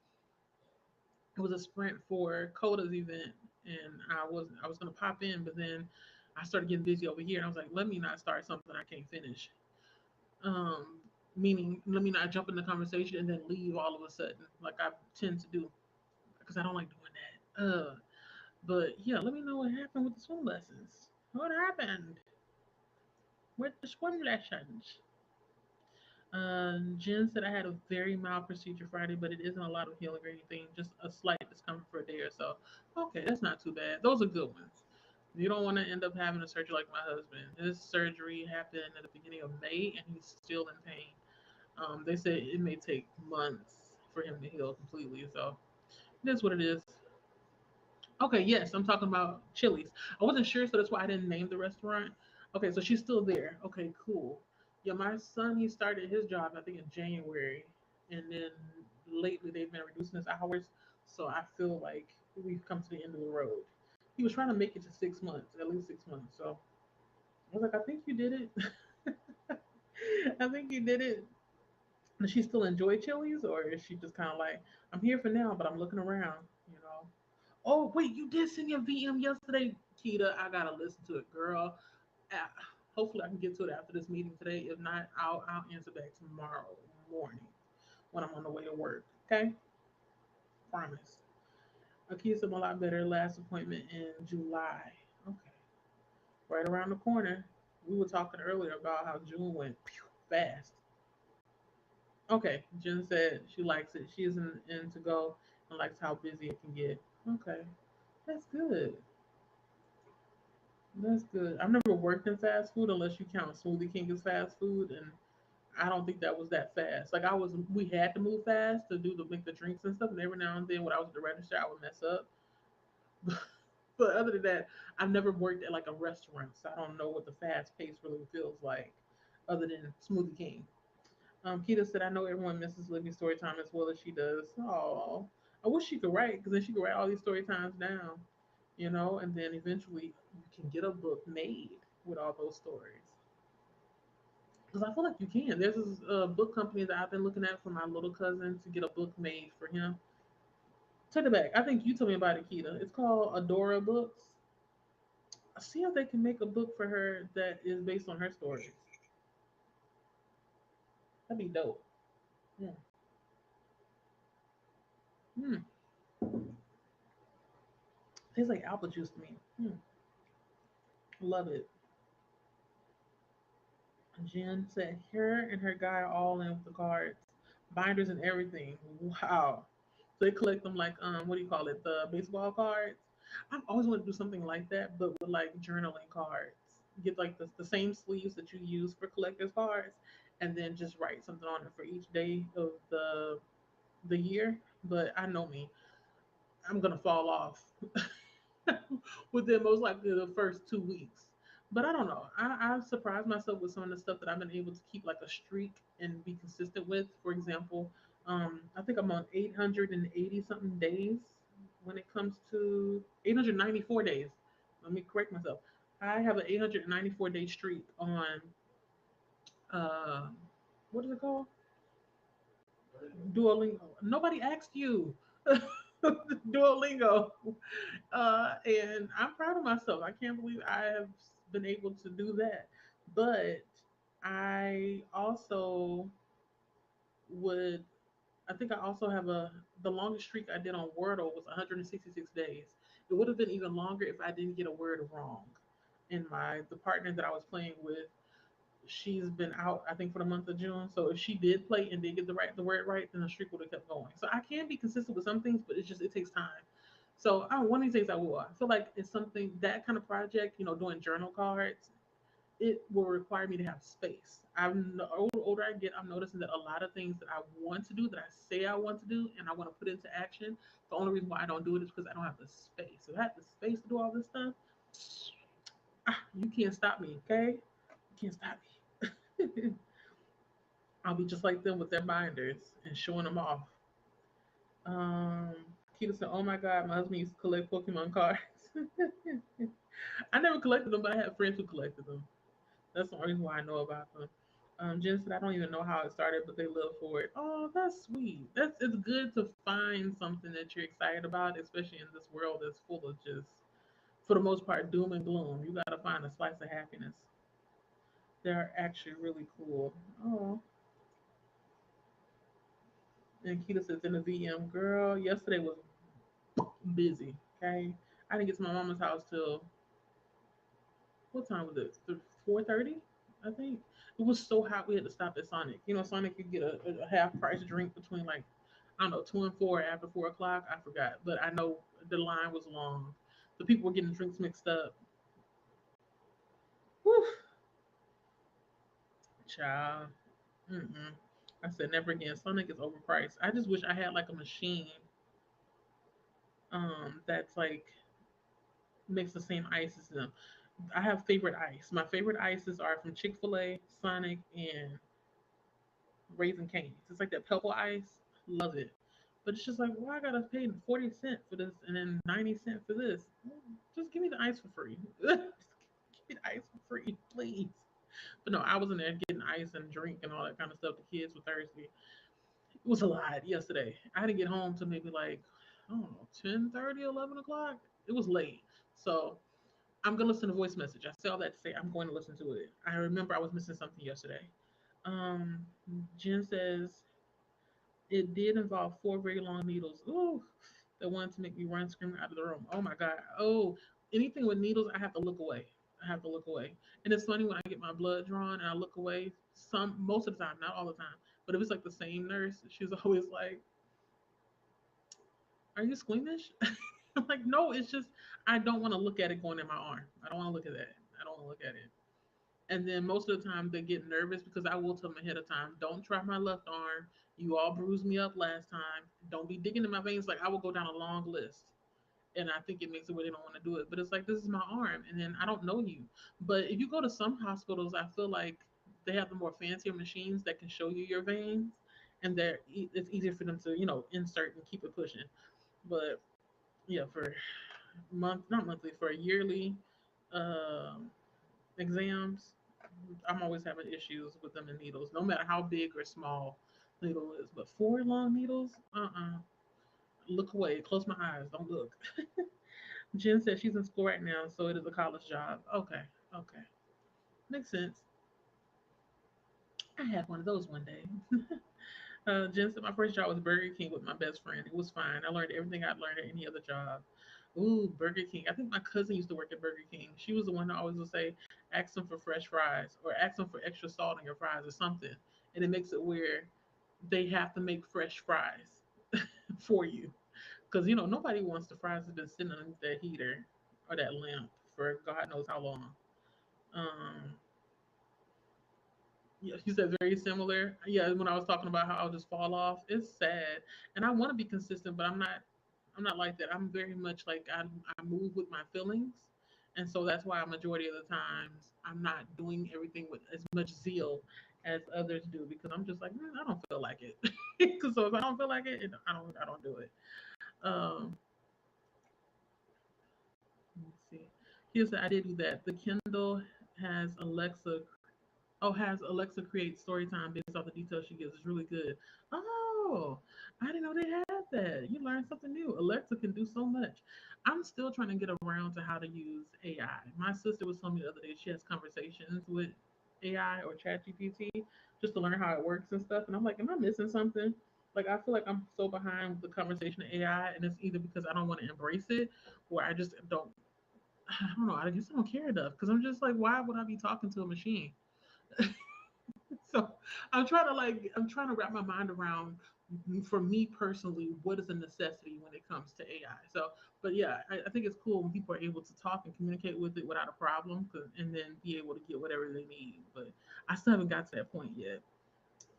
it was a sprint for Coda's event. And I was gonna pop in, but then I started getting busy over here and I was like, let me not start something I can't finish. Meaning let me not jump in the conversation and then leave all of a sudden, like I tend to do, because I don't like doing that. But yeah, let me know what happened with the swim lessons. What happened with the swim lessons? Jen said I had a very mild procedure Friday, but it isn't a lot of healing or anything, just a slight discomfort for a day or so. Okay, that's not too bad. Those are good ones. You don't want to end up having a surgery like my husband. His surgery happened at the beginning of May, and he's still in pain. They said it may take months for him to heal completely. So it is what it is. Okay, yes, I'm talking about Chili's. I wasn't sure, so that's why I didn't name the restaurant. Okay, so she's still there. Okay, cool. Yeah, my son, he started his job, I think, in January. And then lately they've been reducing his hours. So I feel like we've come to the end of the road. He was trying to make it to 6 months, at least 6 months. So I was like, I think you did it. I think you did it. Does she still enjoy Chili's, or is she just kind of like, I'm here for now, but I'm looking around? Oh, wait, you did send your VM yesterday, Keita. I gotta listen to it, girl. Ah, hopefully, I can get to it after this meeting today. If not, I'll answer back tomorrow morning when I'm on the way to work. Okay, promise. Aki's a lot better. Last appointment in July. Okay, right around the corner. We were talking earlier about how June went fast. Okay, Jen said she likes it. She isn't in to go and likes how busy it can get. Okay, that's good. That's good. I've never worked in fast food unless you count Smoothie King as fast food, and I don't think that was that fast. Like we had to move fast to make the drinks and stuff, and every now and then when I was at the register, I would mess up. But other than that, I've never worked at like a restaurant, so I don't know what the fast pace really feels like, other than Smoothie King. Keita said, "I know everyone misses Libby's story time as well as she does." Oh, I wish she could write because then she could write all these story times down, and then eventually you can get a book made with all those stories. Because I feel like you can. There's this book company that I've been looking at for my little cousin to get a book made for him. Take it back. I think you told me about it, Keita. It's called Adora Books. See if they can make a book for her that is based on her stories. That'd be dope. Yeah. Hmm. Tastes like apple juice to me. Love it. Jen said her and her guy are all in with the cards, binders and everything. Wow. So they collect them like what do you call it? The baseball cards. I've always wanted to do something like that, but with like journaling cards. Get like the same sleeves that you use for collector's cards, and then just write something on it for each day of the year. But I know me, I'm gonna fall off within most likely the first 2 weeks. But I don't know. I've surprised myself with some of the stuff that I've been able to keep like a streak and be consistent with. For example, I think I'm on 880 something days when it comes to 894 days. Let me correct myself. I have an 894-day streak on uh, what is it called? Duolingo. Nobody asked you. Duolingo. And I'm proud of myself. I can't believe I have been able to do that. But I also would, I think I also have the longest streak I did on Wordle was 166 days. It would have been even longer if I didn't get a word wrong. And the partner that I was playing with, she's been out, I think, for the month of June. So if she did play and did get the word right, then the streak would have kept going. So I can be consistent with some things, but it takes time. So one of these days I will. I feel like it's something that kind of project, doing journal cards. It will require me to have space. Older I get, I'm noticing that a lot of things that I want to do, that I say I want to do, and I want to put into action. The only reason why I don't do it is because I don't have the space. If I had the space to do all this stuff, you can't stop me, okay? You can't stop me. I'll be just like them with their binders and showing them off. Keita said, "Oh my God, my husband used to collect Pokemon cards." I never collected them, but I had friends who collected them. That's the only reason why I know about them. Jen said, "I don't even know how it started, but they live for it." Oh, that's sweet. It's good to find something that you're excited about, especially in this world that's full of just, for the most part, doom and gloom. You got to find a slice of happiness. They're actually really cool. Oh, and Keita says in the VM, girl, yesterday was busy. Okay, I didn't get to my mama's house till what time was it? 4:30, I think. It was so hot we had to stop at Sonic. Sonic could get a half price drink between like I don't know 2 and 4 after 4 o'clock. I forgot, but I know the line was long. The people were getting drinks mixed up. Whew, child. Mm-mm. I said never again. Sonic is overpriced. I just wish I had like a machine that's like makes the same ice as them. I have favorite ice. My favorite ices are from Chick-fil-A, Sonic, and Raisin Cane's. It's like that purple ice. Love it. But it's just like, why I gotta pay 40 cents for this and then 90 cents for this? Just give me the ice for free. Just give me the ice for free, please. But no, I was in there getting ice and drink and all that kind of stuff. The kids were thirsty. It was a lot yesterday. I had to get home to maybe like, I don't know, 10:30, 11 o'clock. It was late. So I'm gonna listen to voice message. I say all that to say I'm going to listen to it. I remember I was missing something yesterday. Um, Jen says it did involve four very long needles. Ooh, that wanted to make me run screaming out of the room. Oh my god. Oh, anything with needles, I have to look away. I have to look away. And it's funny when I get my blood drawn and I look away. Most of the time, not all the time, but if it's like the same nurse, she's always like, Are you squeamish? I'm like, no, it's just I don't want to look at it going in my arm. I don't want to look at that. I don't want to look at it. And then most of the time they get nervous because I will tell them ahead of time, don't try my left arm. You all bruised me up last time. Don't be digging in my veins. Like I will go down a long list. And I think it makes it where they don't want to do it. But it's like, this is my arm. And then I don't know you. But if you go to some hospitals, I feel like they have the more fancier machines that can show you your veins. And it's easier for them to, insert and keep it pushing. But yeah, for not monthly, for yearly um exams, I'm always having issues with them and needles, no matter how big or small the needle is. But four long needles, look away, close my eyes, don't look. Jen said she's in school right now, so it is a college job. Okay, okay, makes sense. I had one of those one day. Jen said my first job was Burger King with my best friend. It was fine. I learned everything I'd learned at any other job. Ooh, Burger King. I think my cousin used to work at Burger King. She was the one that always would say, ask them for fresh fries or ask them for extra salt on your fries or something. And it makes it where they have to make fresh fries for you. Because, nobody wants the fries that have been sitting underneath that heater or that lamp for God knows how long. Um, yeah, she said very similar. Yeah, when I was talking about how I'll just fall off, it's sad, and I want to be consistent, but I'm not. I'm not like that. I'm very much like I move with my feelings, and so that's why a majority of the times I'm not doing everything with as much zeal as others do because I'm just like I don't feel like it. So if I don't feel like it, I don't do it. Um, let me see. Here's I did do that. The Kindle has Alexa has Alexa create story time based off the details she gives. It's really good. Oh, I didn't know they had that. You learned something new. Alexa can do so much. I'm still trying to get around to how to use AI. My sister was telling me the other day she has conversations with AI or ChatGPT just to learn how it works and stuff. And I'm like, am I missing something? Like I feel like I'm so behind with the conversation of AI, and it's either because I don't want to embrace it, or I just don't. I don't know. I guess I don't care enough because I'm just like, why would I be talking to a machine? So I'm trying to wrap my mind around for me personally what is a necessity when it comes to AI. So, but yeah, I think it's cool when people are able to talk and communicate with it without a problem, and then be able to get whatever they need. But I still haven't got to that point yet.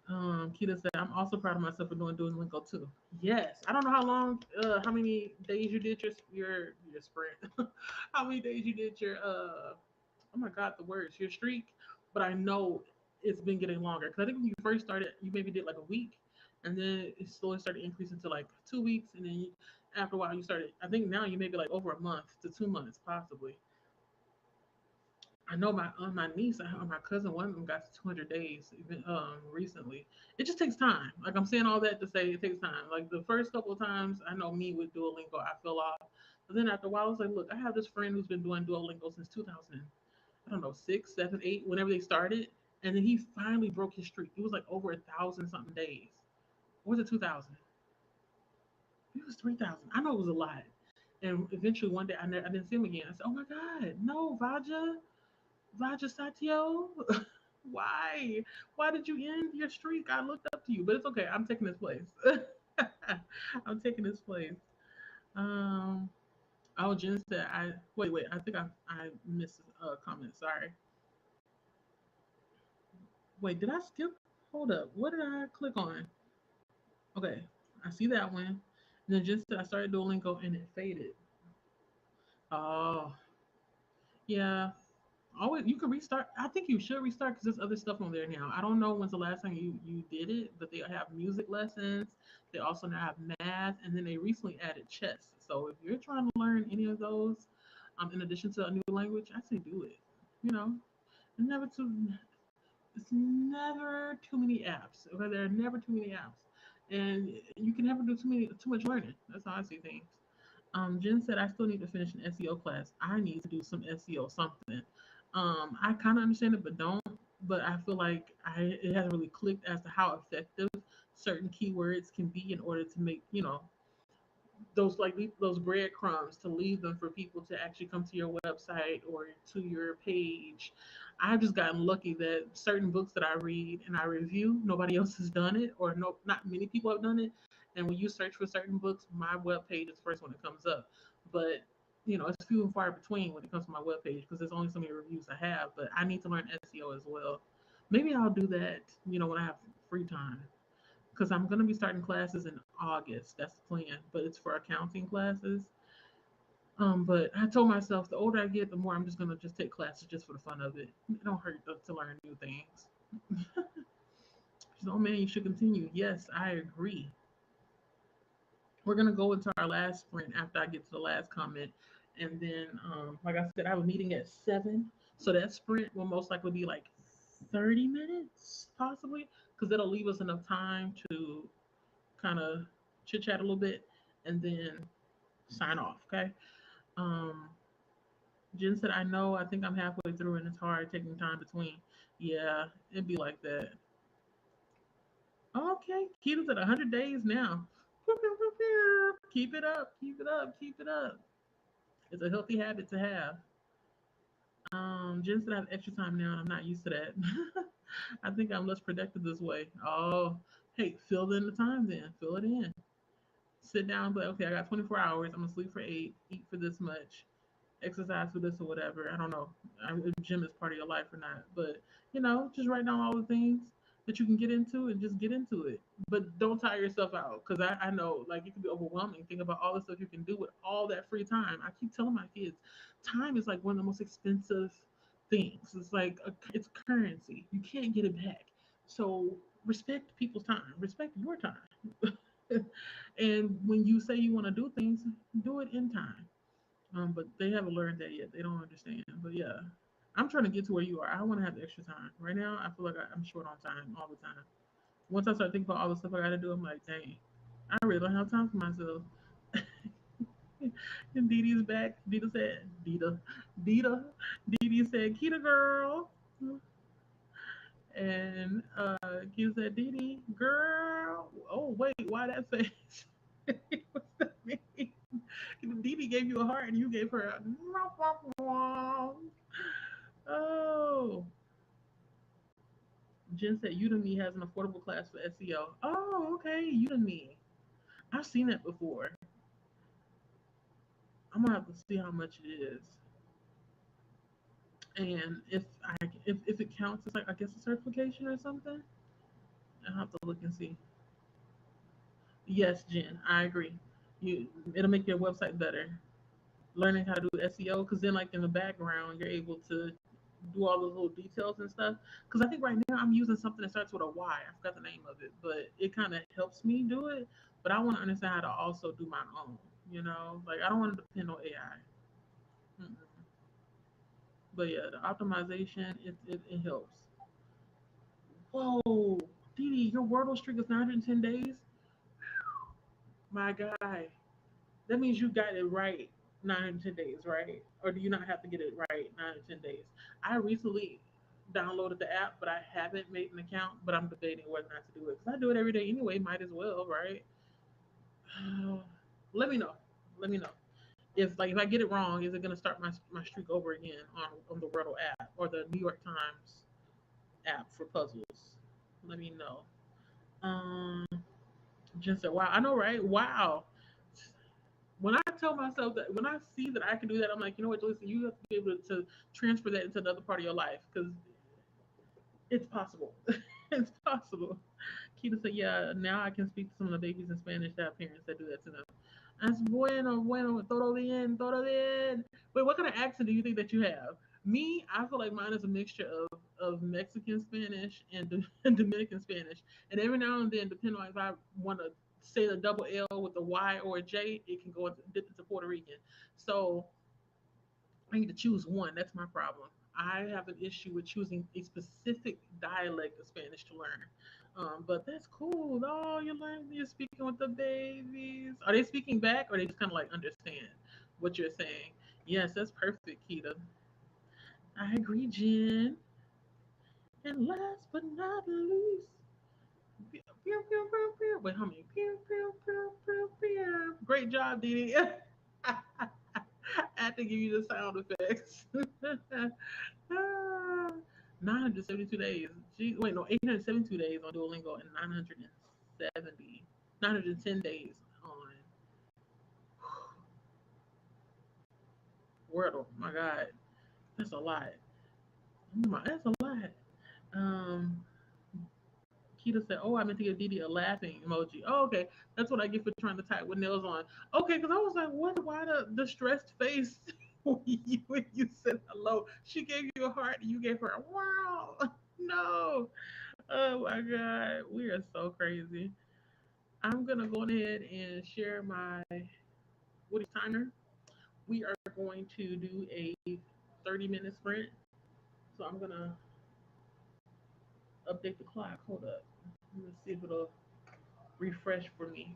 Kita said, I'm also proud of myself for doing Duolingo too. Yes, I don't know how many days you did your sprint, how many days you did your oh my god, the words, your streak. But I know it's been getting longer because I think when you first started, you maybe did like a week, and then it slowly started increasing to like 2 weeks, and then after a while you started. I think now you maybe like over a month to 2 months possibly. I know my niece or my cousin, one of them got to 200 days even recently. It just takes time. Like I'm saying all that to say it takes time. Like the first couple of times, I know me with Duolingo, I fell off, but then after a while, I was like, look, I have this friend who's been doing Duolingo since 2000. I don't know, 6, 7, 8, whenever they started, and then he finally broke his streak. It was like over 1,000 something days. Or was it 2,000? It was 3,000. I know it was a lot. And eventually one day I didn't see him again. I said, oh my God, no, Vaja Satyo, why? Why did you end your streak? I looked up to you, but it's okay. I'm taking his place. I'm taking his place. Um. Oh, Jen said, I wait. I think I missed a comment. Sorry. Wait, did I skip? Hold up. What did I click on? Okay, I see that one. And then Jen said I started Duolingo and it faded. Oh, yeah. Always you can restart. I think you should restart because there's other stuff on there now. I don't know when's the last time you did it, but they have music lessons. They also now have math, and then they recently added chess. So if you're trying to learn any of those, in addition to a new language, I say do it. You know, never too. It's never too many apps. Okay, there are never too many apps, and you can never do too much learning. That's how I see things. Jen said, I still need to finish an SEO class. I need to do some SEO something. I kind of understand it, but don't. But I feel like it hasn't really clicked as to how effective certain keywords can be in order to make, those breadcrumbs to leave them for people to actually come to your website or to your page. I've just gotten lucky that certain books that I read and I review, nobody else has done it, or no, not many people have done it. And when you search for certain books, my web page is the first one that comes up. But it's few and far between when it comes to my web page because there's only so many reviews I have. But I need to learn SEO as well. Maybe I'll do that, when I have free time because I'm going to be starting classes in August. That's the plan, but it's for accounting classes. But I told myself the older I get, the more I'm just going to just take classes just for the fun of it. It don't hurt to learn new things. She's, oh man, you should continue. Yes, I agree. We're going to go into our last sprint after I get to the last comment. And then, like I said, I have a meeting at 7. So that sprint will most likely be like 30 minutes, possibly, because that'll leave us enough time to kind of chit chat a little bit and then sign off. Okay. Um, Jen said, I know, I think I'm halfway through and it's hard taking time between. Yeah, it'd be like that. Okay. Keto's at 100 days now. Keep it up. Keep it up. Keep it up. It's a healthy habit to have. Jen said, I have extra time now and I'm not used to that. I think I'm less productive this way. Oh, hey, fill in the time then. Fill it in. Sit down, but okay, I got 24 hours. I'm gonna sleep for 8, eat for this much, exercise for this or whatever. I don't know if gym is part of your life or not, but just write down all the things that you can get into and just get into it. But don't tire yourself out because I know like it can be overwhelming. Think about all the stuff you can do with all that free time. I keep telling my kids, time is like one of the most expensive things. It's like it's currency. You can't get it back. So respect people's time. Respect your time. And when you say you want to do things, do it in time. But they haven't learned that yet. They don't understand. But yeah, I'm trying to get to where you are. I want to have the extra time. Right now, I feel like I'm short on time all the time. Once I start thinking about all the stuff I got to do, I'm like, dang, I really don't have time for myself. And Dee Dee's back. Dita said, Dita. Dee Dee said, Kita girl. And Kita said, Dee Dee, girl. Oh, wait, why that face? What's that mean? Dee Dee gave you a heart and you gave her a. Oh, Jen said Udemy has an affordable class for SEO. Oh, okay, Udemy. I've seen that before. I'm gonna have to see how much it is, and if it counts as like I guess a certification or something. I'll have to look and see. Yes, Jen, I agree. It'll make your website better. Learning how to do SEO, because then like in the background you're able to do all those little details and stuff. Because I think right now I'm using something that starts with a Y. I forgot the name of it, but it kind of helps me do it. But I want to understand how to also do my own. Like I don't want to depend on AI. Mm-mm. But yeah, the optimization it helps. Whoa, Didi, your Wordle streak is 910 days. My guy, that means you got it right 9 to 10 days, right? Or do you not have to get it right 9 to 10 days? I recently downloaded the app, but I haven't made an account. But I'm debating whether or not to do it because I do it every day anyway. Might as well, right? Let me know. Let me know. If I get it wrong, is it gonna start my streak over again on the Wordle app or the New York Times app for puzzles? Let me know. Um, just said, wow, I know, right? Wow. When I tell myself that, when I see that I can do that, I'm like, you know what, listen, you have to be able to transfer that into another part of your life because it's possible. It's possible. Kita said, yeah, now I can speak to some of the babies in Spanish that have parents that do that to them. That's bueno, todo bien. Wait, what kind of accent do you think that you have? Me, I feel like mine is a mixture of Mexican Spanish and Dominican Spanish. And every now and then, depending on if I want to say the double L with a Y or a J, it can go into Puerto Rican. So I need to choose one. That's my problem. I have an issue with choosing a specific dialect of Spanish to learn. But that's cool. Oh, you're speaking with the babies. Are they speaking back or they just kind of like understand what you're saying? Yes, that's perfect, Keita. I agree, Jen. And last but not least, pew, pew, pew, pew, pew. Wait, how many? Pew, pew, pew, pew, pew. Great job, Dee Dee. I had to give you the sound effects. 972 days. Gee, wait, no, 872 days on Duolingo and 910 days on Wordle. My God, that's a lot. That's a lot. Um, Kita said, "Oh, I meant to give Didi a laughing emoji." Oh, okay, that's what I get for trying to type with nails on. Okay, because I was like, "What? Why the stressed face when you said hello?" She gave you a heart, and you gave her a wow. No, oh my God, we are so crazy. I'm gonna go ahead and share my Woody timer. We are going to do a 30-minute sprint. So I'm gonna update the clock. Hold up. Let's see if it'll refresh for me.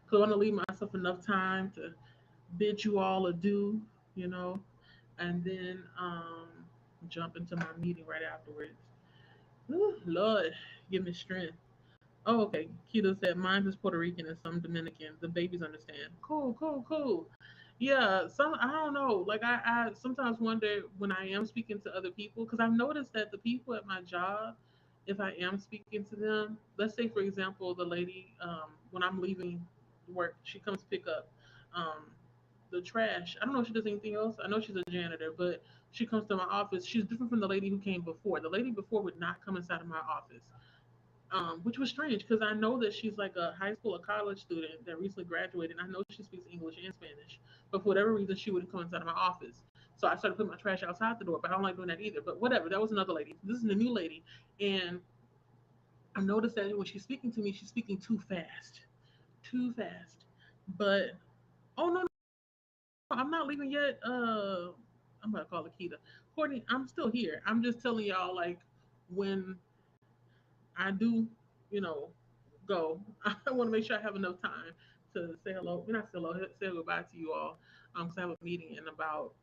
Because I want to leave myself enough time to bid you all adieu, you know, and then jump into my meeting right afterwards. Ooh, Lord, give me strength. Oh, okay. Keto said mine is Puerto Rican and some Dominican. The babies understand. Cool, cool, cool. Yeah, some I don't know. Like I sometimes wonder when I am speaking to other people because I've noticed that the people at my job, if I am speaking to them, let's say for example the lady when I'm leaving work, she comes to pick up um, the trash. I don't know if she does anything else. I know she's a janitor, but she comes to my office. She's different from the lady who came before. The lady before would not come inside of my office, which was strange because I know that she's like a high school or college student that recently graduated. And I know she speaks English and Spanish, but for whatever reason, she wouldn't come inside of my office. So I started putting my trash outside the door, but I don't like doing that either. But whatever, that was another lady. This is the new lady, and I noticed that when she's speaking to me, she's speaking too fast, too fast. But oh no, no, I'm not leaving yet. I'm gonna call Akita. Courtney, I'm still here. I'm just telling y'all like when I do, you know, go. I want to make sure I have enough time to say hello. Not say hello, say goodbye to you all. Because I have a meeting in about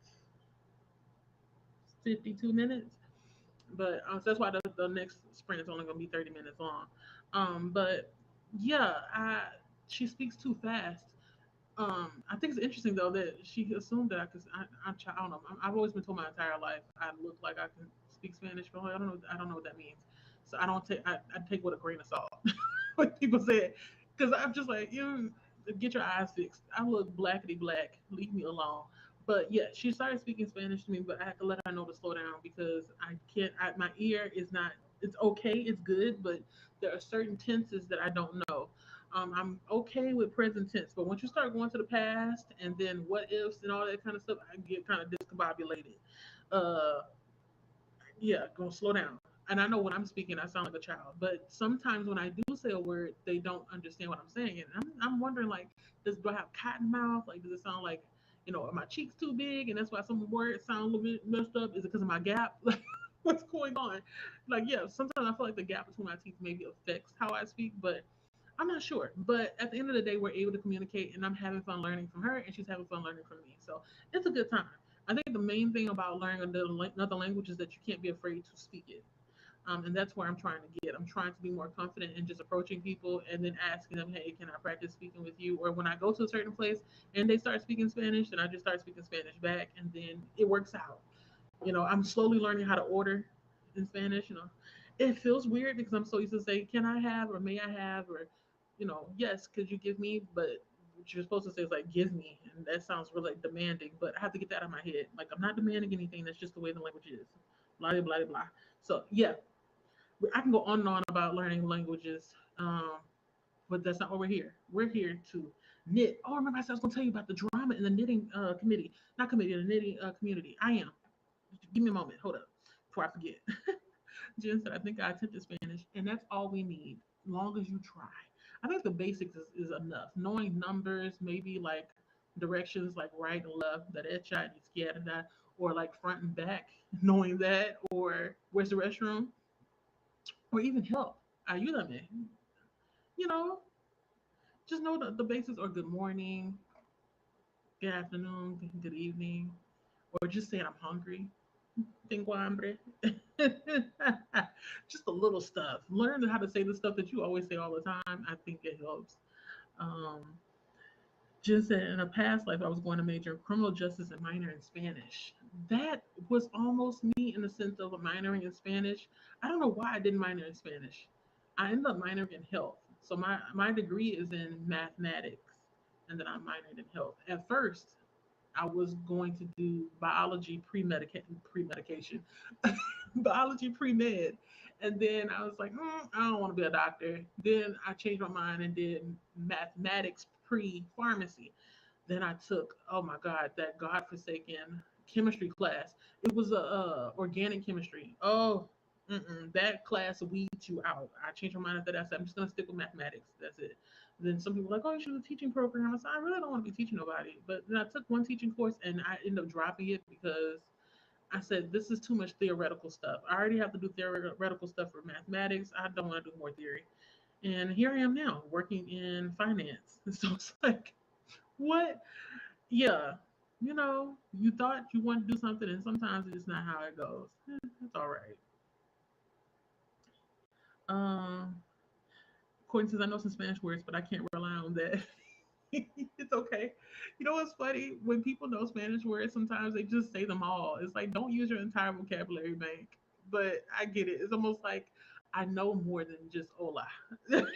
52 minutes. But so that's why the next sprint is only going to be 30 minutes long. But yeah, she speaks too fast. I think it's interesting though that she assumed that I don't know. I've always been told my entire life I look like I can speak Spanish, but I don't know. I don't know what that means. So I don't take. I take with a grain of salt when people say it, because I'm just like you. Get your eyes fixed. I look blackety black. Leave me alone. But yeah, she started speaking Spanish to me, but I had to let her know to slow down because I can't. My ear is not. It's okay. It's good, but there are certain tenses that I don't know. I'm okay with present tense, but once you start going to the past and then what ifs and all that kind of stuff, I get kind of discombobulated. Uh, yeah, gonna slow down. And I know when I'm speaking, I sound like a child. But sometimes when I do say a word, they don't understand what I'm saying, and I'm wondering like, do I have cotton mouth? Like, does it sound like, are my cheeks too big, and that's why some words sound a little bit messed up? Is it because of my gap? Like, what's going on? Like, yeah, sometimes I feel like the gap between my teeth maybe affects how I speak, but I'm not sure. But at the end of the day, we're able to communicate, and I'm having fun learning from her, and she's having fun learning from me. So it's a good time. I think the main thing about learning another language is that you can't be afraid to speak it. And that's where I'm trying to get. I'm trying to be more confident in just approaching people and then asking them, hey, can I practice speaking with you? Or when I go to a certain place and they start speaking Spanish, and I just start speaking Spanish back, and then it works out. I'm slowly learning how to order in Spanish. It feels weird because I'm so used to say, can I have, or may I have, or, yes, could you give me? But what you're supposed to say is like, give me. And that sounds really like demanding, but I have to get that out of my head. Like, I'm not demanding anything. That's just the way the language is. Blah, blah, blah, blah. So, yeah, I can go on and on about learning languages, but that's not what we're here. We're here to knit. Oh, remember I said I was going to tell you about the drama in the knitting committee. Not committee, the knitting community. I am. Give me a moment. Hold up before I forget. Jen said, I think I attempted Spanish, and that's all we need, long as you try. I think the basics is enough. Knowing numbers, maybe like directions like right and left, derecha and izquierda, or like front and back, knowing that, or where's the restroom, or even help. Ayúdame. You know, just know the basics, or good morning, good afternoon, good evening, or just saying I'm hungry. Tengo hambre. Just the little stuff. Learn how to say the stuff that you always say all the time. I think it helps. Um, Just said in a past life, I was going to major in criminal justice and minor in Spanish. That was almost me in the sense of a minoring in Spanish. I don't know why I didn't minor in Spanish. I ended up minoring in health. So my degree is in mathematics, and then I minored in health. At first, I was going to do biology pre-medication, biology pre-med, and then I was like, I don't want to be a doctor. Then I changed my mind and did mathematics pre-pharmacy. Then I took, oh my God, that godforsaken chemistry class. It was a organic chemistry. Oh, that class weeds you out. I changed my mind after that. I said, I'm just gonna stick with mathematics. That's it. Then some people were like, oh, you should do a teaching program. I said, I really don't want to be teaching nobody. But then I took one teaching course and I ended up dropping it because I said, this is too much theoretical stuff. I already have to do theoretical stuff for mathematics. I don't want to do more theory. And here I am now working in finance. So it's like, what? Yeah, you thought you wanted to do something, and sometimes it's not how it goes. It's all right. Um, Courtney says, I know some Spanish words, but I can't rely on that. It's okay. You know what's funny? When people know Spanish words, sometimes they just say them all. It's like, don't use your entire vocabulary bank. But I get it. It's almost like I know more than just hola. So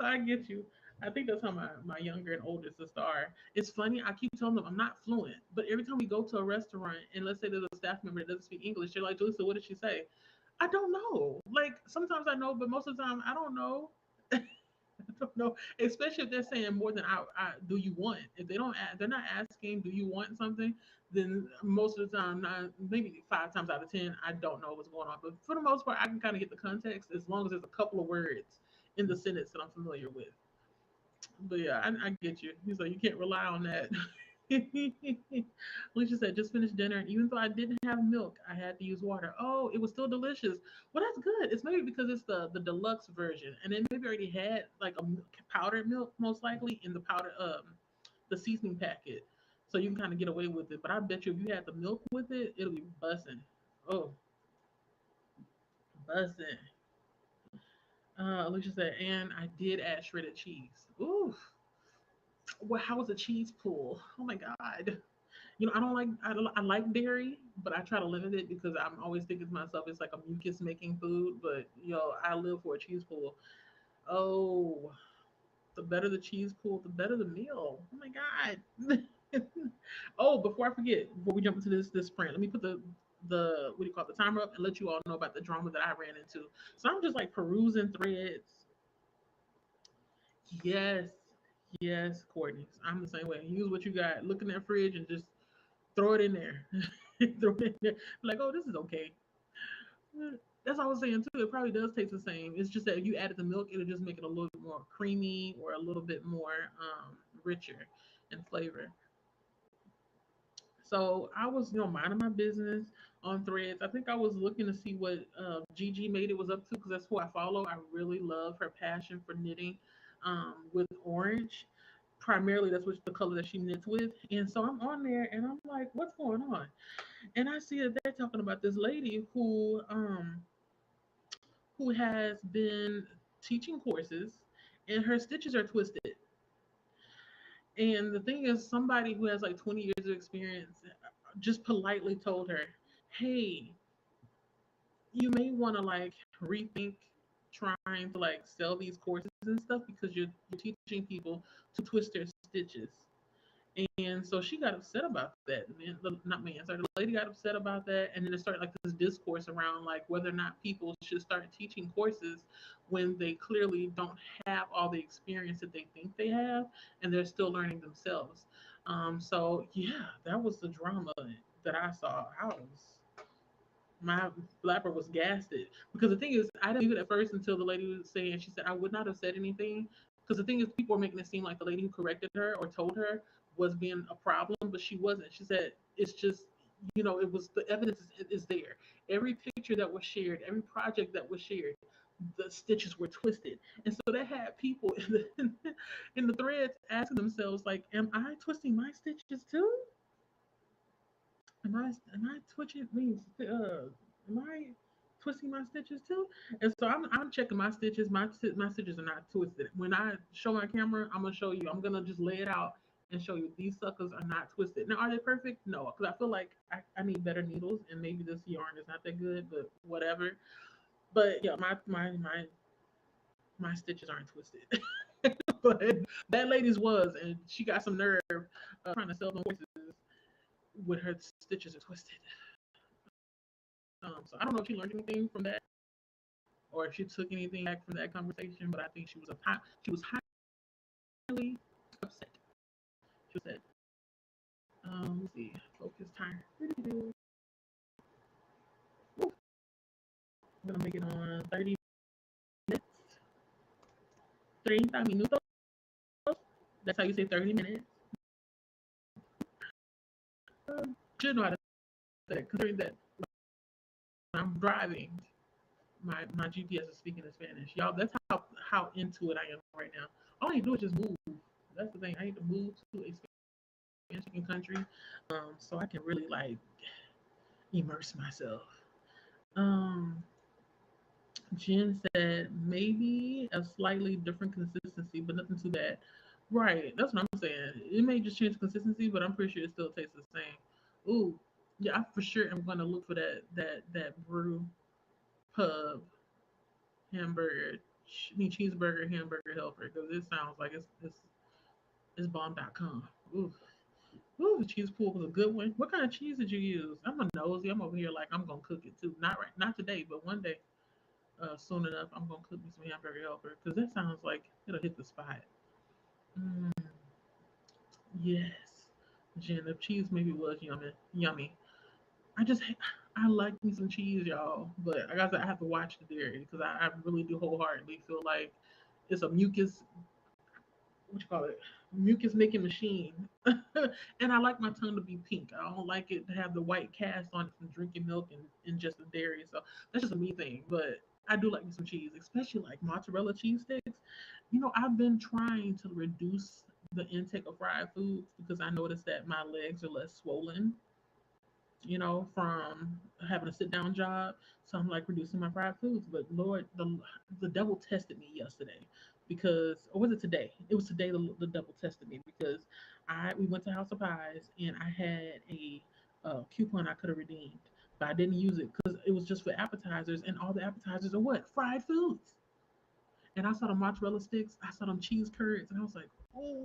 I get you. I think that's how my younger and oldest just are. It's funny. I keep telling them I'm not fluent, but every time we go to a restaurant and let's say there's a staff member that doesn't speak English, they're like, Julissa, what did she say? I don't know. Like sometimes I know, but most of the time I don't know. I don't know. Especially if they're saying more than I do you want. If they don't, they're not asking, do you want something? Then most of the time, maybe 5 times out of 10, I don't know what's going on. But for the most part, I can kind of get the context as long as there's a couple of words in the sentence that I'm familiar with. But yeah, I get you. He's like, you can't rely on that. Alicia said, just finished dinner, and even though I didn't have milk, I had to use water. Oh, it was still delicious. Well, that's good. It's maybe because it's the deluxe version, and then maybe already had like a powdered milk, most likely in the seasoning packet, so you can kind of get away with it. But I bet you if you had the milk with it, it'll be bussing. Oh, bussing. Alicia said, and I did add shredded cheese. Ooh, well, how was the cheese pool? Oh my god. I don't like I like dairy, but I try to limit it because I'm always thinking to myself it's like a mucus making food. But I live for a cheese pool. Oh, the better the cheese pool, the better the meal. Oh my god. Oh, before I forget, before we jump into this sprint, let me put the what do you call it, the timer up and let you all know about the drama that I ran into. So I'm just like perusing threads. Yes, yes, Courtney. I'm the same way. Use what you got. Look in that fridge and just throw it in there. Throw it in there. Like, oh, this is okay. That's what I was saying too. It probably does taste the same. It's just that if you added the milk, it'll just make it a little bit more creamy or a little bit more richer in flavor. So I was, minding my business on threads. I think I was looking to see what Gigi made it was up to because that's who I follow. I really love her passion for knitting with orange. Primarily, that's what the color that she knits with. And so I'm on there and I'm like, what's going on? And I see that they're talking about this lady who has been teaching courses and her stitches are twisted. And the thing is, somebody who has like 20 years of experience just politely told her, hey, you may want to like rethink trying to like sell these courses and stuff because you're teaching people to twist their stitches. And so she got upset about that. Not man, sorry, the lady got upset about that. And then it started like this discourse around like whether or not people should start teaching courses when they clearly don't have all the experience that they think they have and they're still learning themselves. So yeah, that was the drama that I saw. My flapper was gasted because the thing is, I didn't believe it at first until the lady was saying, she said, I would not have said anything. Because the thing is, people were making it seem like the lady who corrected her or told her was being a problem, but she wasn't. She said, it's just, it was the evidence is there. Every picture that was shared, every project that was shared, the stitches were twisted. And so that had people in the threads asking themselves, like, am I twisting my stitches too? Am I twitching? Means am I twisting my stitches too. And so I'm checking my stitches. My stitches are not twisted. When I show my camera, I'm gonna show you. I'm gonna just lay it out and show you these suckers are not twisted. Now, are they perfect? No, because I feel like I need better needles, and maybe this yarn is not that good, but whatever. But yeah, my stitches aren't twisted. But that lady's was, and she got some nerve trying to sell them voices with her stitches are twisted. So I don't know if she learned anything from that, or if she took anything back from that conversation. But I think she was highly upset. She said, let's see, focus time. I'm gonna make it on 30 minutes. 30 minutos. That's how you say 30 minutes. Should know how to say it, considering that I'm driving. My GPS is speaking in Spanish. Y'all, that's how into it I am right now. All I need to do is just move. That's the thing. I need to move to a Spanish speaking country, so I can really like immerse myself. Um, Jen said maybe a slightly different consistency, but nothing too bad. Right, that's what I'm saying. It may just change consistency, but I'm pretty sure it still tastes the same. Ooh, yeah, I for sure am gonna look for that brew pub hamburger, cheeseburger hamburger helper because it sounds like it's bomb.com. Ooh, ooh, the cheese pool was a good one. What kind of cheese did you use? I'm a nosy. I'm over here like I'm gonna cook it too. Not right, not today, but one day, soon enough, I'm gonna cook me some hamburger helper because that sounds like it'll hit the spot. Mm, yes, Jen, the cheese maybe was yummy, yummy. I just I like me some cheese, y'all, but I gotta say I have to watch the dairy because I really do wholeheartedly feel like it's a mucus, what you call it, mucus making machine. And I like my tongue to be pink. I don't like it to have the white cast on it from drinking milk and just the dairy. So that's just a me thing. But I do like me some cheese, especially like mozzarella cheese sticks. I've been trying to reduce the intake of fried foods because I noticed that my legs are less swollen, from having a sit down job. So I'm like reducing my fried foods. But Lord, the devil tested me yesterday because, or was it today? It was today the devil tested me because we went to House of Pies and I had a coupon I could have redeemed, but I didn't use it because it was just for appetizers, and all the appetizers are what? Fried foods. And I saw the mozzarella sticks, I saw them cheese curds, and I was like, oh,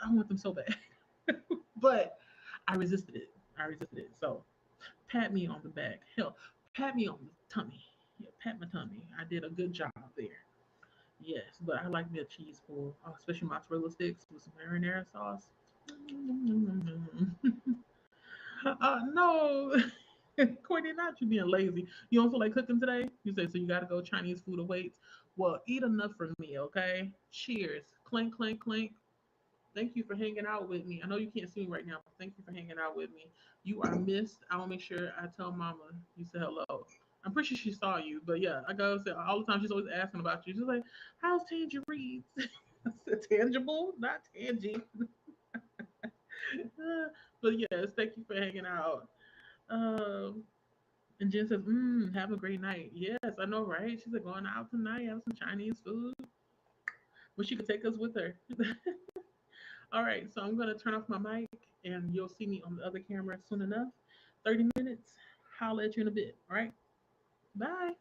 I want them so bad. But I resisted it. I resisted it. So pat me on the back. Hell, pat me on the tummy. Yeah, pat my tummy. I did a good job there. Yes, but I like me a cheese pull, especially mozzarella sticks with some marinara sauce. No, Courtney, not you being lazy. You don't feel like cooking today? You say so. You got to go. Chinese food awaits. Well, eat enough for me, okay? Cheers. Clink, clink, clink. Thank you for hanging out with me. I know you can't see me right now, but thank you for hanging out with me. You are missed. I will make sure I tell Mama you said hello. I'm pretty sure she saw you, but yeah, I gotta say all the time she's always asking about you. She's like, "How's Tangerine?" I said, "Tangible, not tangy." But yes, thank you for hanging out. Um, and Jen says, "Have a great night." Yes, I know, right? She's like going out tonight, have some Chinese food. Wish she could take us with her. All right, so I'm gonna turn off my mic and you'll see me on the other camera soon enough. 30 minutes. Holla at you in a bit. All right. Bye.